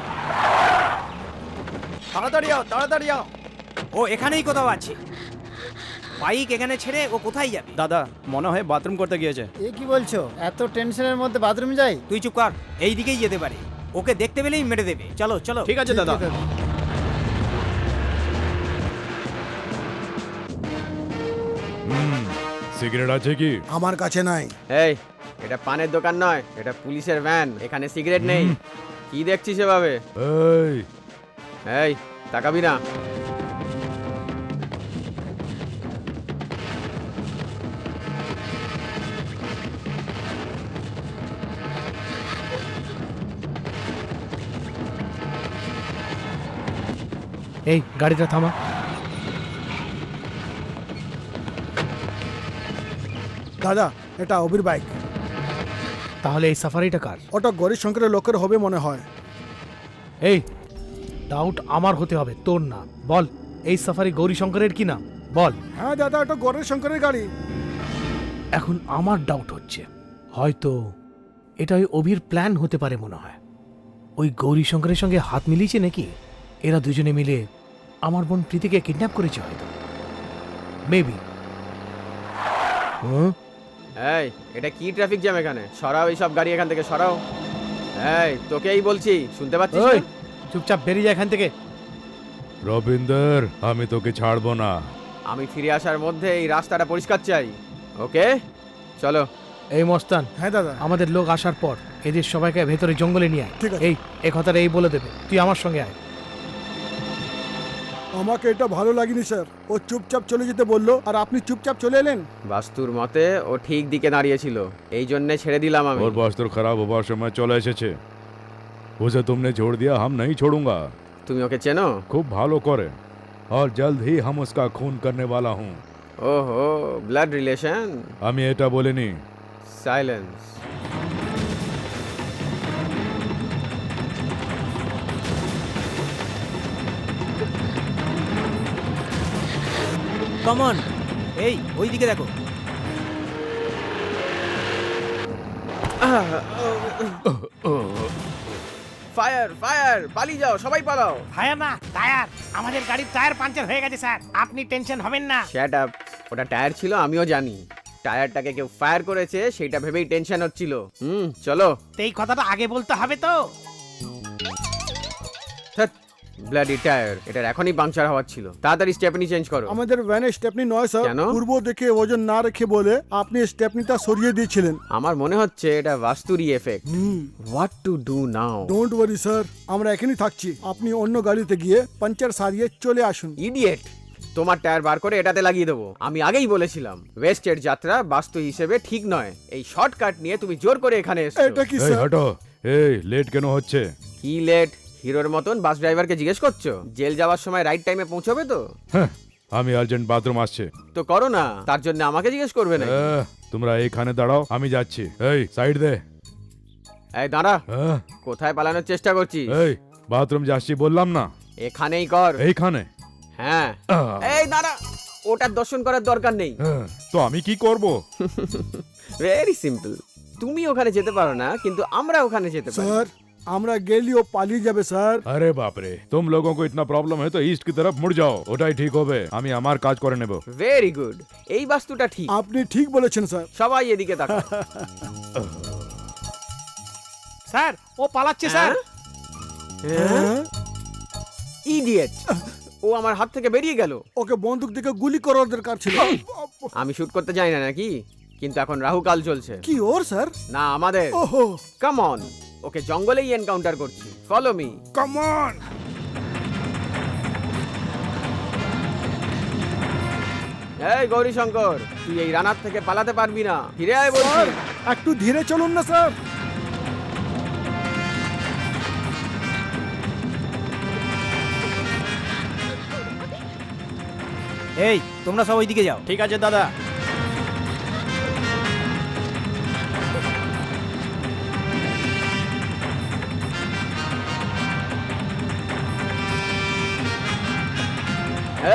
তাড়াতাড়ি আও, তাড়াতাড়ি আও। ও এখানেই কোথাও আছে। বাইক এখানে ছেড়ে ও কোথায় যাবে? দাদা মনে হয় বাথরুম করতে গিয়েছে। এ কি বলছো? এত টেনশনের মধ্যে বাথরুম যাই? তুই চুপ কর, এই দিকেই যেতে পারে। ওকে দেখতে পেলেই মেরে দেবে। চলো চলো। ঠিক আছে দাদা। সিগারেট আছে কি? আমার কাছে নাই। এই, এটা পানের দোকান নয়, এটা পুলিশের ভ্যান। এখানে সিগারেট নেই। কি দেখছিস এভাবে? এই এই, তাকাবি না। এই গাড়িটা থামা। দাদা, এটা অভির বাইক। তাহলে এই সাফারিটা কার? ওটা গরিব শঙ্করের লোকের হবে মনে হয়। এই ডাউট আমার হতে হবে, তোর না। বল, এই সাফারি গৌরী শঙ্করের কি না? বল। হ্যাঁ দাদা, ওটা গরিব শঙ্করের গাড়ি। এখন আমার ডাউট হচ্ছে, হয়তো এটা ওই অভির প্ল্যান হতে পারে মনে হয়। ওই গৌরী শঙ্করের সঙ্গে হাত মিলিয়েছে নাকি? এরা দুজনে মিলে আমার বোন প্রীতিকে কিডন্যাপ করেছে হয়তো, মেবি। এই এটা কি ট্রাফিক জ্যাম এখানে? সরাও এই সব গাড়ি এখান থেকে, সরাও। এই তোকেই বলছি, শুনতে পাচ্ছিস না? চুপচাপ বেরিয়ে যা এখান থেকে। রবিন্দর, আমি তোকে ছাড়বো না। আমি ফিরে আসার মধ্যে এই রাস্তাটা পরিষ্কার চাই, ওকে? চলো। এই মস্তান, হ্যাঁ দাদা, আমাদের লোক আসার পর এদের সবাইকে ভেতরে জঙ্গলে নিয়ে আয়। ঠিক আছে। এই কথাটা এই বলে দেবে, তুই আমার সঙ্গে আয়। আমাকে এটা ভালো লাগেনি স্যার। ও চুপচাপ চলে যেতে বললো আর আপনি চুপচাপ চলে এলেন। বাস্তুর মতে ও ঠিক দিকে দাঁড়িয়েছিল, এই জন্যে ছেড়ে দিলাম আমি। और वास्तु खराब होবার সময় চলে এসেছে। उसे तुमने छोड़ दिया, हम नहीं छोड़ूंगा। তুমি ওকে চেনো? खूब भालो करे और जल्द ही हम उसका खून करने वाला हूँ। ওহো, ব্লাড রিলেশন। আমি এটা বলিনি। সাইলেন্স। কমন, এই ওই দিকে দেখো। ফায়ার ফায়ার, পালিয়ে যাও, সবাই পালাও। ফায়ার না, টায়ার। আমাদের গাড়ির টায়ার পাঞ্চার হয়ে গেছে স্যার, আপনি টেনশন হবেন না। শ্যাট আপ, ওটা টায়ার ছিল, আমিও জানি। টায়ারটাকে কেউ ফায়ার করেছে সেটা ভেবেই টেনশন হচ্ছিল। চলো। তো এই কথাটা আগে বলতে হবে তো। ব্লাডি টায়ার, এটার এখনই পাংচার হওয়ার ছিল। তাড়াতাড়ি স্টেপনি চেঞ্জ করো। আমাদের ভ্যানে স্টেপনি নয় স্যার। কেন? পূর্ব দেখে ওজন না রেখে বলে আপনি স্টেপনিটা সরিয়ে দিয়েছিলেন। আমার মনে হচ্ছে এটা বাস্তুরি effect. What to do now? Don't worry sir, আমরা এখানেই থাকছি। আপনি অন্য গাড়িতে গিয়ে পাঞ্চার সারিয়ে চলে আসুন। ইডিয়েট, তোমার টায়ার বার করে এটাতে লাগিয়ে দেবো। আমি আগেই বলেছিলাম ওয়েস্টের যাত্রা বাস্তু হিসেবে ঠিক নয়। এই শর্টকাট নিয়ে তুমি জোর করে এখানে এসেছো। এটা কি এই স্যার? হটো, এই লেট কেন হচ্ছে? কি লেট? হিরোর মতন বাস ড্রাইভারকে জিজ্ঞেস করছো? জেল যাওয়ার সময় রাইট টাইমে পৌঁছবে তো? হ্যাঁ, আমি আর্জেন্ট বাথরুম আসছে। তো করো না, তার জন্য আমাকে জিজ্ঞেস করবে না? তোমরা এইখানে দাঁড়াও, আমি যাচ্ছি। এই সাইড দে। এই দাঁড়া, কোথায় পালানোর চেষ্টা করছিস? এই বাথরুম যাচ্ছি বললাম না? এখানেই কর। এইখানে? হ্যাঁ। এই দাঁড়া, ওটার দর্শন করার দরকার নেই। তো আমি কি করব? ভেরি সিম্পল, তুমি ওখানে যেতে পারো না, কিন্তু আমরা ওখানে যেতে পারি। স্যার, আমরা গেলেও পালিয়ে যাবে স্যার। আরে বাপ রে, तुम लोगों को इतना प्रॉब्लम है तो ईस्ट की तरफ मुड़ जाओ, ওটাই ঠিক হবে। আমি আমার কাজ করে নেব। ভেরি গুড, এই বাস্তুটা ঠিক। আপনি ঠিক বলেছেন স্যার। সবাই এদিকে তাকাও। স্যার, ও পালাচ্ছে স্যার। ইডিয়েট, ও আমার হাত থেকে বেরিয়ে গেল। ওকে বন্দুক দিকে গুলি করার দরকার ছিল। আমি শুট করতে জানি না নাকি? কিন্তু এখন রাহু কাল চলছে। কি ওর স্যার? না, আমাদের। ওহো, কাম অন, ওকে জঙ্গলেই এনকাউন্টার করছি। Follow me, come on. এই গৌরী শঙ্কর, তুই এই রানার থেকে পালাতে পারবি না। ফিরে আয় বলছি। একটু ধীরে চলুন না স্যার। এই তোমরা সব ওইদিকে যাও। ঠিক আছে দাদা।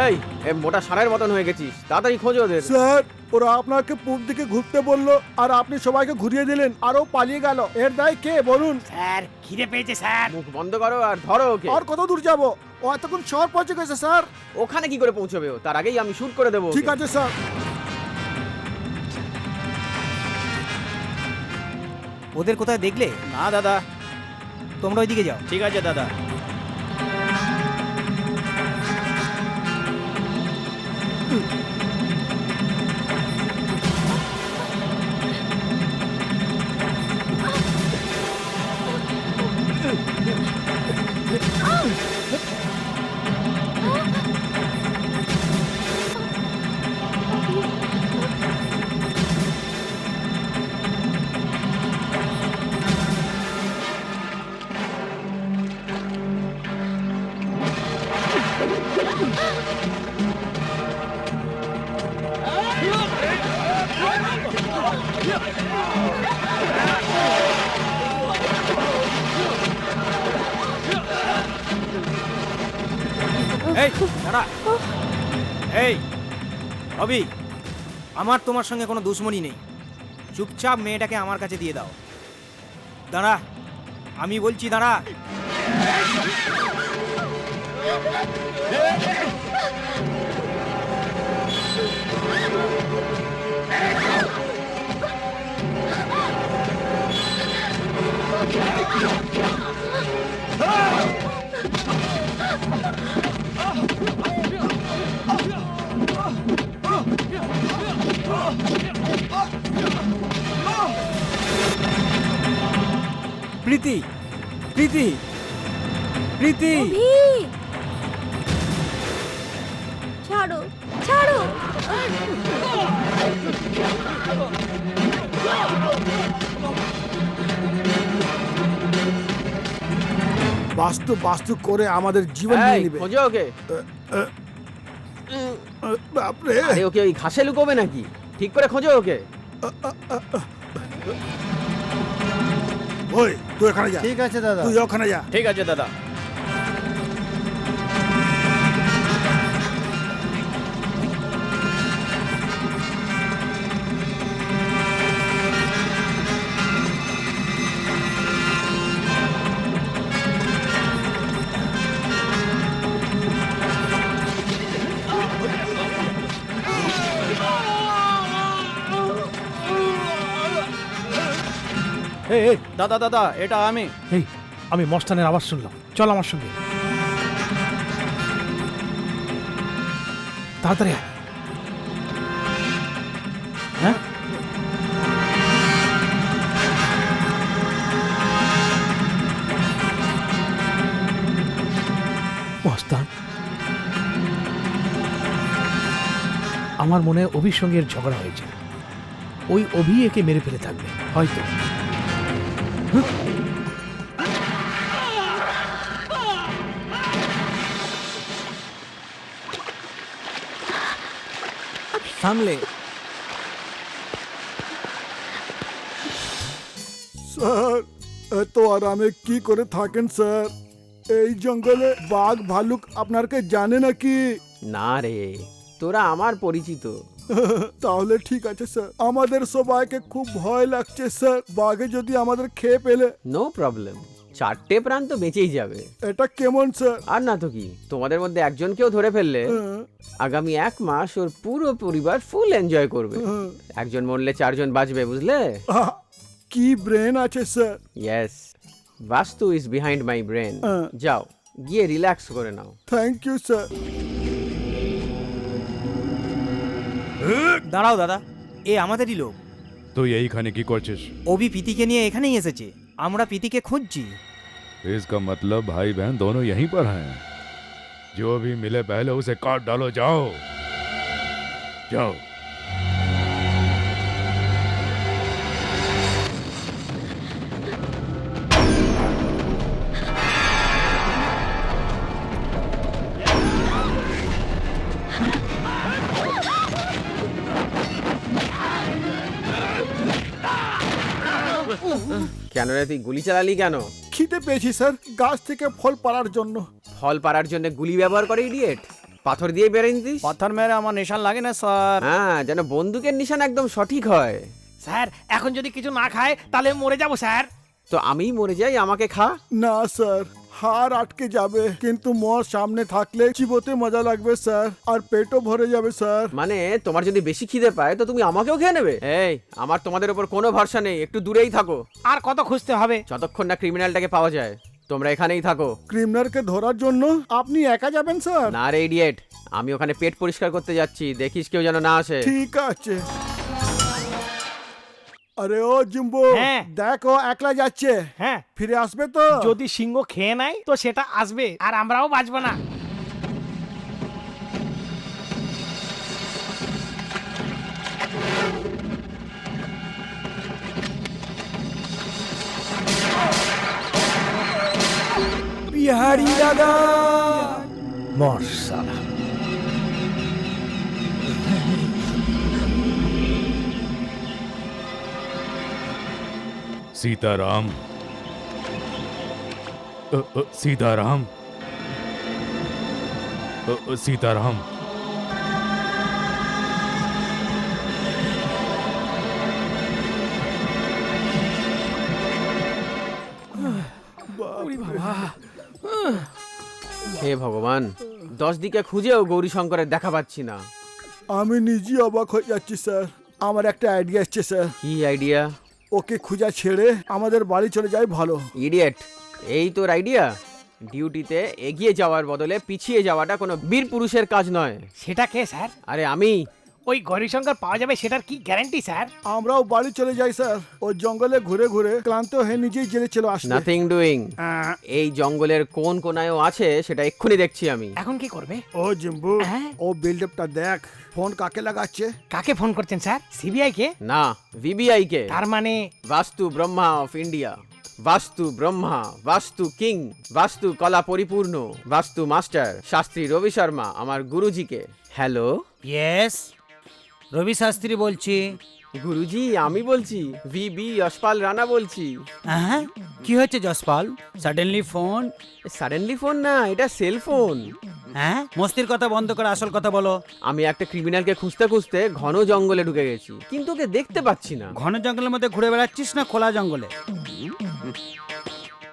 এই মোটা সারের মতন হয়ে গেছিস, তাড়াতাড়ি খোঁজো ওদের। স্যার, ওরা আপনাকে পূব দিকে ঘুরতে বললো আর আপনি সবাইকে ঘুরিয়ে দিলেন আর ও পালিয়ে গেল। এর দায় কে বলুন? স্যার, খিদে পেয়েছে স্যার। মুখ বন্ধ করো আর ধরো ওকে। আর কত দূর যাব? ও এতক্ষণ শহর পৌঁছে গেছে স্যার। ওখানে কি করে পৌঁছবে ও? তার আগেই আমি শুট করে দেবো। ঠিক আছে স্যার। ওদের কোথায় দেখলে? না দাদা। তোমরা ওইদিকে যাও। ঠিক আছে দাদা। এই দাঁড়া। এই রবি, আমার তোমার সঙ্গে কোনো দুশ্মনী নেই। চুপচাপ মেয়েটাকে আমার কাছে দিয়ে দাও। দাঁড়া, আমি বলছি দাঁড়া। প্রীতি, প্রীতি, প্রীতি। ছাড়ো, ছাড়ো। বাস্তু বাস্তু করে আমাদের জীবন নিয়ে নেবে। খোঁজো ওকে। বাপরে, আরে ওকে ওই ঘাসে লুকোবে নাকি? ঠিক করে খোঁজো ওকে। ওই তুই ওখানে যা। ঠিক আছে দাদা। তুই ওখানে যা। ঠিক আছে দাদা। এই দাদা দাদা, এটা আমি। এই আমি মস্তানের আওয়াজ শুনলাম, চল আমার সঙ্গে তাড়াতাড়ি আয়। হ্যাঁ, মস্তান, আমার মনে হয় অভির সঙ্গে এর ঝগড়া হয়েছে। ওই অভি একে মেরে ফেলে থাকবে হয়তো। সামলে। স্যার এত আরামে কি করে থাকেন স্যার? এই জঙ্গলে বাঘ ভালুক আপনারকে জানে নাকি? না রে, তোরা আমার পরিচিত। তাহলে ঠিক আছে স্যার, আমাদের সবাইকে খুব ভয় লাগছে স্যার। বাঘে যদি আমাদের খেয়ে পেলে? নো প্রবলেম, 4টে প্রাণ তো বেঁচেই যাবে। এটা কেমন স্যার? আর না তো কি, তোমাদের মধ্যে একজনকেও ধরে ফেললে আগামী 1 মাস ওর পুরো পরিবার ফুল এনজয় করবে। একজন মরলে 4 জন বাঁচবে, বুঝলে? কি ব্রেন আছে স্যার। ইয়েস, বাস্তু ইজ বিহাইন্ড মাই ব্রেন। যাও গিয়ে রিল্যাক্স করে নাও। Thank you sir. দাঁড়াও দাদা, এ আমাদেরই লোক। তুই এইখানে কি করছিস? অভি প্রীতিকে নিয়ে এখানেই এসেছে। আমরা প্রীতিকে খুঁজছি। इसका मतलब भाई बहन दोनों यहीं पर हैं। जो भी मिले पहले उसे काट डालो। जाओ जाओ। কেন রে, তুই গুলি চালালি কেন? খিদে পেয়েছি স্যার, গাছ থেকে ফল পাড়ার জন্য। ফল পাড়ার জন্য গুলি ব্যবহার করে ইডিয়েট? পাথর দিয়ে বেড়ে নিতিস। পাথর মেরে আমার নিশান লাগে না স্যার। হ্যাঁ, যেন বন্দুকের নিশান একদম সঠিক হয়। স্যার এখন যদি কিছু না খায় তাহলে মরে যাব স্যার। তো আমিই মরে যাই, আমাকে খা। না স্যার, হাড় আটকে যাবে, কিন্তু মোর সামনে থাকলে চিবোতে মজা লাগবে স্যার, আর পেটও ভরে যাবে স্যার। মানে তোমার যদি বেশি খিদে পায় তো তুমি আমাকেও খেয়ে নেবে? এই, আমার তোমাদের উপর কোনো ভরসা নেই, একটু দূরেই থাকো। আর কত খুঁজতে হবে? যতক্ষণ না ক্রিমিনালটাকে পাওয়া যায় তোমরা এখানেই থাকো। ক্রিমিনালকে ধরার জন্য আপনি একা যাবেন স্যার? না রে ইডিয়েট, আমি ওখানে পেট পরিষ্কার করতে যাচ্ছি, দেখিস কেউ যেন না আসে। ঠিক আছে। আরে ও জিম্বো, হ্যাঁ। দেখো একলা যাচ্ছে। হ্যাঁ, ফিরে আসবে তো? যদি সিংহ খেয়ে নেয় তো সেটা আসবে, আর আমরাও বাঁচবো না। বিহারি দাদা, মর সালা। सीताराम, सीताराम, सीताराम। হে ভগবান, 10 দিকে খুঁজেও গৌরীশঙ্করের দেখা পাচ্ছি না। আমি নিজে অবাক হয়ে যাচ্ছি স্যার। আমার একটা আইডিয়া এসছে স্যার। কি আইডিয়া? ওকে খুঁজা ছেড়ে আমাদের বাড়ি চলে যায় ভালো। ইডিয়েট, এই তোর আইডিয়া? ডিউটিতে এগিয়ে যাওয়ার বদলে পিছিয়ে যাওয়াটা কোনো বীর পুরুষের কাজ নয়। সেটা কে স্যার? আরে আমি। ওই গৌরীশঙ্কর পাওয়া যাবে সেটার কি গ্যারান্টি স্যার? আমরাও বাড়ি চলে যাই স্যার। ও জঙ্গলে ঘুরে ঘুরে ক্লান্ত হয়ে নিজেই জেলে চলে আসে। Nothing doing. এই জঙ্গলের কোন কোনায়ও আছে সেটা এক্ষুনি দেখছি আমি। এখন কি করবে? ও জিম্বু, ও বিল্ডআপটা দেখ। ফোন কাকে লাগাচ্ছে? কাকে ফোন করছেন স্যার? সিবিআই কে? না, ভিবিআই কে। তার মানে বাস্তু ব্রহ্মা অফ ইন্ডিয়া, বাস্তু ব্রহ্মা, বাস্তু কিং, বাস্তু কলা পরিপূর্ণ, বাস্তু মাস্টার শাস্ত্রী রবি শর্মা আমার গুরুজিকে। হ্যালো। ইয়েস, রবি শাস্ত্রী বলছি। গুরুজি আমি বলছি, ভিবি যশপাল রানা বলছি। হ্যাঁ, কি হয়েছে Jaspal? Suddenly phone? Suddenly phone না, এটা সেল ফোন। হ্যাঁ, মস্তির কথা বন্ধ করে আসল কথা বলো। আমি একটা ক্রিমিনালকে খুঁজতে খুঁজতে ঘন জঙ্গলে ঢুকে গেছি, কিন্তু ওকে দেখতে পাচ্ছি না। ঘন জঙ্গলের মধ্যে ঘুরে বেড়াচ্ছিস না খোলা জঙ্গলে?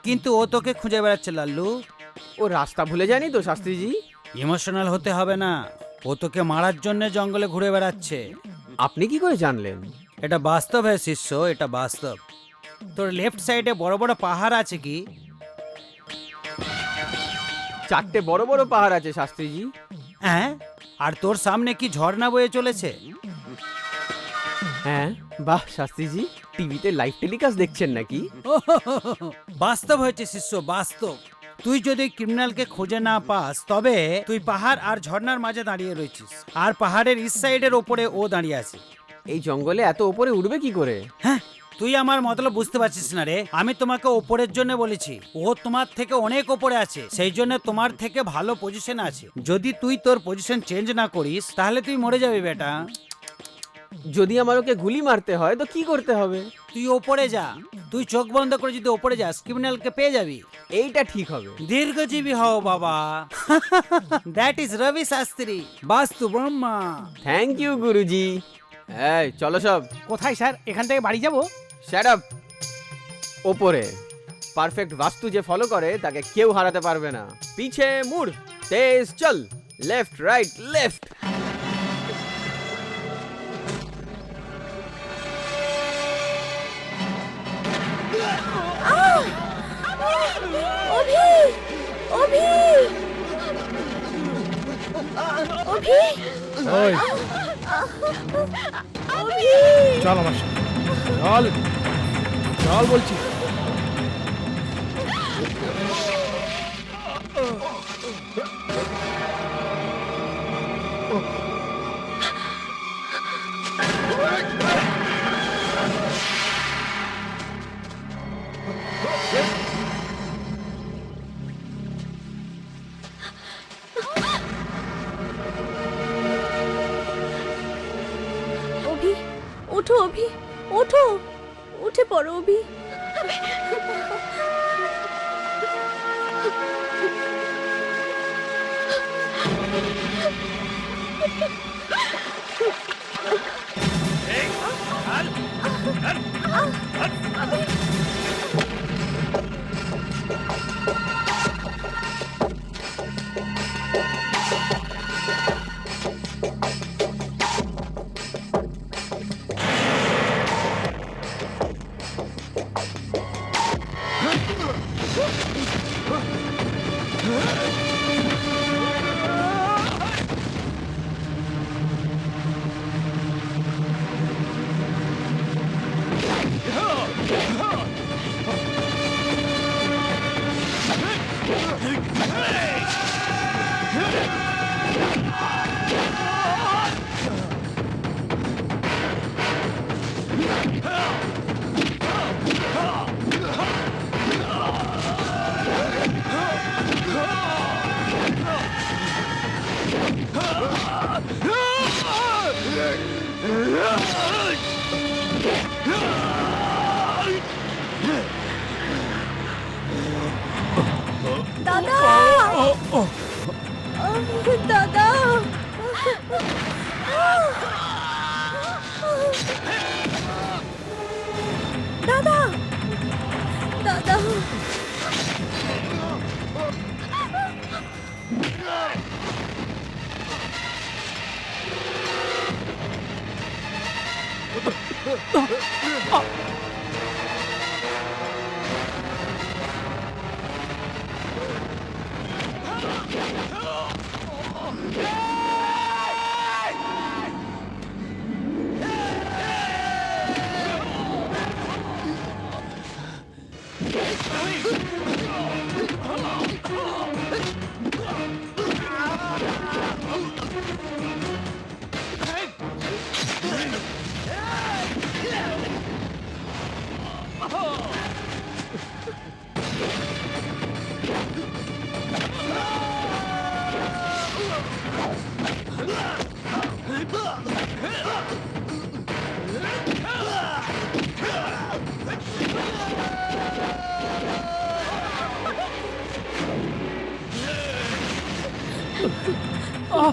কিন্তু ও তোকে খুঁজে বেড়াচ্ছে লাল্লু। ও রাস্তা ভুলে যায়নি তো শাস্ত্রীজি? ইমোশনাল হতে হবে না, ও তোকে মারার জন্য জঙ্গলে ঘুরে বেড়াচ্ছে। আপনি কি করে জানলেন? এটা বাস্তব হ্যাঁ শিষ্য, এটা বাস্তব। তোর লেফট সাইডে বড় বড় পাহাড় আছে কি? 4টে বড় বড় পাহাড় আছে শাস্ত্রীজি। হ্যাঁ, আর তোর সামনে কি ঝর্ণা বয়ে চলেছে? হ্যাঁ। বাহ শাস্ত্রীজি, টিভিতে লাইভ টেলিকাস্ট দেখছেন নাকি? বাস্তব হয়েছে শিষ্য, বাস্তব। তুই যদি ক্রিমিনালকে খুঁজে না পাস তবে তুই পাহাড় আর ঝর্ণার মাঝে দাঁড়িয়ে রয়েছিস, আর পাহাড়ের ইস্ট সাইডের ওপরে ও দাঁড়িয়ে আছে। এই জঙ্গলে এত উপরে উঠবে কি করে? হ্যাঁ, তুই আমার মতলব বুঝতে পারছিস না রে। আমি তোমাকে ওপরের জন্য বলেছি, ও তোমার থেকে অনেক ওপরে আছে, সেই জন্য তোমার থেকে ভালো পজিশন আছে। যদি তুই তোর পজিশন চেঞ্জ না করিস তাহলে তুই মরে যাবি বেটা। যদি আমার ওকে গুলি মারতে হয় তো কি করতে হবে? তুই ওপরে যা, তুই চোখ বন্ধ করে যদি ওপরে যাস ক্রিমিনালকে পেয়ে যাবি। এইটা ঠিক হবে। দীর্ঘজীবী হও বাবা। দ্যাট ইজ রবি শাস্ত্রী, বাস্তু ব্রহ্মা। থ্যাংক ইউ গুরুজি। এই চলো সব। কোথায় স্যার? এখান থেকে বাড়ি যাব? Shut up. ওপরে পারফেক্ট বাস্তু যে ফলো করে তাকে কেউ হারাতে পারবে না। পিছে মুড়, তেজ চল, লেফট রাইট লেফট। অভি, অভি, অভি, ওই অভি, চল আমার সাথে, চল চল বলছি। অভি, ওঠো অভি, ওঠো, উঠে পড়ো অভি। দাদা, দাদা, দাদা, দাদা,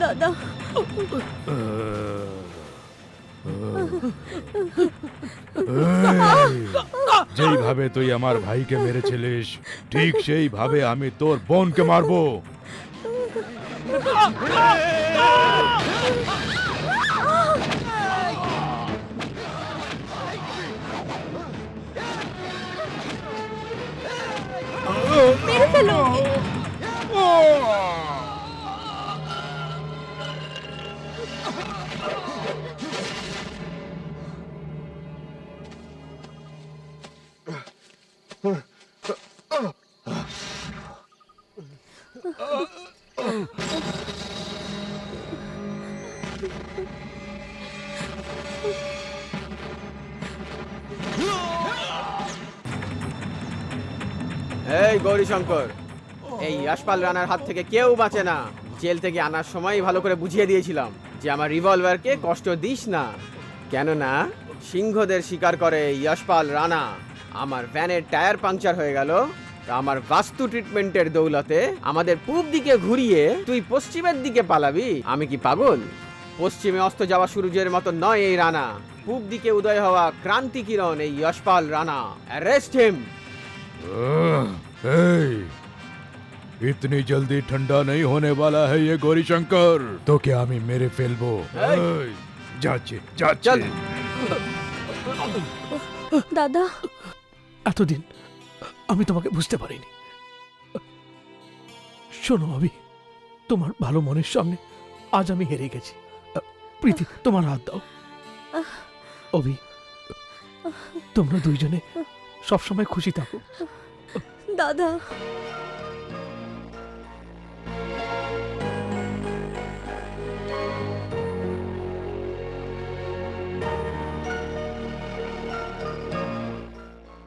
দাদা যেইভাবে তুই আমার ভাইকে মেরেছিলিস ঠিক সেইভাবে আমি তোর বোনকে মারবো। মেরে ফেলো। এই গৌরীশঙ্কর, এই যশপাল রানার হাত থেকে কেউ বাঁচে না। জেল থেকে আনার সময় ভালো করে বুঝিয়ে দিয়েছিলাম যে আমার রিভলভারকে কষ্ট দিস না, কেননা সিংহদের শিকার করে যশপাল রানা। আমার ভ্যানের টায়ার পাংচার হয়ে গেল, তা আমার বাস্তু ট্রিটমেন্টের দৌলতে আমাদের পূব দিকে ঘুরিয়ে তুই পশ্চিমের দিকে পালাবি? আমি কি পাগল? পশ্চিমে অস্ত যাওয়া সূর্যের মতো নয় এই রানা, পূব দিকে উদয় হওয়া ক্রান্তি কিরণ এই যশপাল রানা। Arrest him. इतनी जल्दी ठंडा नहीं होने वाला है ये गौरीशंकर। तो क्या আমি মেরে ফেলবো? যাচ্ছে যাচ্ছে। দাদা এতদিন আমি তোমাকে বুঝতে পারিনি। শোনো অভি, তোমার ভালো মনের সামনে আজ আমি হেরে গেছি। প্রীতি, তোমার হাত দাও। অভি, তোমরা দুইজনে সবসময় খুশি থাকো। দাদা